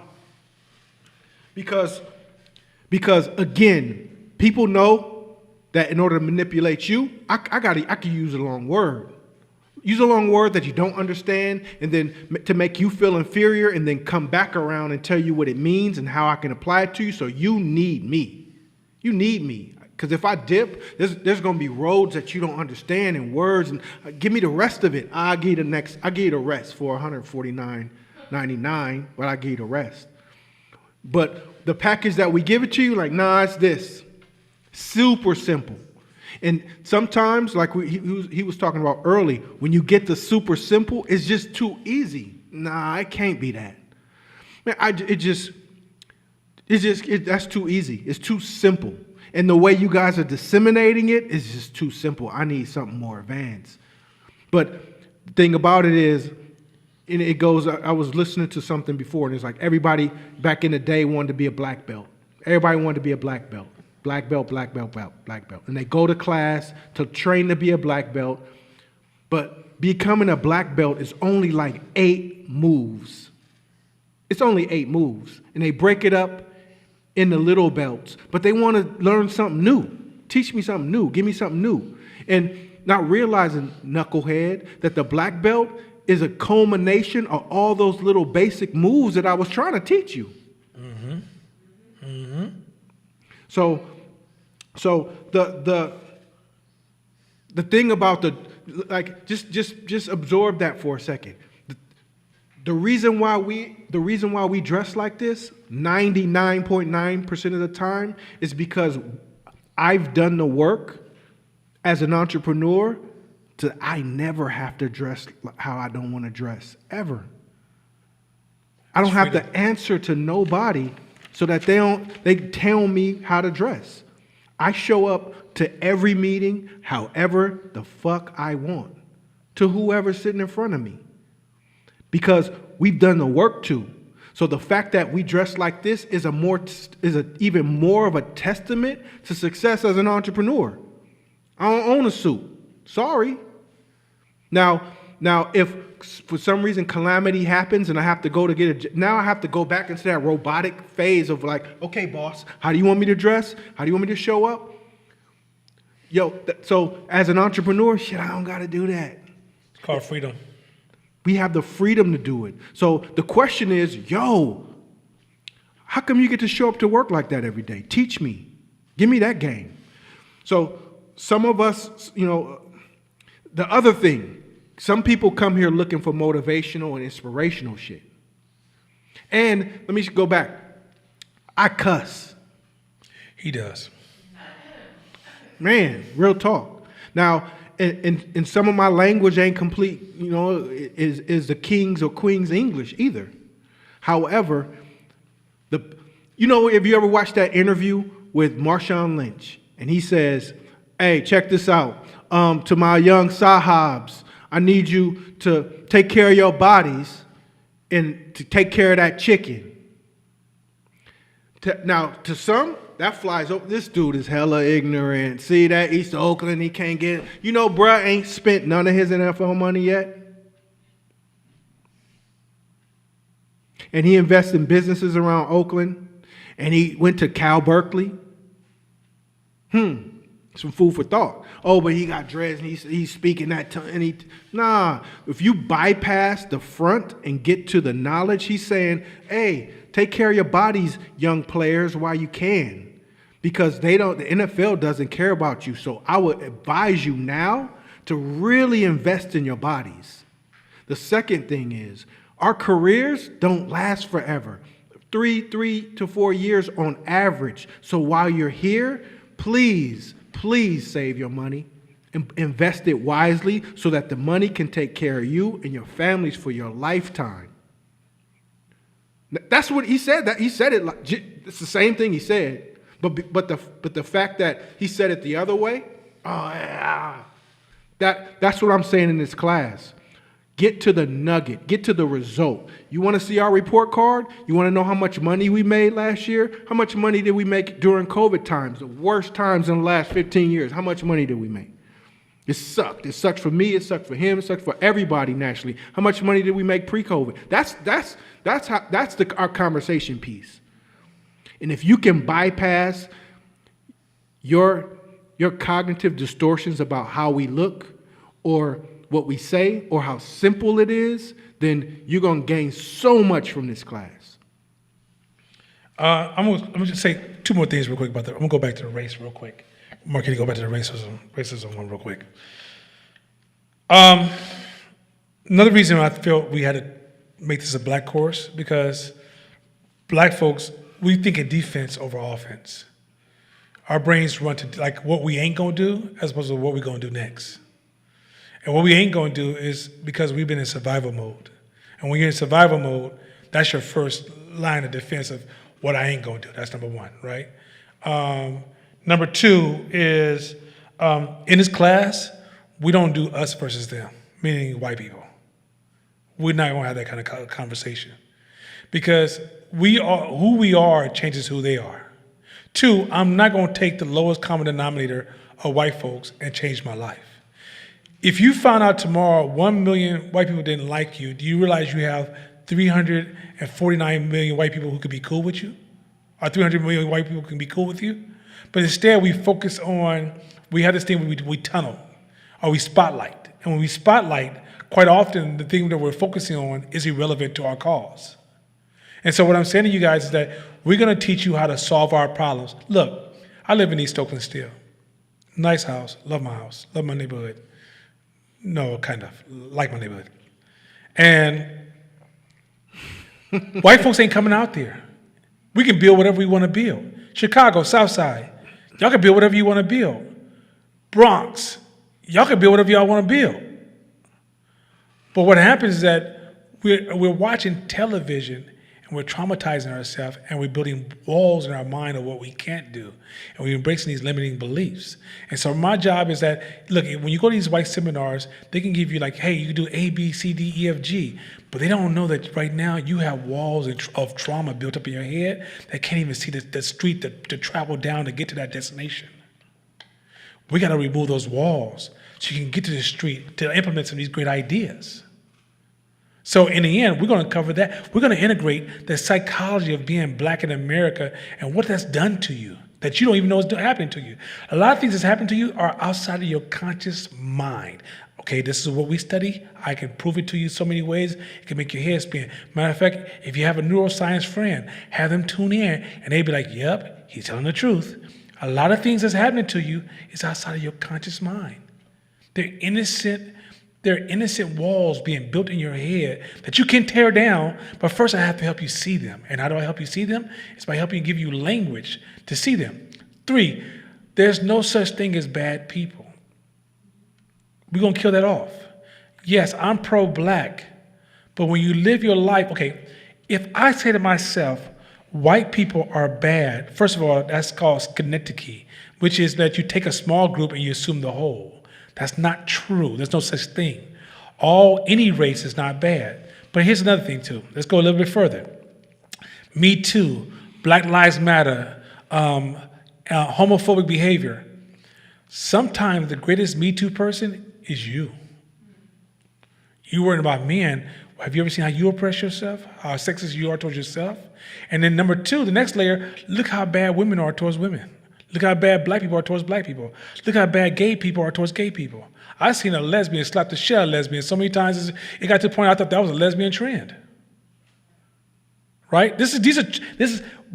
Because again, people know that in order to manipulate you, I could use a long word. Use a long word that you don't understand, and then to make you feel inferior, and then come back around and tell you what it means and how I can apply it to you. So you need me. Because if I dip, there's going to be roads that you don't understand and words, and give me the rest of it. I'll give you the rest for $149.99, but I'll give you the rest. But the package that we give it to you, like, nah, it's this. Super simple. And sometimes, like he was talking about early, when you get the super simple, it's just too easy. Nah, it can't be that. Man, that's too easy. It's too simple. And the way you guys are disseminating it is just too simple. I need something more advanced. But the thing about it is, and it goes, I was listening to something before, and it's like everybody back in the day wanted to be a black belt. Everybody wanted to be a black belt. Black belt. And they go to class to train to be a black belt. But becoming a black belt is only like 8 moves. It's only 8 moves. And they break it up into little belts. But they want to learn something new. Teach me something new. Give me something new. And not realizing, knucklehead, that the black belt is a culmination of all those little basic moves that I was trying to teach you. So the thing about just absorb that for a second. The reason why we dress like this 99.9% of the time is because I've done the work as an entrepreneur I never have to dress how I don't want to dress ever. I don't have to answer to nobody so that they tell me how to dress. I show up to every meeting however the fuck I want, to whoever's sitting in front of me, because we've done the work too. So the fact that we dress like this is even more of a testament to success as an entrepreneur. I don't own a suit. Sorry. Now, if for some reason calamity happens and I have to go to now I have to go back into that robotic phase of like, okay, boss, how do you want me to dress? How do you want me to show up? So as an entrepreneur, shit, I don't got to do that. It's called freedom. We have the freedom to do it. So the question is, how come you get to show up to work like that every day? Teach me. Give me that game. So some of us, the other thing, some people come here looking for motivational and inspirational shit. And let me go back. I cuss. He does. Man, real talk. Now, and some of my language ain't complete, is the king's or queen's English either. However, if you ever watched that interview with Marshawn Lynch, and he says, hey, check this out. To my young sahabs, I need you to take care of your bodies and to take care of that chicken. Now, to some, that flies over. This dude is hella ignorant. See that East Oakland, he can't get it. Bruh ain't spent none of his NFL money yet. And he invests in businesses around Oakland. And he went to Cal Berkeley. Some food for thought. Oh, but he got dreads and he's speaking that tongue. If you bypass the front and get to the knowledge, he's saying, hey, take care of your bodies, young players, while you can. Because the NFL doesn't care about you. So I would advise you now to really invest in your bodies. The second thing is, our careers don't last forever. 3 to 4 years on average. So while you're here, please save your money and invest it wisely so that the money can take care of you and your families for your lifetime. That's what he said. That he said it like it's the same thing he said, but the fact that he said it the other way, that's what I'm saying in this class. Get to the nugget. Get to the result. You want to see our report card? You want to know how much money we made last year? How much money did we make during COVID times, the worst times in the last 15 years? How much money did we make? It sucked. It sucked for me. It sucked for him. It sucked for everybody nationally. How much money did we make pre-COVID? That's our conversation piece. And if you can bypass your cognitive distortions about how we look or what we say or how simple it is, then you're going to gain so much from this class. I'm gonna just say two more things real quick about that. I'm gonna go back to the race real quick. Mark, can you go back to the racism one real quick? Another reason I feel we had to make this a black course, because black folks, we think in defense over offense. Our brains run to like what we ain't gonna do as opposed to what we gonna do next. And what we ain't gonna do is because we've been in survival mode. And when you're in survival mode, that's your first line of defense of what I ain't gonna do. That's number one, right? Number two is in this class, we don't do us versus them, meaning white people. We're not gonna have that kind of conversation because who we are changes who they are. Two, I'm not gonna take the lowest common denominator of white folks and change my life. If you found out tomorrow 1 million white people didn't like you, do you realize you have 349 million white people who could be cool with you? Or 300 million white people can be cool with you? But instead we focus on, we have this thing where we tunnel or we spotlight. And when we spotlight, quite often the thing that we're focusing on is irrelevant to our cause. And so what I'm saying to you guys is that we're gonna teach you how to solve our problems. Look, I live in East Oakland still. Nice house, love my neighborhood. No, kind of, like my neighborhood. And white folks ain't coming out there. We can build whatever we want to build. Chicago, South Side, y'all can build whatever you want to build. Bronx, y'all can build whatever y'all want to build. But what happens is that we're watching television and we're traumatizing ourselves and we're building walls in our mind of what we can't do. And we're embracing these limiting beliefs. And so my job is that, look, when you go to these white seminars, they can give you like, hey, you can do A, B, C, D, E, F, G. But they don't know that right now you have walls of trauma built up in your head that can't even see the street to travel down to get to that destination. We got to remove those walls so you can get to the street to implement some of these great ideas. So in the end, we're going to cover that. We're going to integrate the psychology of being black in America and what that's done to you, that you don't even know is happening to you. A lot of things that's happening to you are outside of your conscious mind. Okay, this is what we study. I can prove it to you so many ways. It can make your head spin. Matter of fact, if you have a neuroscience friend, have them tune in and they be like, yep, he's telling the truth. A lot of things that's happening to you is outside of your conscious mind. They're innocent walls being built in your head that you can tear down, but first I have to help you see them. And how do I help you see them? It's by helping give you language to see them. 3, there's no such thing as bad people. We're going to kill that off. Yes, I'm pro-black, but when you live your life, okay, if I say to myself, white people are bad, first of all, that's called synecdoche, which is that you take a small group and you assume the whole. That's not true. There's no such thing. Any race is not bad. But here's another thing too. Let's go a little bit further. Me Too, Black Lives Matter, homophobic behavior. Sometimes the greatest Me Too person is you. You worrying about men. Have you ever seen how you oppress yourself? How sexist you are towards yourself? And then number 2, the next layer, look how bad women are towards women. Look how bad black people are towards black people. Look how bad gay people are towards gay people. I've seen a lesbian slap the shit out of a lesbian so many times it got to the point I thought that was a lesbian trend. Right?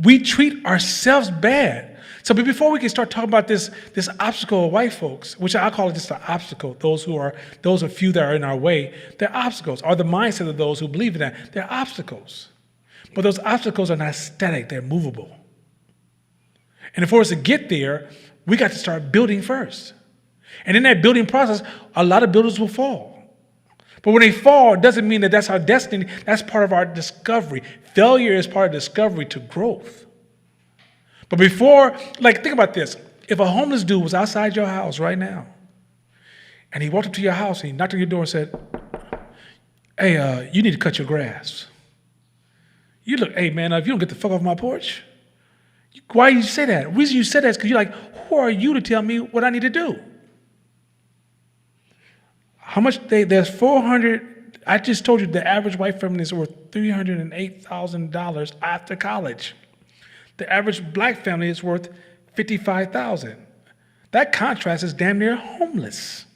We treat ourselves bad. So before we can start talking about this obstacle of white folks, which I call it just an obstacle, those few that are in our way, they're obstacles, or the mindset of those who believe in that. They're obstacles. But those obstacles are not static, they're movable. And for us to get there, we got to start building first. And in that building process, a lot of builders will fall. But when they fall, it doesn't mean that that's our destiny. That's part of our discovery. Failure is part of discovery to growth. But think about this. If a homeless dude was outside your house right now, and he walked up to your house and he knocked on your door and said, hey, you need to cut your grass. You look, hey man, if you don't get the fuck off my porch, why did you say that? The reason you said that is because you're like, who are you to tell me what I need to do? How much there's 400, I just told you the average white family is worth $308,000 after college. The average black family is worth $55,000. That contrast is damn near homeless.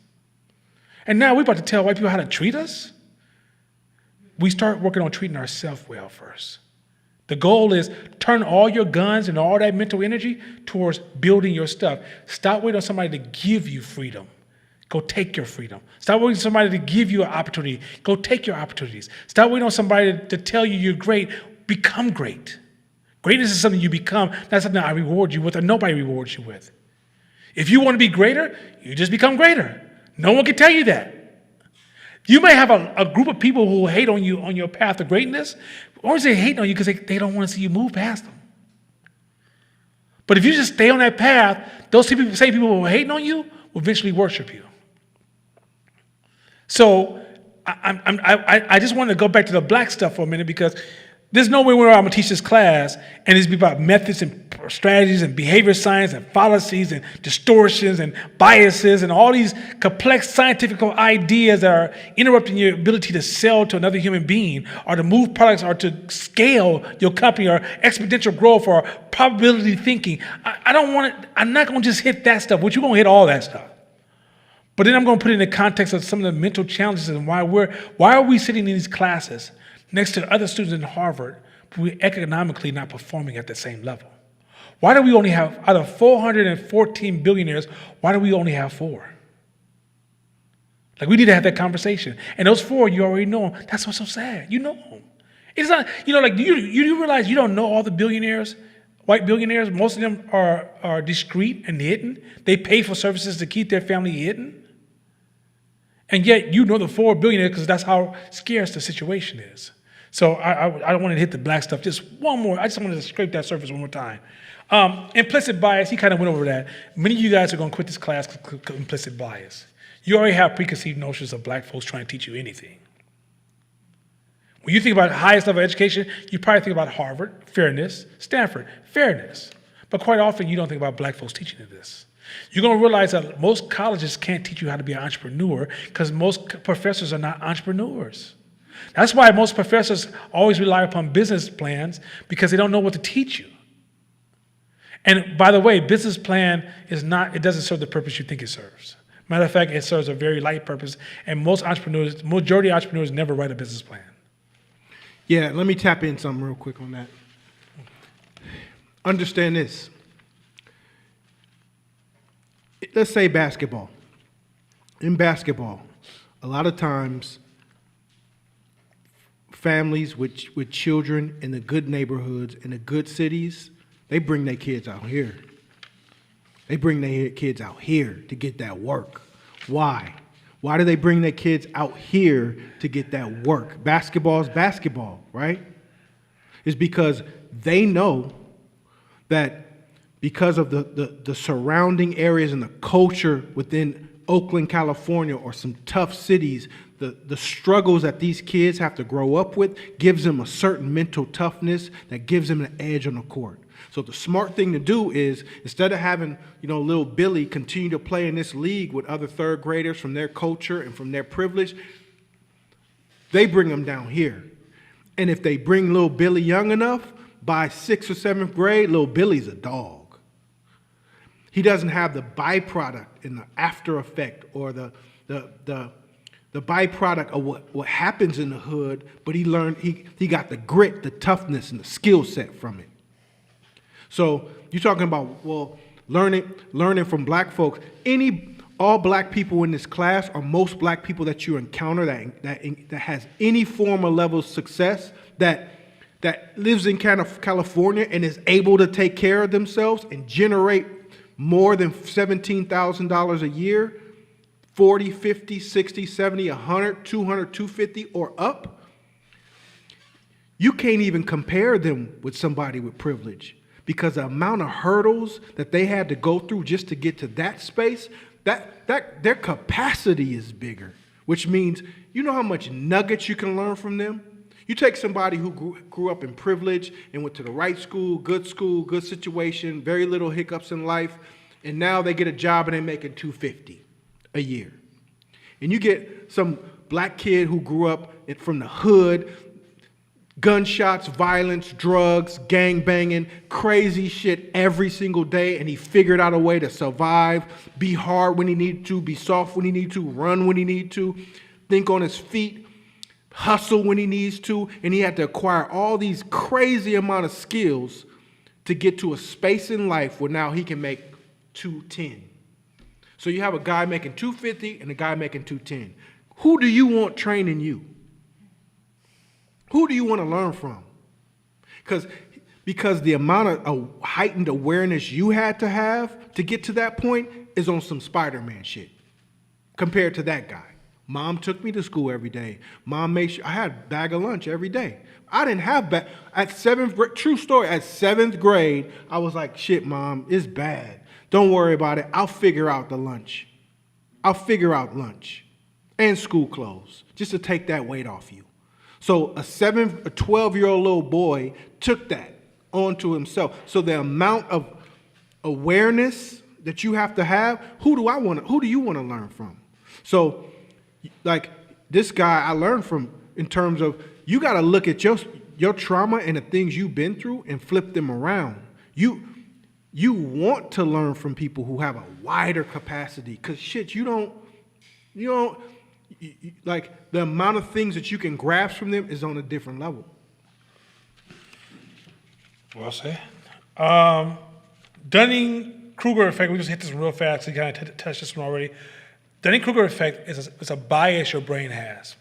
And now we're about to tell white people how to treat us? We start working on treating ourselves well first. The goal is turn all your guns and all that mental energy towards building your stuff. Stop waiting on somebody to give you freedom. Go take your freedom. Stop waiting on somebody to give you an opportunity. Go take your opportunities. Stop waiting on somebody to tell you you're great. Become great. Greatness is something you become, not something I reward you with or nobody rewards you with. If you want to be greater, you just become greater. No one can tell you that. You may have a group of people who will hate on you on your path of greatness, or they hate on you because they don't want to see you move past them. But if you just stay on that path, those same people who are hating on you will eventually worship you. So I just wanted to go back to the black stuff for a minute because there's no way where I'm going to teach this class and it's about methods and strategies and behavior science and fallacies and distortions and biases and all these complex scientific ideas that are interrupting your ability to sell to another human being or to move products or to scale your company or exponential growth or probability thinking. I'm not going to just hit that stuff, which you're going to hit all that stuff. But then I'm going to put it in the context of some of the mental challenges and why are we sitting in these classes next to other students in Harvard, but we're economically not performing at the same level? Why do we only have, out of 414 billionaires, why do we only have 4? Like, we need to have that conversation. And those 4, you already know them. That's what's so sad. You know them. It's not, do you realize you don't know all the billionaires, white billionaires? Most of them are discreet and hidden. They pay for services to keep their family hidden. And yet you know the 4 billionaires because that's how scarce the situation is. So I don't want to hit the black stuff. Just one more. I just wanted to scrape that surface one more time. Implicit bias, he kind of went over that. Many of you guys are going to quit this class because of implicit bias. You already have preconceived notions of black folks trying to teach you anything. When you think about the highest level of education, you probably think about Harvard, fairness, Stanford, fairness. But quite often you don't think about black folks teaching you this. You're going to realize that most colleges can't teach you how to be an entrepreneur because most professors are not entrepreneurs. That's why most professors always rely upon business plans because they don't know what to teach you. And by the way, business plan it doesn't serve the purpose you think it serves. Matter of fact, it serves a very light purpose. And majority of entrepreneurs never write a business plan. Yeah, let me tap in something real quick on that. Understand this. Let's say basketball. In basketball, a lot of times, families with children in the good neighborhoods, in the good cities, they bring their kids out here. They bring their kids out here to get that work. Why? Why do they bring their kids out here to get that work? Basketball is basketball, right? It's because they know that because of the surrounding areas and the culture within Oakland, California, or some tough cities, the struggles that these kids have to grow up with gives them a certain mental toughness that gives them an edge on the court. So the smart thing to do is, instead of having, little Billy continue to play in this league with other third graders from their culture and from their privilege, they bring them down here. And if they bring little Billy young enough, by 6th or 7th grade, little Billy's a dog. He doesn't have the byproduct and the after effect or the byproduct of what happens in the hood, but he got the grit, the toughness, and the skill set from it. So you're talking about, learning from black folks. All black people in this class, or most black people that you encounter that has any form or level of success, that lives in California and is able to take care of themselves and generate more than $17,000 a year, 40, 50, 60, 70, 100, 200, 250 or up, you can't even compare them with somebody with privilege, because the amount of hurdles that they had to go through just to get to that space, that their capacity is bigger, which means you know how much nuggets you can learn from them. You take somebody who grew up in privilege and went to the right school, good situation, very little hiccups in life, and now they get a job and they're making $250 a year. And you get some black kid who grew up from the hood, gunshots, violence, drugs, gang banging, crazy shit every single day, and he figured out a way to survive, be hard when he needed to, be soft when he needed to, run when he needed to, think on his feet, hustle when he needs to, and he had to acquire all these crazy amount of skills to get to a space in life where now he can make $210. So you have a guy making $250 and a guy making $210. Who do you want training you? Who do you want to learn from? Because the amount of heightened awareness you had to have to get to that point is on some Spider-Man shit compared to that guy. Mom took me to school every day. Mom made sure I had a bag of lunch every day. I didn't have at 7th grade, true story, at 7th grade, I was like, shit, Mom, it's bad. Don't worry about it. I'll figure out the lunch. I'll figure out lunch and school clothes just to take that weight off you. So a 12-year-old little boy took that onto himself. So the amount of awareness that you have to have, who do you want to learn from? So like this guy I learned from in terms of you got to look at your trauma and the things you've been through and flip them around. You want to learn from people who have a wider capacity, because shit, you don't like the amount of things that you can grasp from them is on a different level. Well said. Dunning-Kruger effect, we just hit this real fast, you kind of touched this one already. Dunning-Kruger effect is a bias your brain has.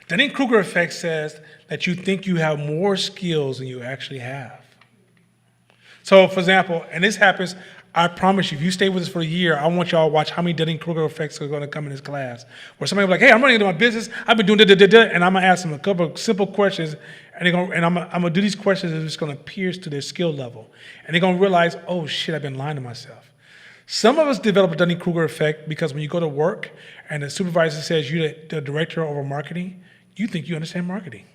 Dunning-Kruger effect says that you think you have more skills than you actually have. So, for example, and this happens, I promise you, if you stay with us for a year, I want y'all to watch how many Dunning-Kruger effects are going to come in this class. Where somebody will be like, hey, I'm running into my business, I've been doing da-da-da-da, and I'm going to ask them a couple of simple questions, and I'm going to do these questions that are just going to pierce to their skill level. And they're going to realize, oh, shit, I've been lying to myself. Some of us develop a Dunning-Kruger effect because when you go to work and the supervisor says you're the director over marketing, you think you understand marketing.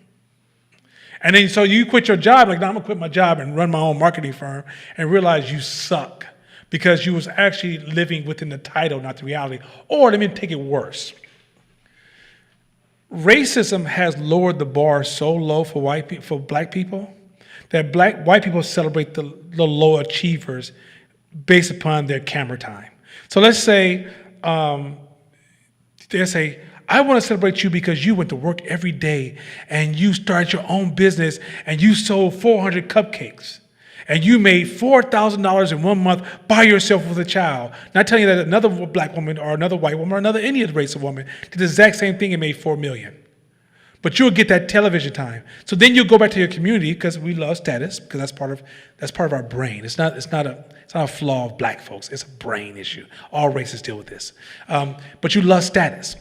And then so you quit your job, like, no, I'm going to quit my job and run my own marketing firm, and realize you suck because you was actually living within the title, not the reality. Or let me take it worse. Racism has lowered the bar so low for black people that white people celebrate the low achievers based upon their camera time. So let's say they say, I want to celebrate you because you went to work every day and you started your own business and you sold 400 cupcakes and you made $4,000 in 1 month by yourself with a child. Not telling you that another black woman or another white woman or another any race of woman did the exact same thing and made $4 million. But you'll get that television time. So then you'll go back to your community because we love status, because that's part of our brain. It's not a flaw of black folks. It's a brain issue. All races deal with this. But you love status.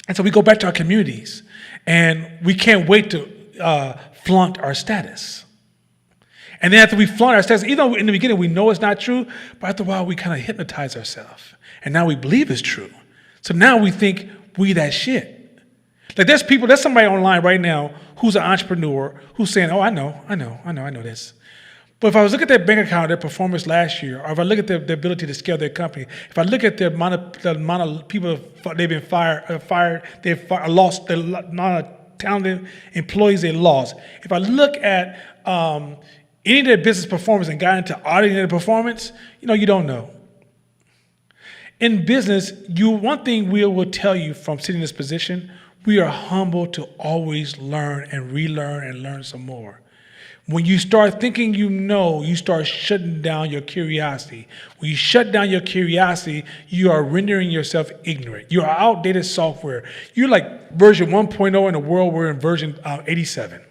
And so we go back to our communities, and we can't wait to flaunt our status. And then after we flaunt our status, even though in the beginning we know it's not true, but after a while we kind of hypnotize ourselves. And now we believe it's true. So now we think we that shit. Like there's somebody online right now who's an entrepreneur who's saying, oh, I know this. But if I was looking at their bank account, their performance last year, or if I look at their ability to scale their company, if I look at the amount of people they've been fired, they've lost, the amount of talented employees they lost. If I look at any of their business performance and got into auditing their performance, you don't know. In business, one thing we will tell you from sitting in this position, we are humble to always learn and relearn and learn some more. When you start thinking you start shutting down your curiosity. When you shut down your curiosity, you are rendering yourself ignorant. You are outdated software. You're like version 1.0 in a world we're in version 87.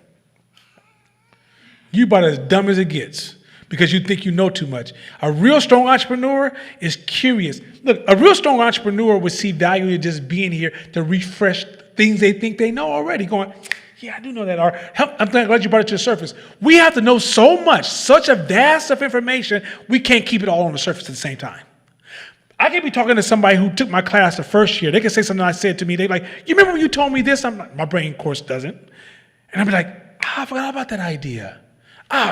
You're about as dumb as it gets because you think you know too much. A real strong entrepreneur is curious. Look, a real strong entrepreneur would see value in just being here to refresh things they think they know already, going, yeah, I do know that. Or I'm glad you brought it to the surface. We have to know so much, such a vast of information, we can't keep it all on the surface at the same time. I can be talking to somebody who took my class the first year. They can say something I said to me. They're like, you remember when you told me this? I'm like, my brain, of course, doesn't. And I'll be like, I forgot about that idea.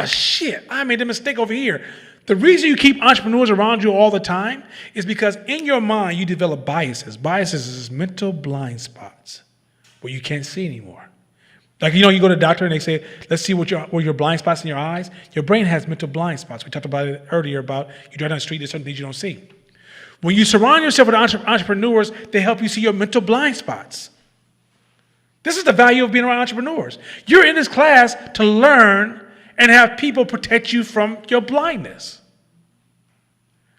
Shit, I made a mistake over here. The reason you keep entrepreneurs around you all the time is because in your mind, you develop biases. Biases is mental blind spots where you can't see anymore. Like, you go to the doctor and they say, let's see what your blind spots in your eyes. Your brain has mental blind spots. We talked about it earlier about you drive down the street, there's certain things you don't see. When you surround yourself with entrepreneurs, they help you see your mental blind spots. This is the value of being around entrepreneurs. You're in this class to learn and have people protect you from your blindness.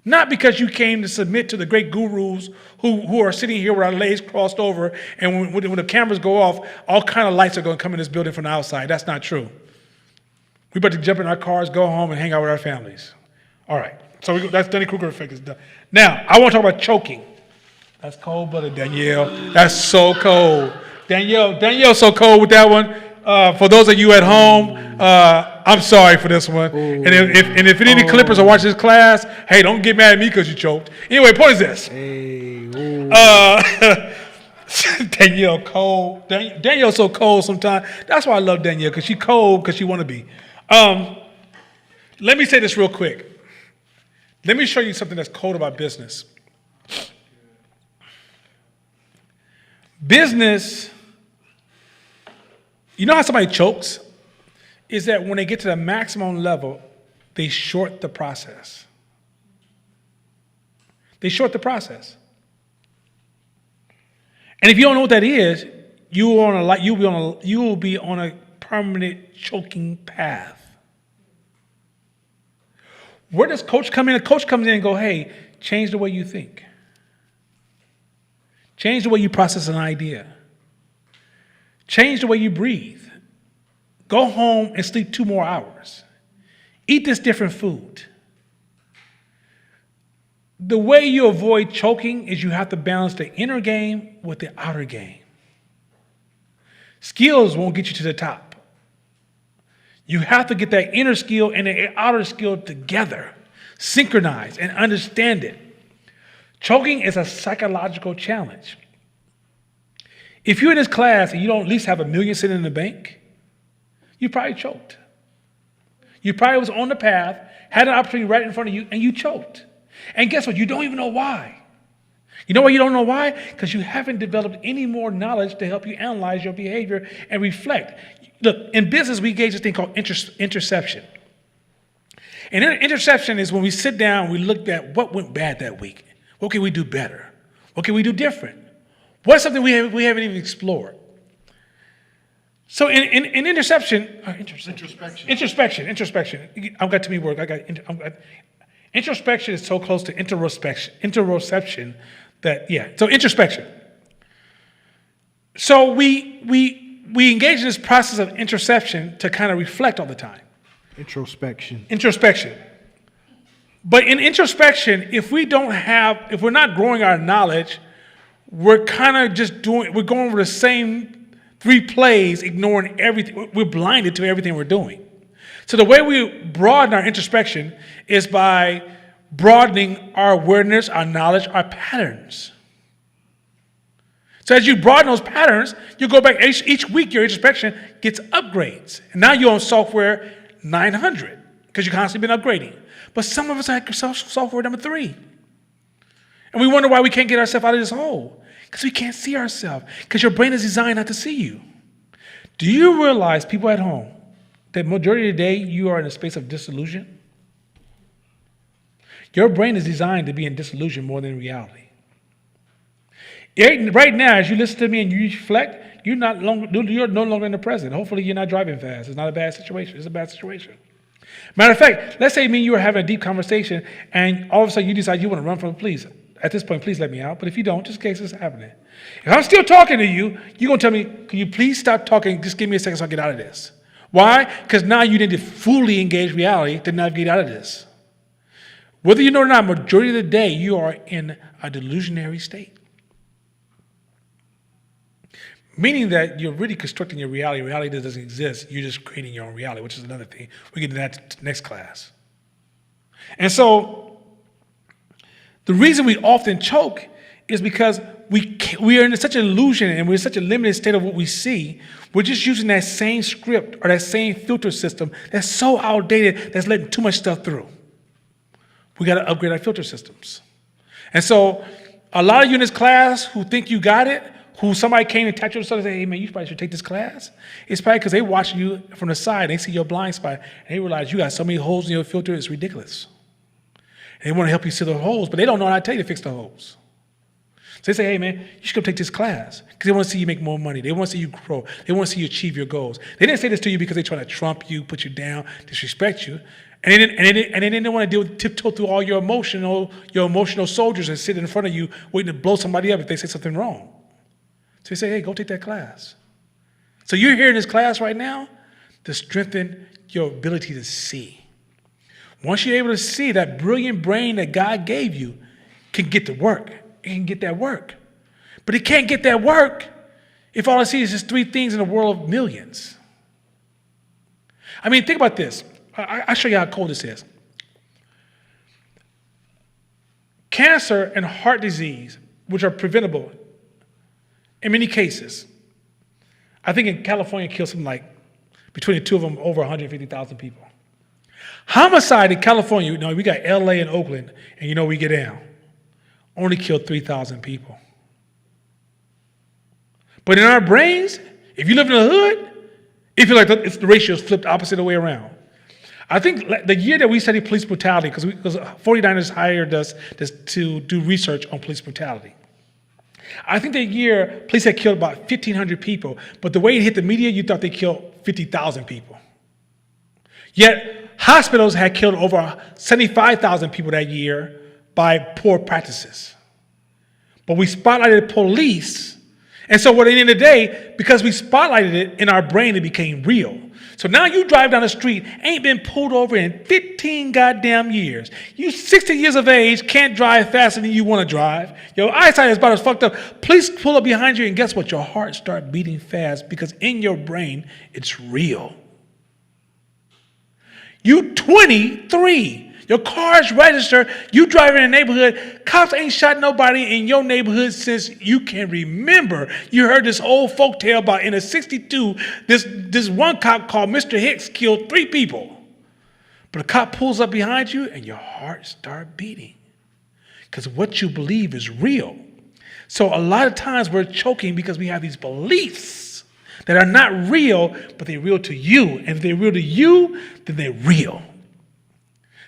Not because you came to submit to the great gurus who are sitting here with our legs crossed over, and when the cameras go off, all kind of lights are going to come in this building from the outside. That's not true. We're about to jump in our cars, go home, and hang out with our families. All right. So that's Dunning Kruger effect is done. Now, I want to talk about choking. That's cold-blooded, Danielle. That's so cold. Danielle's so cold with that one. For those of you at home, I'm sorry for this one. Ooh. And if any Clippers are watching this class, hey, don't get mad at me because you choked. Anyway, point is this. Hey, Danielle cold. Danielle's so cold sometimes. That's why I love Danielle, because she's cold because she want to be. Let me say this real quick. Let me show you something that's cold about business. Business, you know how somebody chokes? Is that when they get to the maximum level, they short the process. They short the process. And if you don't know what that is, you'll be on a permanent choking path. Where does coach come in? A coach comes in and go, hey, change the way you think. Change the way you process an idea. Change the way you breathe. Go home and sleep 2 more hours. Eat this different food. The way you avoid choking is you have to balance the inner game with the outer game. Skills won't get you to the top. You have to get that inner skill and the outer skill together, synchronize and understand it. Choking is a psychological challenge. If you're in this class and you don't at least have $1 million sitting in the bank, you probably choked. You probably was on the path, had an opportunity right in front of you, and you choked. And guess what? You don't even know why. You know why you don't know why? Because you haven't developed any more knowledge to help you analyze your behavior and reflect. Look, in business, we engage this thing called interception. And interception is when we sit down, we look at what went bad that week. What can we do better? What can we do different? What's something we haven't even explored? So in introspection. I've got too many words. Introspection is so close to interoception that, yeah. So introspection. So we engage in this process of interception to kind of reflect all the time. Introspection. But in introspection, if we're not growing our knowledge, we're kind of just we're going over the same 3 plays, ignoring everything. We're blinded to everything we're doing. So the way we broaden our introspection is by broadening our awareness, our knowledge, our patterns. So as you broaden those patterns, you go back, each week your introspection gets upgrades. And now you're on software 900 because you've constantly been upgrading. But some of us are software number 3. And we wonder why we can't get ourselves out of this hole. Because we can't see ourselves. Because your brain is designed not to see you. Do you realize, people at home, that majority of the day you are in a space of disillusion? Your brain is designed to be in disillusion more than reality. Right now, as you listen to me and you reflect, you're no longer in the present. Hopefully you're not driving fast. It's not a bad situation. It's a bad situation. Matter of fact, let's say me and you are having a deep conversation and all of a sudden you decide you want to run from the police. At this point, please let me out. But if you don't, just in case it's happening. If I'm still talking to you, you're going to tell me, can you please stop talking? Just give me a second so I can get out of this. Why? Because now you need to fully engage reality to navigate out of this. Whether you know it or not, majority of the day, you are in a delusionary state. Meaning that you're really constructing your reality. Reality that doesn't exist. You're just creating your own reality, which is another thing. We'll get to that next class. And so the reason we often choke is because we are in such an illusion and we're in such a limited state of what we see. We're just using that same script or that same filter system that's so outdated that's letting too much stuff through. We got to upgrade our filter systems. And so a lot of you in this class who think you got it, who somebody came and tapped you on the shoulder and said, hey, man, you probably should take this class. It's probably because they watching you from the side. They see your blind spot, and they realize you got so many holes in your filter, it's ridiculous. And they want to help you see the holes, but they don't know how to tell you to fix the holes. So they say, hey, man, you should come take this class because they want to see you make more money. They want to see you grow. They want to see you achieve your goals. They didn't say this to you because they're trying to trump you, put you down, disrespect you. And they didn't want to tiptoe through all your emotional soldiers and sit in front of you waiting to blow somebody up if they say something wrong. So they say, hey, go take that class. So you're here in this class right now to strengthen your ability to see. Once you're able to see, that brilliant brain that God gave you can get to work. It can get that work. But it can't get that work if all I see is just 3 things in a world of millions. I mean, think about this. I'll show you how cold this is. Cancer and heart disease, which are preventable in many cases. I think in California killed something like, between the two of them, over 150,000 people. Homicide in California, we got LA and Oakland, and we get down. Only killed 3,000 people. But in our brains, if you live in the hood, it feels like the ratio is flipped opposite the way around. I think the year that we studied police brutality, because 49ers hired us to do research on police brutality. I think that year, police had killed about 1,500 people, but the way it hit the media, you thought they killed 50,000 people. Yet, hospitals had killed over 75,000 people that year by poor practices. But we spotlighted police, and so at the end of the day, because we spotlighted it in our brain, it became real. So now you drive down the street, ain't been pulled over in 15 goddamn years. You 60 years of age, can't drive faster than you want to drive. Your eyesight is about as fucked up. Police pull up behind you and guess what? Your heart starts beating fast because in your brain, it's real. You 23. Your car's registered. You drive in a neighborhood. Cops ain't shot nobody in your neighborhood since you can remember. You heard this old folk tale about in a 62, this one cop called Mr. Hicks killed 3 people. But a cop pulls up behind you and your heart starts beating. Because what you believe is real. So a lot of times we're choking because we have these beliefs that are not real, but they're real to you. And if they're real to you, then they're real.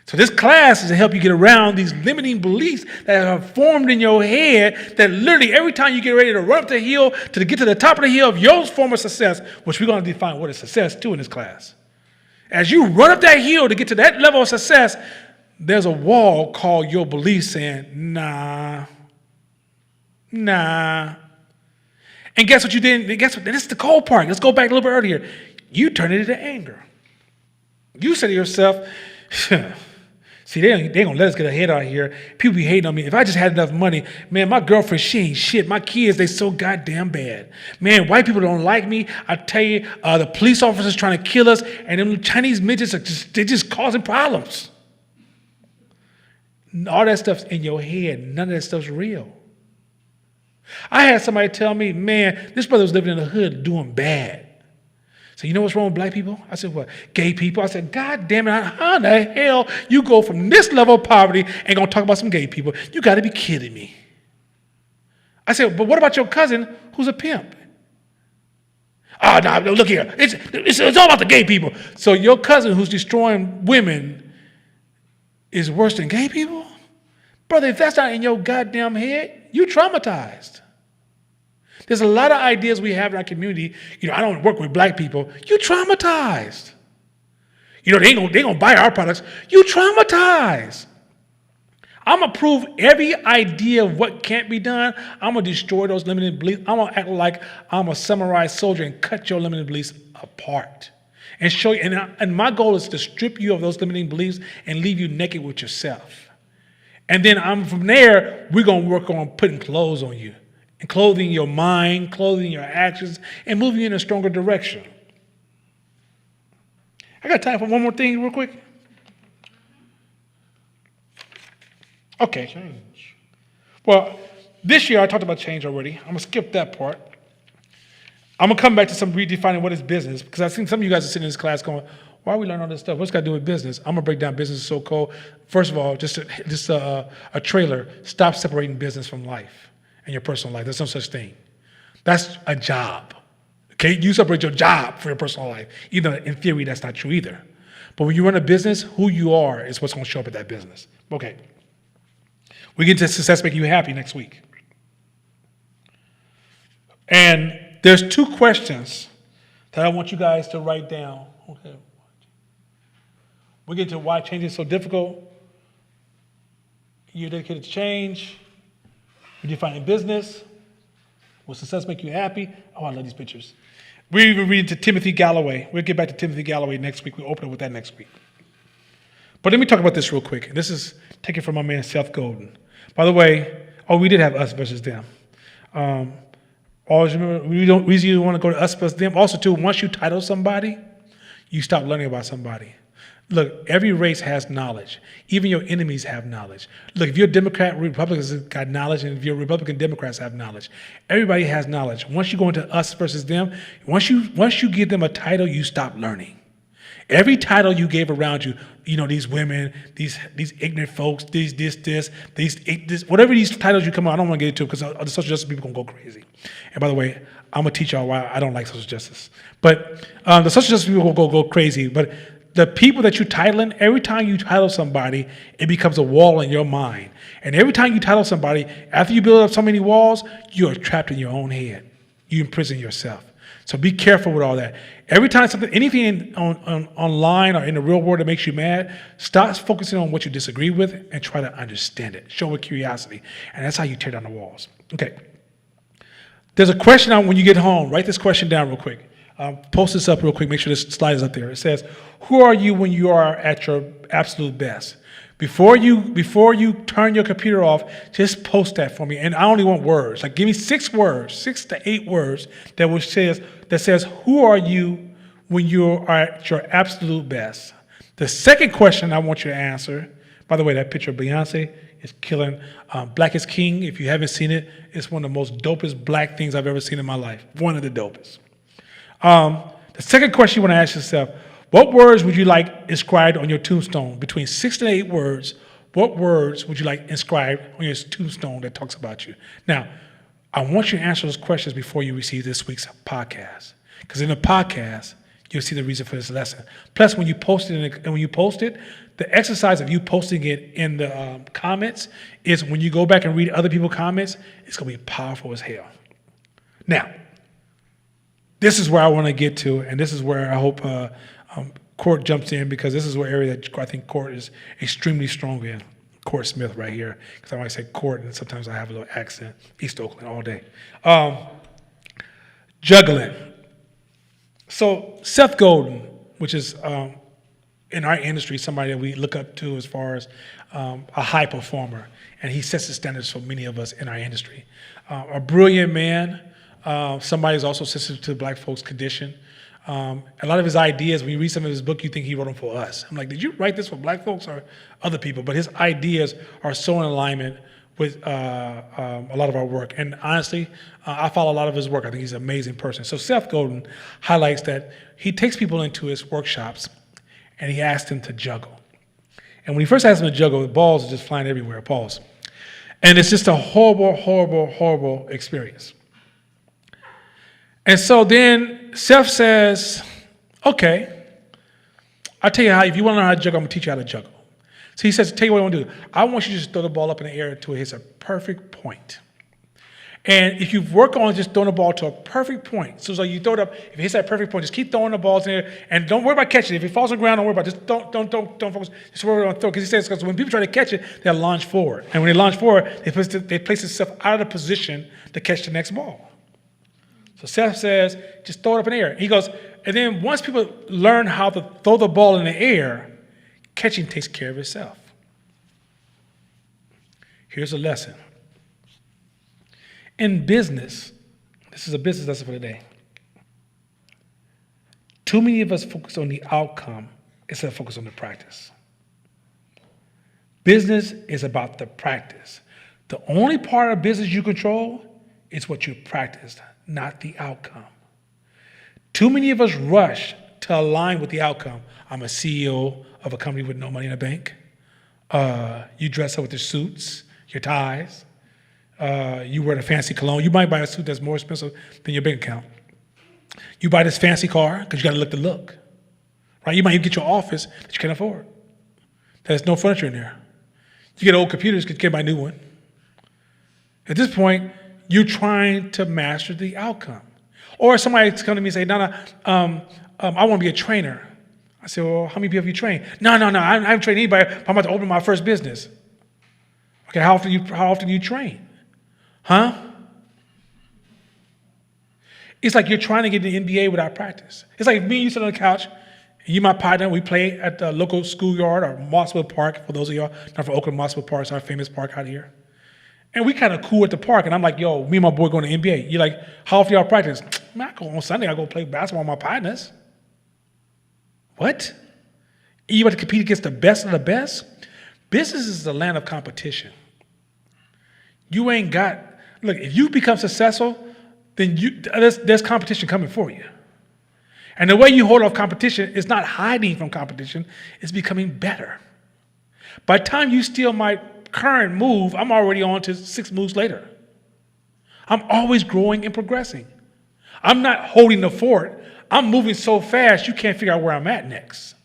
So this class is to help you get around these limiting beliefs that are formed in your head that literally every time you get ready to run up the hill to get to the top of the hill of your form of success, which we're going to define what is success too in this class. As you run up that hill to get to that level of success, there's a wall called your belief saying, nah. And guess what you did? Guess what? This is the cold part. Let's go back a little bit earlier. You turn it into anger. You say to yourself, see, they ain't gonna let us get ahead out here. People be hating on me. If I just had enough money, man, my girlfriend, she ain't shit. My kids, they so goddamn bad. Man, white people don't like me. I tell you, the police officers trying to kill us, and them Chinese midgets they're just causing problems. All that stuff's in your head. None of that stuff's real. I had somebody tell me, man, this brother was living in the hood doing bad. So you know what's wrong with black people? I said, what? Gay people? I said, God damn it, how in the hell you go from this level of poverty and gonna talk about some gay people? You gotta be kidding me. I said, but what about your cousin who's a pimp? Oh, no, look here. It's all about the gay people. So your cousin who's destroying women is worse than gay people? Brother, if that's not in your goddamn head, you traumatized. There's a lot of ideas we have in our community. You know, I don't work with black people. You traumatized. You know, they ain't gonna buy our products. You traumatized. I'm gonna prove every idea of what can't be done. I'm gonna destroy those limited beliefs. I'm gonna act like I'm a samurai soldier and cut your limited beliefs apart. And show you, and my goal is to strip you of those limiting beliefs and leave you naked with yourself. And then from there, we're gonna work on putting clothes on you. And clothing your mind, clothing your actions, and moving you in a stronger direction. I got time for one more thing real quick. Okay. Change. Well, this year I talked about change already. I'm going to skip that part. I'm going to come back to some redefining what is business, because I've seen some of you guys are sitting in this class going, why are we learning all this stuff? What's it got to do with business? I'm going to break down business so cold. First of all, just a trailer. Stop separating business from life. And your personal life. There's no such thing. That's a job. Okay? You separate your job from your personal life. Either in theory, that's not true either. But when you run a business, who you are is what's going to show up at that business. Okay. We get to success making you happy next week. And there's 2 questions that I want you guys to write down. Okay. We get to why change is so difficult. You're dedicated to change. You're defining business. Will success make you happy? Oh, I love these pictures. We're even reading to Timothy Galloway. We'll get back to Timothy Galloway next week. We'll open up with that next week. But let me talk about this real quick. This is taken from my man Seth Godin. By the way, we did have us versus them. Always remember, we usually want to go to us versus them. Also, too, once you title somebody, you stop learning about somebody. Look, every race has knowledge. Even your enemies have knowledge. Look, if you're a Democrat, Republicans have got knowledge, and if you're Republican, Democrats have knowledge. Everybody has knowledge. Once you go into us versus them, once you give them a title, you stop learning. Every title you gave around you, you know, these women, these ignorant folks, these whatever these titles you come on, I don't want to get into it because the social justice people are going to go crazy. And by the way, I'm going to teach y'all why I don't like social justice. But the social justice people will go crazy. But the people that you titling, every time you title somebody, it becomes a wall in your mind. And every time you title somebody, after you build up so many walls, you are trapped in your own head. You imprison yourself. So be careful with all that. Every time anything online or in the real world that makes you mad, stop focusing on what you disagree with and try to understand it. Show with curiosity. And that's how you tear down the walls. Okay. There's a question when you get home. Write this question down real quick. Post this up real quick. Make sure this slide is up there. It says, who are you when you are at your absolute best? Before you turn your computer off, just post that for me. And I only want words. Like give me 6 words, 6 to 8 words that says who are you when you are at your absolute best? The second question I want you to answer, by the way, that picture of Beyonce is killing. Black is King. If you haven't seen it, it's one of the most dopest black things I've ever seen in my life. One of the dopest. The second question you want to ask yourself, what words would you like inscribed on your tombstone? Between 6 to 8 words, what words would you like inscribed on your tombstone that talks about you? Now, I want you to answer those questions before you receive this week's podcast. Because in the podcast, you'll see the reason for this lesson. Plus, when you post it, the exercise of you posting it in the comments is when you go back and read other people's comments, it's going to be powerful as hell. Now, this is where I want to get to, and this is where I hope Court jumps in, because this is an area that I think Court is extremely strong in. Court Smith right here, because I might say Court, and sometimes I have a little accent. East Oakland all day. Juggling. So Seth Godin, which is in our industry somebody that we look up to as far as a high performer, and he sets the standards for many of us in our industry. A brilliant man, somebody who's also sensitive to Black folks' condition. A lot of his ideas, when you read some of his book, you think he wrote them for us. I'm like, did you write this for Black folks or other people? But his ideas are so in alignment with a lot of our work. And honestly, I follow a lot of his work. I think he's an amazing person. So Seth Godin highlights that he takes people into his workshops and he asks them to juggle. And when he first asked them to juggle, the balls are just flying everywhere, pause. And it's just a horrible, horrible, horrible experience. And so then Seth says, okay, I'll tell you how, if you want to learn how to juggle, I'm going to teach you how to juggle. So he says, tell you what I want to do. I want you to just throw the ball up in the air until it hits a perfect point. And if you work on just throwing the ball to a perfect point, so you throw it up, if it hits that perfect point, just keep throwing the balls in there, and don't worry about catching it. If it falls on the ground, don't worry about it. Just don't focus. Just worry on throw. Because he says, because when people try to catch it, they'll launch forward. And when they launch forward, they place themselves out of the position to catch the next ball. So Seth says, just throw it up in the air. He goes, and then once people learn how to throw the ball in the air, catching takes care of itself. Here's a lesson. In business, this is a business lesson for today. Too many of us focus on the outcome instead of focus on the practice. Business is about the practice. The only part of business you control is what you practice, not the outcome. Too many of us rush to align with the outcome. I'm a CEO of a company with no money in the bank. You dress up with your suits, your ties. You wear the fancy cologne. You might buy a suit that's more expensive than your bank account. You buy this fancy car because you got to look the look. Right? You might even get your office that you can't afford. There's no furniture in there. You get old computers because you can't buy a new one. At this point, you're trying to master the outcome. Or somebody come to me and say, no, I want to be a trainer. I say, well, how many people have you trained? No, I haven't trained anybody. I'm about to open my first business. Okay, how often do you train? Huh? It's like you're trying to get in the NBA without practice. It's like me and you sit on the couch, and you my partner, we play at the local schoolyard or Mossville Park, for those of y'all not from Oakland. Mossville Park is our famous park out here. And we kind of cool at the park, and I'm like, yo, me and my boy going to NBA. You're like, how often y'all practice? Man, I go on Sunday, I go play basketball with my partners. What? You about to compete against the best of the best? Business is the land of competition. You ain't got, look, if you become successful, then there's competition coming for you. And the way you hold off competition is not hiding from competition, it's becoming better. By the time you steal my current move, I'm already on to 6 moves later. I'm always growing and progressing. I'm not holding the fort. I'm moving so fast, you can't figure out where I'm at next.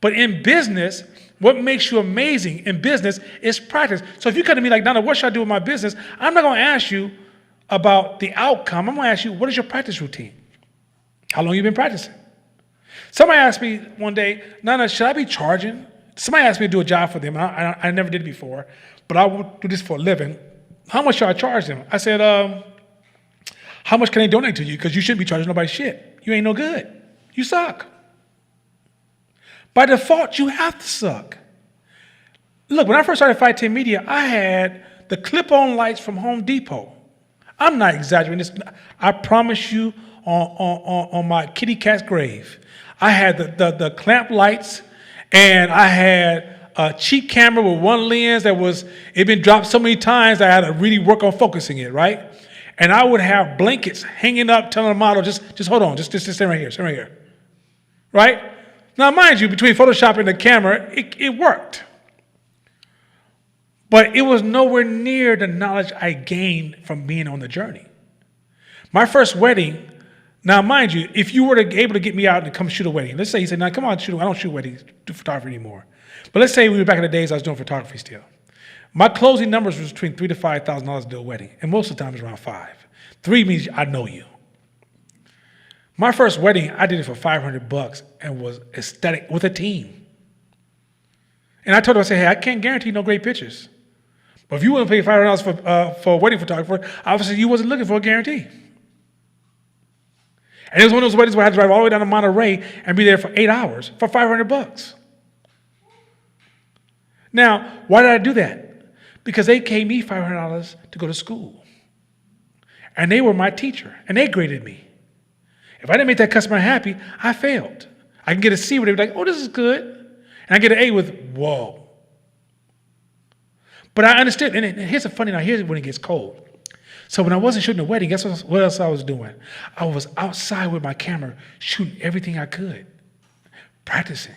But in business, what makes you amazing in business is practice. So if you come to me like, Donna, what should I do with my business? I'm not going to ask you about the outcome. I'm going to ask you, what is your practice routine? How long have you been practicing? Somebody asked me one day, Donna, should I be charging? Somebody asked me to do a job for them. I never did it before, but I would do this for a living. How much should I charge them? I said, how much can they donate to you? Because you shouldn't be charging nobody shit. You ain't no good. You suck. By default, you have to suck. Look, when I first started Fight 10 Media, I had the clip-on lights from Home Depot. I'm not exaggerating this. I promise you on my kitty cat's grave. I had the clamp lights, and I had a cheap camera with one lens it'd been dropped so many times that I had to really work on focusing it, right? And I would have blankets hanging up, telling the model, just hold on, just stand right here, right? Now, mind you, between Photoshop and the camera, it worked. But it was nowhere near the knowledge I gained from being on the journey. My first wedding, now mind you, if you were able to get me out and come shoot a wedding, let's say you said, "Now come on, shoot. I don't shoot weddings, do photography anymore." But let's say we were back in the days I was doing photography still. My closing numbers was between $3,000 to $5,000 to do a wedding, and most of the time it's around $5,000. 3 means I know you. My first wedding, I did it for $500 and was ecstatic with a team. And I told her, I said, "Hey, I can't guarantee no great pictures. But if you wouldn't pay $500 for a wedding photographer, obviously you wasn't looking for a guarantee." And it was one of those weddings where I had to drive all the way down to Monterey and be there for 8 hours for $500. Now, why did I do that? Because they gave me $500 to go to school. And they were my teacher, and they graded me. If I didn't make that customer happy, I failed. I can get a C where they'd be like, "Oh, this is good." And I get an A with, "Whoa." But I understood, and here's the funny, now here's when it gets cold. So when I wasn't shooting a wedding, guess what else I was doing? I was outside with my camera, shooting everything I could. Practicing.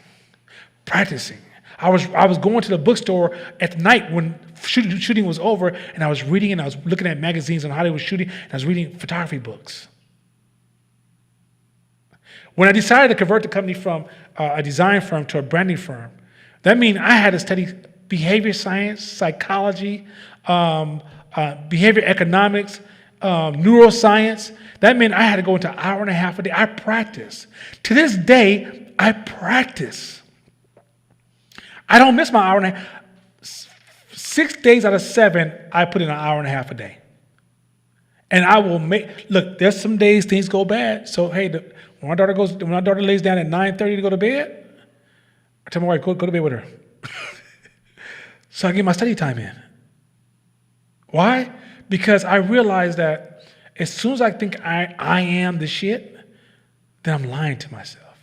I was going to the bookstore at night when shooting was over, and I was reading and I was looking at magazines on how they were shooting, and I was reading photography books. When I decided to convert the company from a design firm to a branding firm, that means I had to study behavior science, psychology, behavior economics, neuroscience. That meant I had to go into an hour and a half a day. I practice. To this day, I practice. I don't miss my hour and a half. 6 days out of 7, I put in an hour and a half a day. And I will look, there's some days things go bad. So, hey, when my daughter lays down at 9:30 to go to bed, I tell my wife, go to bed with her. So I get my study time in. Why? Because I realize that as soon as I think I am the shit, then I'm lying to myself.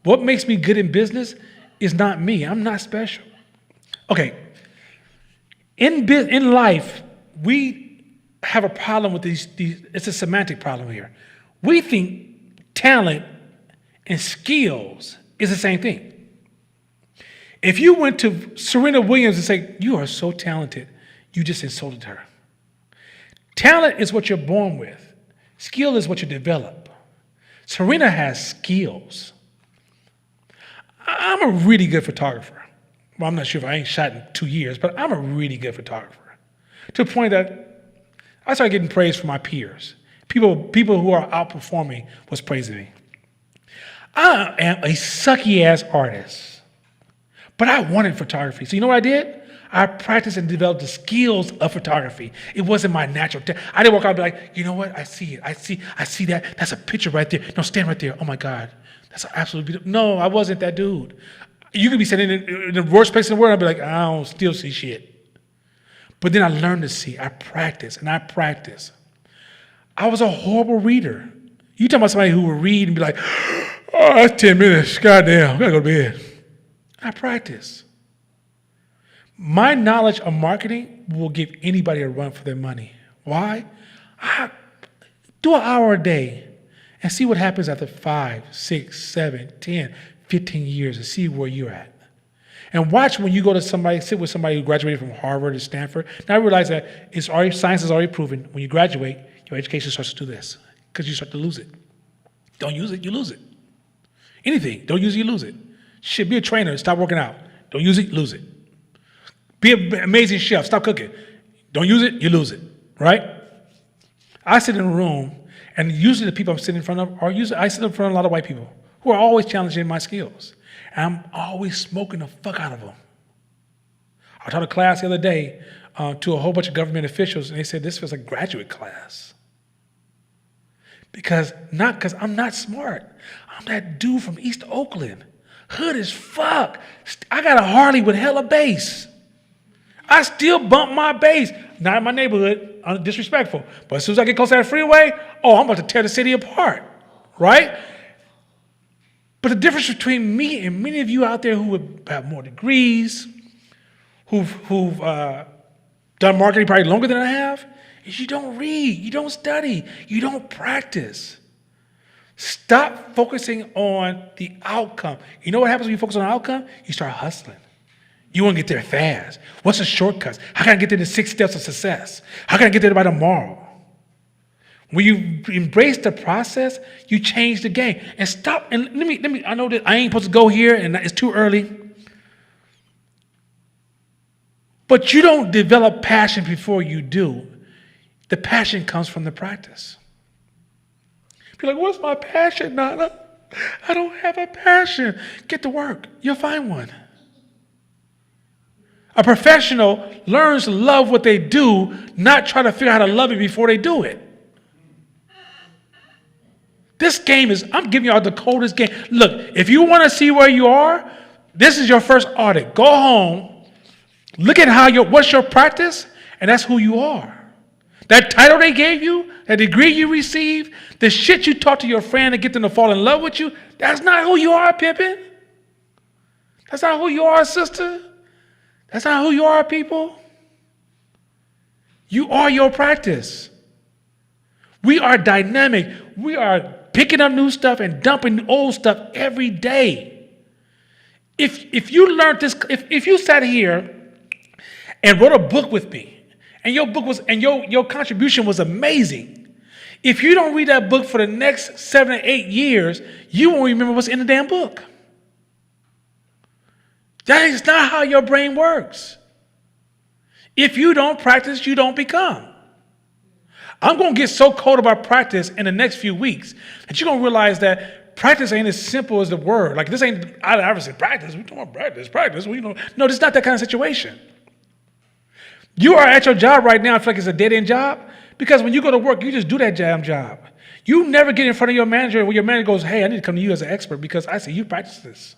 What makes me good in business is not me. I'm not special. Okay. In life, we have a problem with these. It's a semantic problem here. We think talent and skills is the same thing. If you went to Serena Williams and say, "You are so talented," you just insulted her. Talent is what you're born with. Skill is what you develop. Serena has skills. I'm a really good photographer. Well, I'm not sure if I ain't shot in 2 years, but I'm a really good photographer. To the point that I started getting praise from my peers. People who are outperforming was praising me. I am a sucky-ass artist, but I wanted photography. So you know what I did? I practiced and developed the skills of photography. It wasn't my natural talent. I didn't walk out and be like, "You know what? I see it. I see that. That's a picture right there. No, stand right there. Oh my God. That's absolutely beautiful." No, I wasn't that dude. You could be sitting in the worst place in the world, I'd be like, "I don't still see shit." But then I learned to see. I practice. I was a horrible reader. You talking about somebody who would read and be like, "Oh, that's 10 minutes. Goddamn, I gotta go to bed." I practice. My knowledge of marketing will give anybody a run for their money. Why? I do an hour a day and see what happens after 5, 6, 7, 10, 15 years and see where you're at. And watch when you go to sit with somebody who graduated from Harvard or Stanford. Now I realize that science is already proven when you graduate, your education starts to do this because you start to lose it. Don't use it, you lose it. Anything, don't use it, you lose it. Shit, be a trainer, stop working out. Don't use it, lose it. Be an amazing chef, stop cooking. Don't use it, you lose it, right? I sit in a room, and usually the people I'm sitting in front of I sit in front of a lot of white people who are always challenging my skills. And I'm always smoking the fuck out of them. I taught a class the other day to a whole bunch of government officials, and they said, "This feels like graduate class." Because I'm not smart. I'm that dude from East Oakland. Hood as fuck. I got a Harley with hella bass. I still bump my bass. Not in my neighborhood, disrespectful. But as soon as I get close to that freeway, I'm about to tear the city apart, right? But the difference between me and many of you out there who have more degrees, who've done marketing probably longer than I have, is you don't read, you don't study, you don't practice. Stop focusing on the outcome. You know what happens when you focus on the outcome? You start hustling. You want to get there fast. What's the shortcuts? How can I get there to 6 steps of success? How can I get there by tomorrow? When you embrace the process, you change the game. And stop, and let me, I know that I ain't supposed to go here and it's too early. But you don't develop passion before you do. The passion comes from the practice. Be like, what's my passion, Nana? I don't have a passion. Get to work. You'll find one. A professional learns to love what they do, not try to figure out how to love it before they do it. This game is, I'm giving y'all the coldest game. Look, if you want to see where you are, this is your first audit. Go home, look at what's your practice, and that's who you are. That title they gave you, that degree you received, the shit you taught to your friend to get them to fall in love with you, that's not who you are, pimpin'. That's not who you are, sister. That's not who you are, people. You are your practice. We are dynamic. We are picking up new stuff and dumping old stuff every day. If you learned this, if you sat here and wrote a book with me, and your book was, and your contribution was amazing, if you don't read that book for the next 7 or 8 years, you won't remember what's in the damn book. That is not how your brain works. If you don't practice, you don't become. I'm going to get so cold about practice in the next few weeks that you're going to realize that practice ain't as simple as the word. Like, this ain't, I ever said practice. We talking about practice. No, this is not that kind of situation. You are at your job right now, I feel like it's a dead-end job, because when you go to work, you just do that damn job. You never get in front of your manager where your manager goes, hey, I need to come to you as an expert because I see you practice this.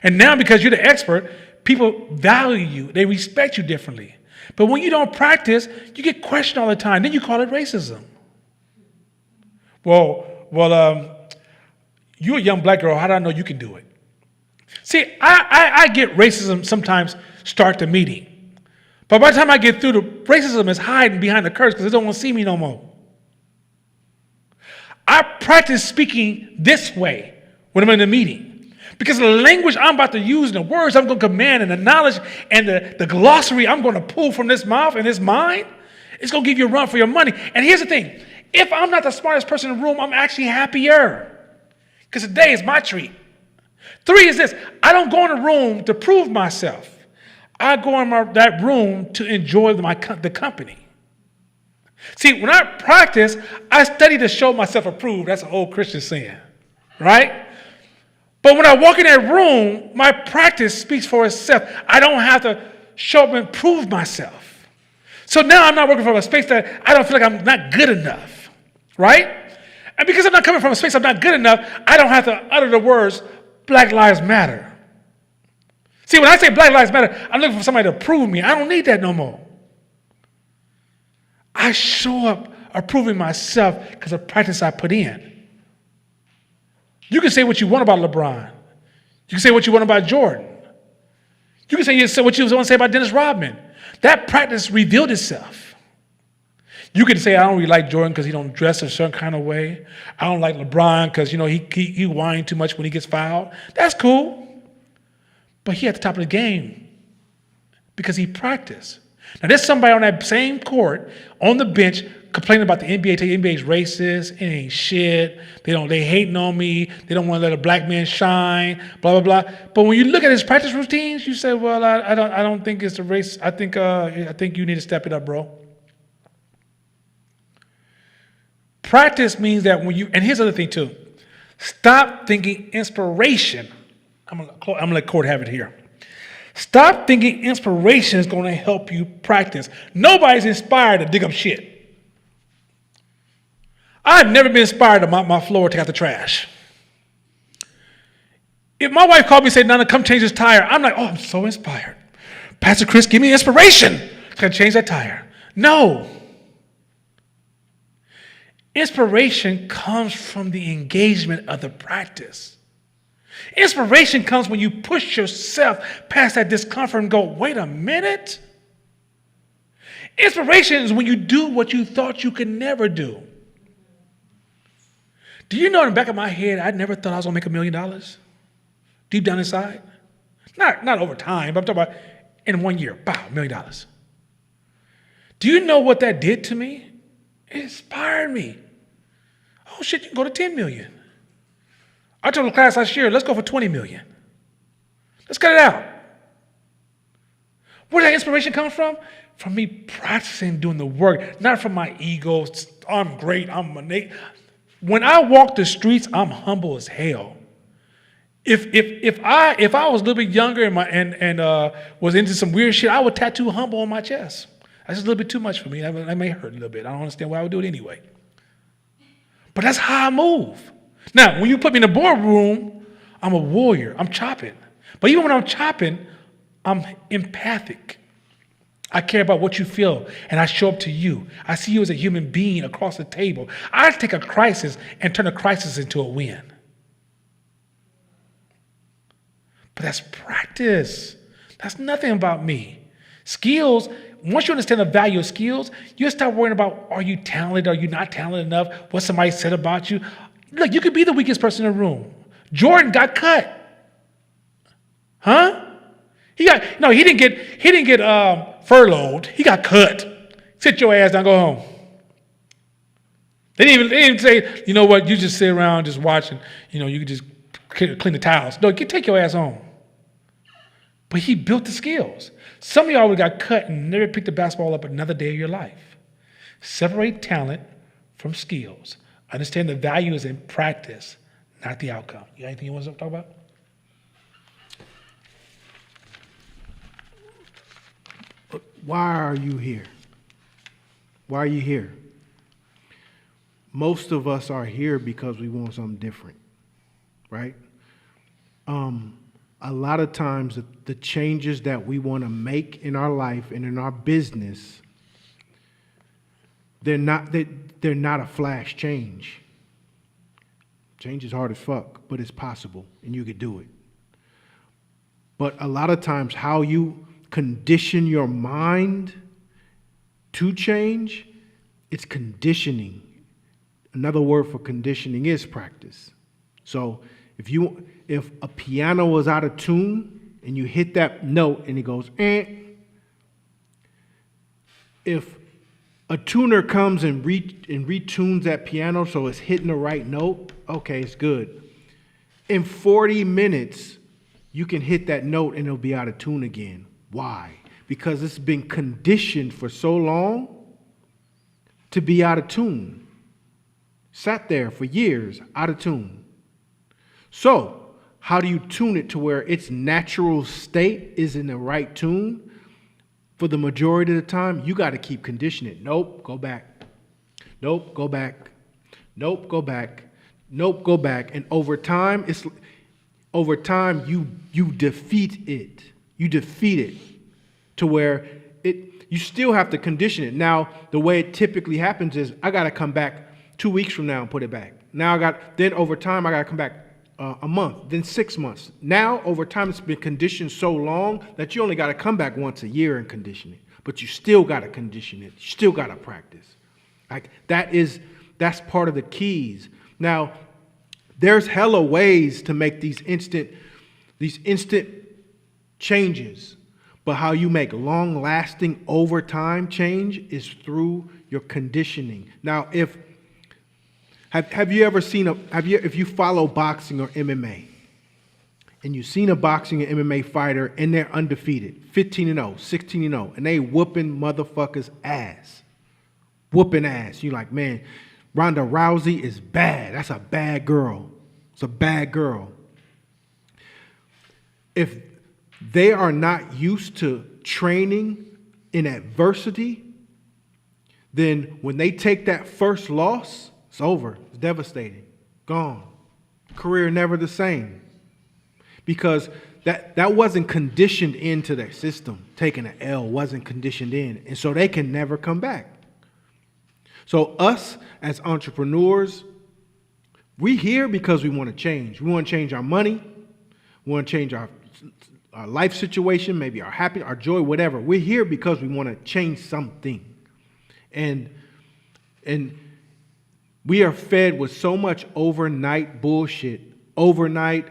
And now because you're the expert, people value you. They respect you differently. But when you don't practice, you get questioned all the time. Then you call it racism. Well, you're a young black girl. How do I know you can do it? See, I get racism sometimes start the meeting. But by the time I get through, the racism is hiding behind the curtains because they don't want to see me no more. I practice speaking this way when I'm in a meeting. Because the language I'm about to use and the words I'm going to command and the knowledge and the glossary I'm going to pull from this mouth and this mind, it's going to give you a run for your money. And here's the thing. If I'm not the smartest person in the room, I'm actually happier. Because today is my treat. 3 is this. I don't go in the room to prove myself. I go in that room to enjoy the company. See, when I practice, I study to show myself approved. That's an old Christian saying, right? But when I walk in that room, my practice speaks for itself. I don't have to show up and prove myself. So now I'm not working from a space that I don't feel like I'm not good enough, right? And because I'm not coming from a space I'm not good enough, I don't have to utter the words, Black Lives Matter. See, when I say Black Lives Matter, I'm looking for somebody to approve me. I don't need that no more. I show up approving myself because of practice I put in. You can say what you want about LeBron. You can say what you want about Jordan. You can say what you want to say about Dennis Rodman. That practice revealed itself. You can say, I don't really like Jordan because he don't dress a certain kind of way. I don't like LeBron because, he whines too much when he gets fouled. That's cool. But he at the top of the game because he practiced. Now, there's somebody on that same court on the bench complaining about the NBA. The NBA is racist. It ain't shit. They hating on me. They don't want to let a black man shine. Blah blah blah. But when you look at his practice routines, you say, well, I don't think it's a race. I think you need to step it up, bro. Practice means that when you, and here's the other thing too. Stop thinking inspiration. I'm gonna let Court have it here. Stop thinking inspiration is going to help you practice. Nobody's inspired to dig up shit. I've never been inspired to mop my floor or take out the trash. If my wife called me and said, Nana, come change this tire, I'm like, oh, I'm so inspired. Pastor Chris, give me inspiration. Can I change that tire? No. Inspiration comes from the engagement of the practice. Inspiration comes when you push yourself past that discomfort and go, wait a minute. Inspiration is when you do what you thought you could never do. Do you know in the back of my head, I never thought I was going to make $1 million? Deep down inside. Not over time, but I'm talking about in 1 year, bow, $1 million. Do you know what that did to me? It inspired me. Oh shit, you can go to 10 million. I told the class last year, let's go for 20 million. Let's cut it out. Where did that inspiration come from? From me practicing doing the work, not from my ego. I'm great, I'm innate. When I walk the streets, I'm humble as hell. If I was a little bit younger and was into some weird shit, I would tattoo humble on my chest. That's just a little bit too much for me. That may hurt a little bit. I don't understand why I would do it anyway. But that's how I move. Now, when you put me in a boardroom, I'm a warrior. I'm chopping. But even when I'm chopping, I'm empathic. I care about what you feel, and I show up to you. I see you as a human being across the table. I take a crisis and turn a crisis into a win. But that's practice. That's nothing about me. Skills, once you understand the value of skills, you start worrying about, are you talented? Are you not talented enough? What somebody said about you? Look, you could be the weakest person in the room. Jordan got cut. Huh? He didn't get furloughed. He got cut. Sit your ass down, go home. They didn't even say, you know what, you just sit around just watching, you could just clean the towels. No, take your ass home. But he built the skills. Some of y'all would have got cut and never picked the basketball up another day of your life. Separate talent from skills. Understand the value is in practice, not the outcome. You got anything you want to talk about? Why are you here? Why are you here? Most of us are here because we want something different, right? A lot of times the changes that we want to make in our life and in our business, they're not a flash change. Change is hard as fuck, but it's possible and you could do it. But a lot of times how you condition your mind to change, it's conditioning. Another word for conditioning is practice. So if a piano was out of tune and you hit that note and it goes, if a tuner comes and retunes that piano so it's hitting the right note, okay, it's good. In 40 minutes, you can hit that note and it'll be out of tune again. Why? Because it's been conditioned for so long to be out of tune. Sat there for years, out of tune. So, how do you tune it to where its natural state is in the right tune? For the majority of the time, you got to keep conditioning it. Nope, go back. Nope, go back. Nope, go back. Nope, go back. And over time, you defeat it. You defeat it to where you still have to condition it. Now, the way it typically happens is I got to come back 2 weeks from now and put it back. Then over time, I got to come back a month, then 6 months. Now, over time, it's been conditioned so long that you only got to come back once a year and condition it. But you still got to condition it. You still got to practice. Like that's part of the keys. Now, there's hella ways to make these instant changes. But how you make long-lasting overtime change is through your conditioning. Now, have you ever seen if you follow boxing or MMA, and you've seen a boxing or MMA fighter and they're undefeated, 15-0, 16-0, and they whooping motherfuckers' ass. Whooping ass. You're like, man, Ronda Rousey is bad. That's a bad girl. It's a bad girl. If they are not used to training in adversity, then when they take that first loss, it's over. It's devastating. Gone. Career never the same. Because that wasn't conditioned into their system. Taking an L wasn't conditioned in. And so they can never come back. So us as entrepreneurs, we here because we want to change. We want to change our money. We want to change our life situation, maybe our happiness, our joy, whatever. We're here because we want to change something. And we are fed with so much overnight bullshit. Overnight,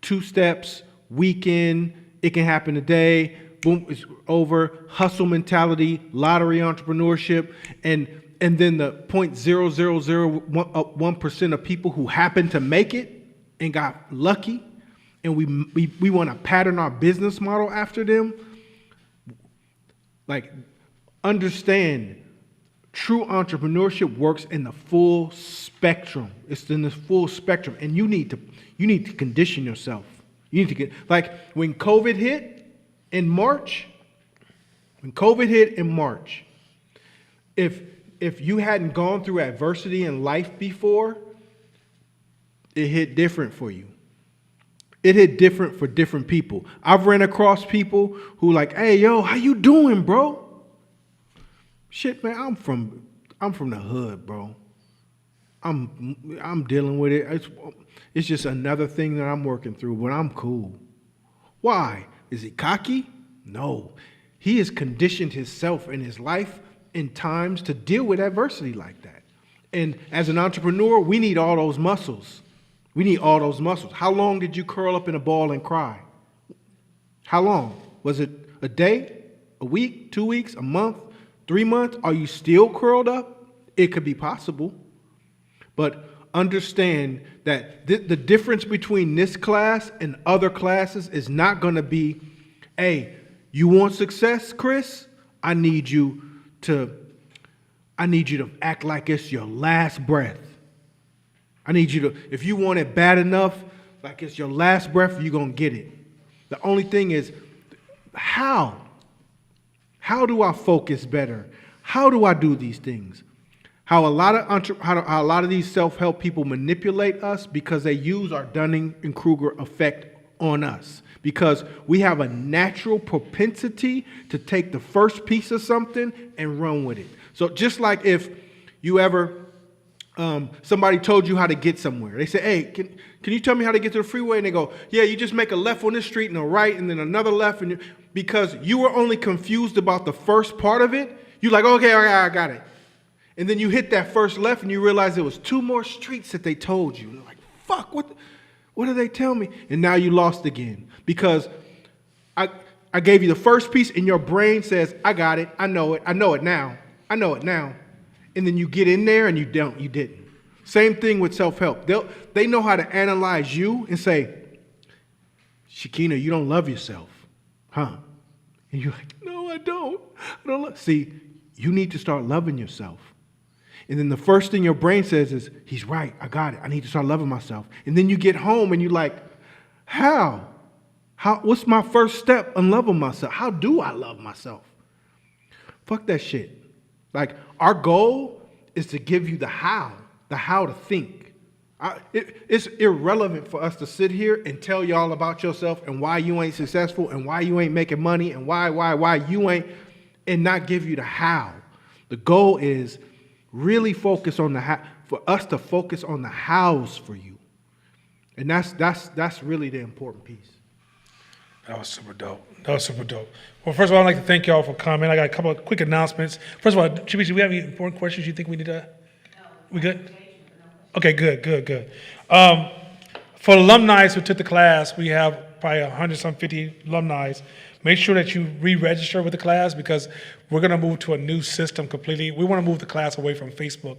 2 steps, weekend, it can happen today. Boom, it's over. Hustle mentality, lottery entrepreneurship, and then the 0.0001% of people who happen to make it and got lucky, and we want to pattern our business model after them. Like, understand, true entrepreneurship works in the full spectrum. It's in the full spectrum, and you need to condition yourself. You need to get, like, when COVID hit in March, if you hadn't gone through adversity in life before, it hit different for you. It hit different for different people. I've ran across people who like, hey, yo, how you doing, bro? Shit, man, I'm from the hood, bro. I'm dealing with it. It's just another thing that I'm working through, but I'm cool. Why? Is he cocky? No. He has conditioned himself and his life in times to deal with adversity like that. And as an entrepreneur, we need all those muscles. How long did you curl up in a ball and cry? How long? Was it a day, a week, 2 weeks, a month, 3 months? Are you still curled up? It could be possible. But understand that the difference between this class and other classes is not going to be, hey, you want success, Chris? I need you to act like it's your last breath. I need you to, if you want it bad enough, like it's your last breath, you're going to get it. The only thing is, how? How do I focus better? How do I do these things? How a lot of these self-help people manipulate us because they use our Dunning-Kruger effect on us. Because we have a natural propensity to take the first piece of something and run with it. So just like if you ever, somebody told you how to get somewhere. They say, hey, can you tell me how to get to the freeway? And they go, yeah, you just make a left on this street and a right and then another left. And because you were only confused about the first part of it, you're like, okay, I got it. And then you hit that first left and you realize there was 2 more streets that they told you. And you're like, fuck, what did they tell me? And now you lost again. Because I gave you the first piece and your brain says, I got it, I know it now. And then you get in there and you didn't. Same thing with self-help. They know how to analyze you and say, Shakina, you don't love yourself, huh? And you're like, no, I don't. See, you need to start loving yourself. And then the first thing your brain says is, he's right, I got it. I need to start loving myself. And then you get home and you're like, how? What's my first step in loving myself? How do I love myself? Fuck that shit. Like, our goal is to give you the how to think. It's irrelevant for us to sit here and tell y'all about yourself and why you ain't successful and why you ain't making money and why you ain't, and not give you the how. The goal is really focus on the how, for us to focus on the hows for you. And that's really the important piece. That was super dope. Well, first of all, I'd like to thank y'all for coming. I got a couple of quick announcements. First of all, Chibi, do we have any important questions you think we need to? No. We good? Okay, good. For alumni who took the class, we have probably 150 alumni. Make sure that you re-register with the class because we're going to move to a new system completely. We want to move the class away from Facebook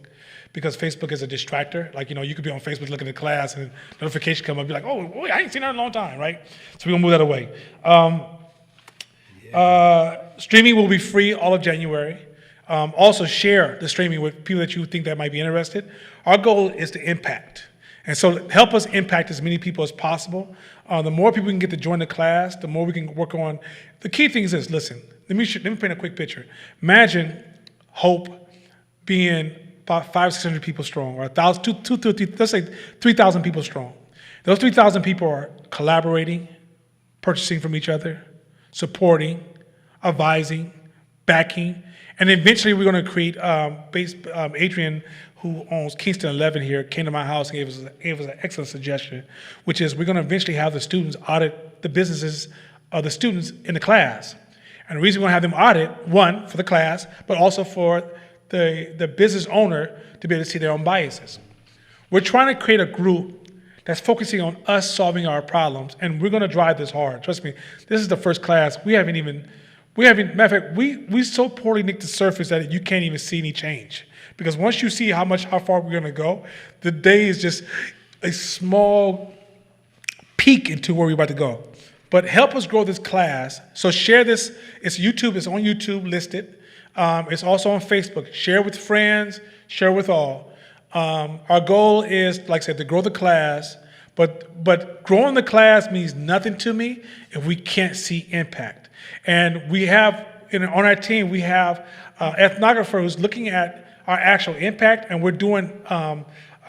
because Facebook is a distractor. Like, you could be on Facebook looking at the class and notification come up, be like, oh, wait, I ain't seen that in a long time, right? So we're going to move that away. Streaming will be free all of January. Also share the streaming with people that you think that might be interested. Our goal is to impact. And so help us impact as many people as possible. The more people we can get to join the class, the more we can work on. The key thing is this, listen, let me paint a quick picture. Imagine Hope being about 500-600 people strong, or 1,000, let's say 3,000 people strong. Those 3,000 people are collaborating, purchasing from each other, supporting, advising, backing, and eventually we're going to create, Adrian, who owns Kingston 11 here, came to my house and gave us an excellent suggestion, which is we're going to eventually have the students audit the businesses of the students in the class. And the reason we're going to have them audit, one, for the class, but also for the business owner to be able to see their own biases. We're trying to create a group that's focusing on us solving our problems, and we're going to drive this hard. Trust me, this is the first class. Matter of fact, we so poorly nicked the surface that you can't even see any change. Because once you see how far we're going to go, the day is just a small peek into where we're about to go. But help us grow this class. So share this. It's on YouTube listed. It's also on Facebook. Share with friends, share with all. Our goal is, like I said, to grow the class, but growing the class means nothing to me if we can't see impact. And we have, on our team, we have an ethnographer who's looking at our actual impact, and we're doing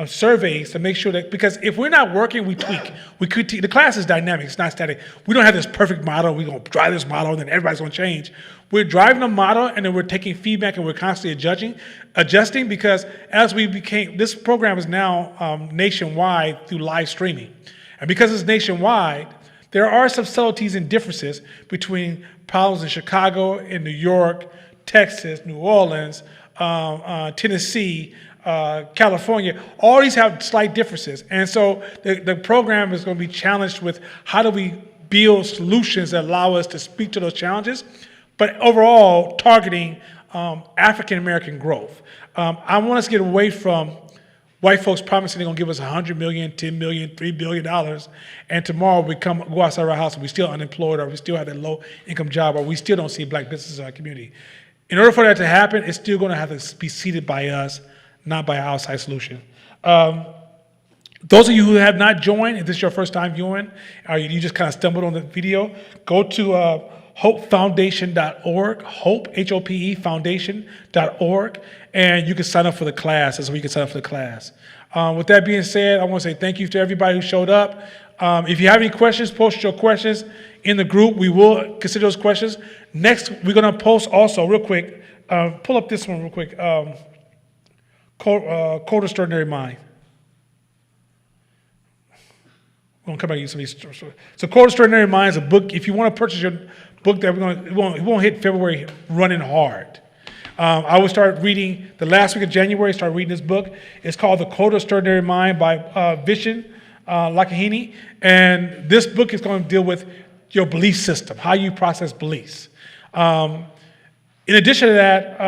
surveys to make sure that, because if we're not working, we tweak. We critique. The class is dynamic, it's not static. We don't have this perfect model, we're gonna drive this model, and then everybody's gonna change. We're driving a model, and then we're taking feedback, and we're constantly adjusting, because this program is now nationwide through live streaming. And because it's nationwide, there are some subtleties and differences between problems in Chicago, in New York, Texas, New Orleans, Tennessee, California. All these have slight differences. And so the program is going to be challenged with how do we build solutions that allow us to speak to those challenges, but overall targeting African-American growth. I want us to get away from white folks promising they're going to give us $100 million, $10 million, $3 billion, and tomorrow we go outside our house and we're still unemployed, or we still have that low-income job, or we still don't see black businesses in our community. In order for that to happen, it's still going to have to be seeded by us, not by an outside solution. Those of you who have not joined, if this is your first time viewing, or you just kind of stumbled on the video, go to hopefoundation.org, hope, H-O-P-E, foundation.org, and you can sign up for the class. That's where you can sign up for the class. With that being said, I want to say thank you to everybody who showed up. If you have any questions, post your questions in the group. We will consider those questions. Next, we're going to post also, real quick, pull up this one real quick, Code Extraordinary Mind. We're going to come back and use some of these. So Code Extraordinary Mind is a book. If you want to purchase your book, that it won't hit February running hard. I will start reading the last week of January, start reading this book. It's called The Code of Extraordinary Mind by Vishen Lakhiani. And this book is going to deal with your belief system, how you process beliefs. In addition to that,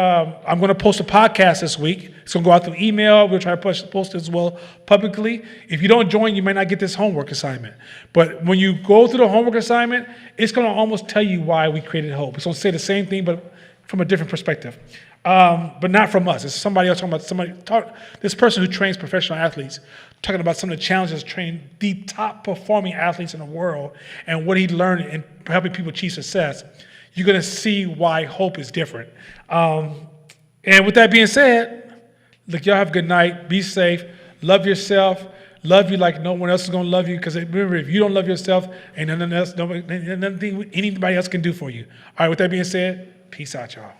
I'm going to post a podcast this week. It's going to go out through email. We'll try to post it as well publicly. If you don't join, you might not get this homework assignment. But when you go through the homework assignment, it's going to almost tell you why we created Hope. It's going to say the same thing, but from a different perspective. But not from us. It's somebody else talking about this person who trains professional athletes, talking about some of the challenges training the top performing athletes in the world and what he learned in helping people achieve success. You're going to see why Hope is different. And with that being said, look, y'all have a good night. Be safe. Love yourself. Love you like no one else is going to love you. Because remember, if you don't love yourself, ain't nothing anybody else can do for you. All right, with that being said, peace out, y'all.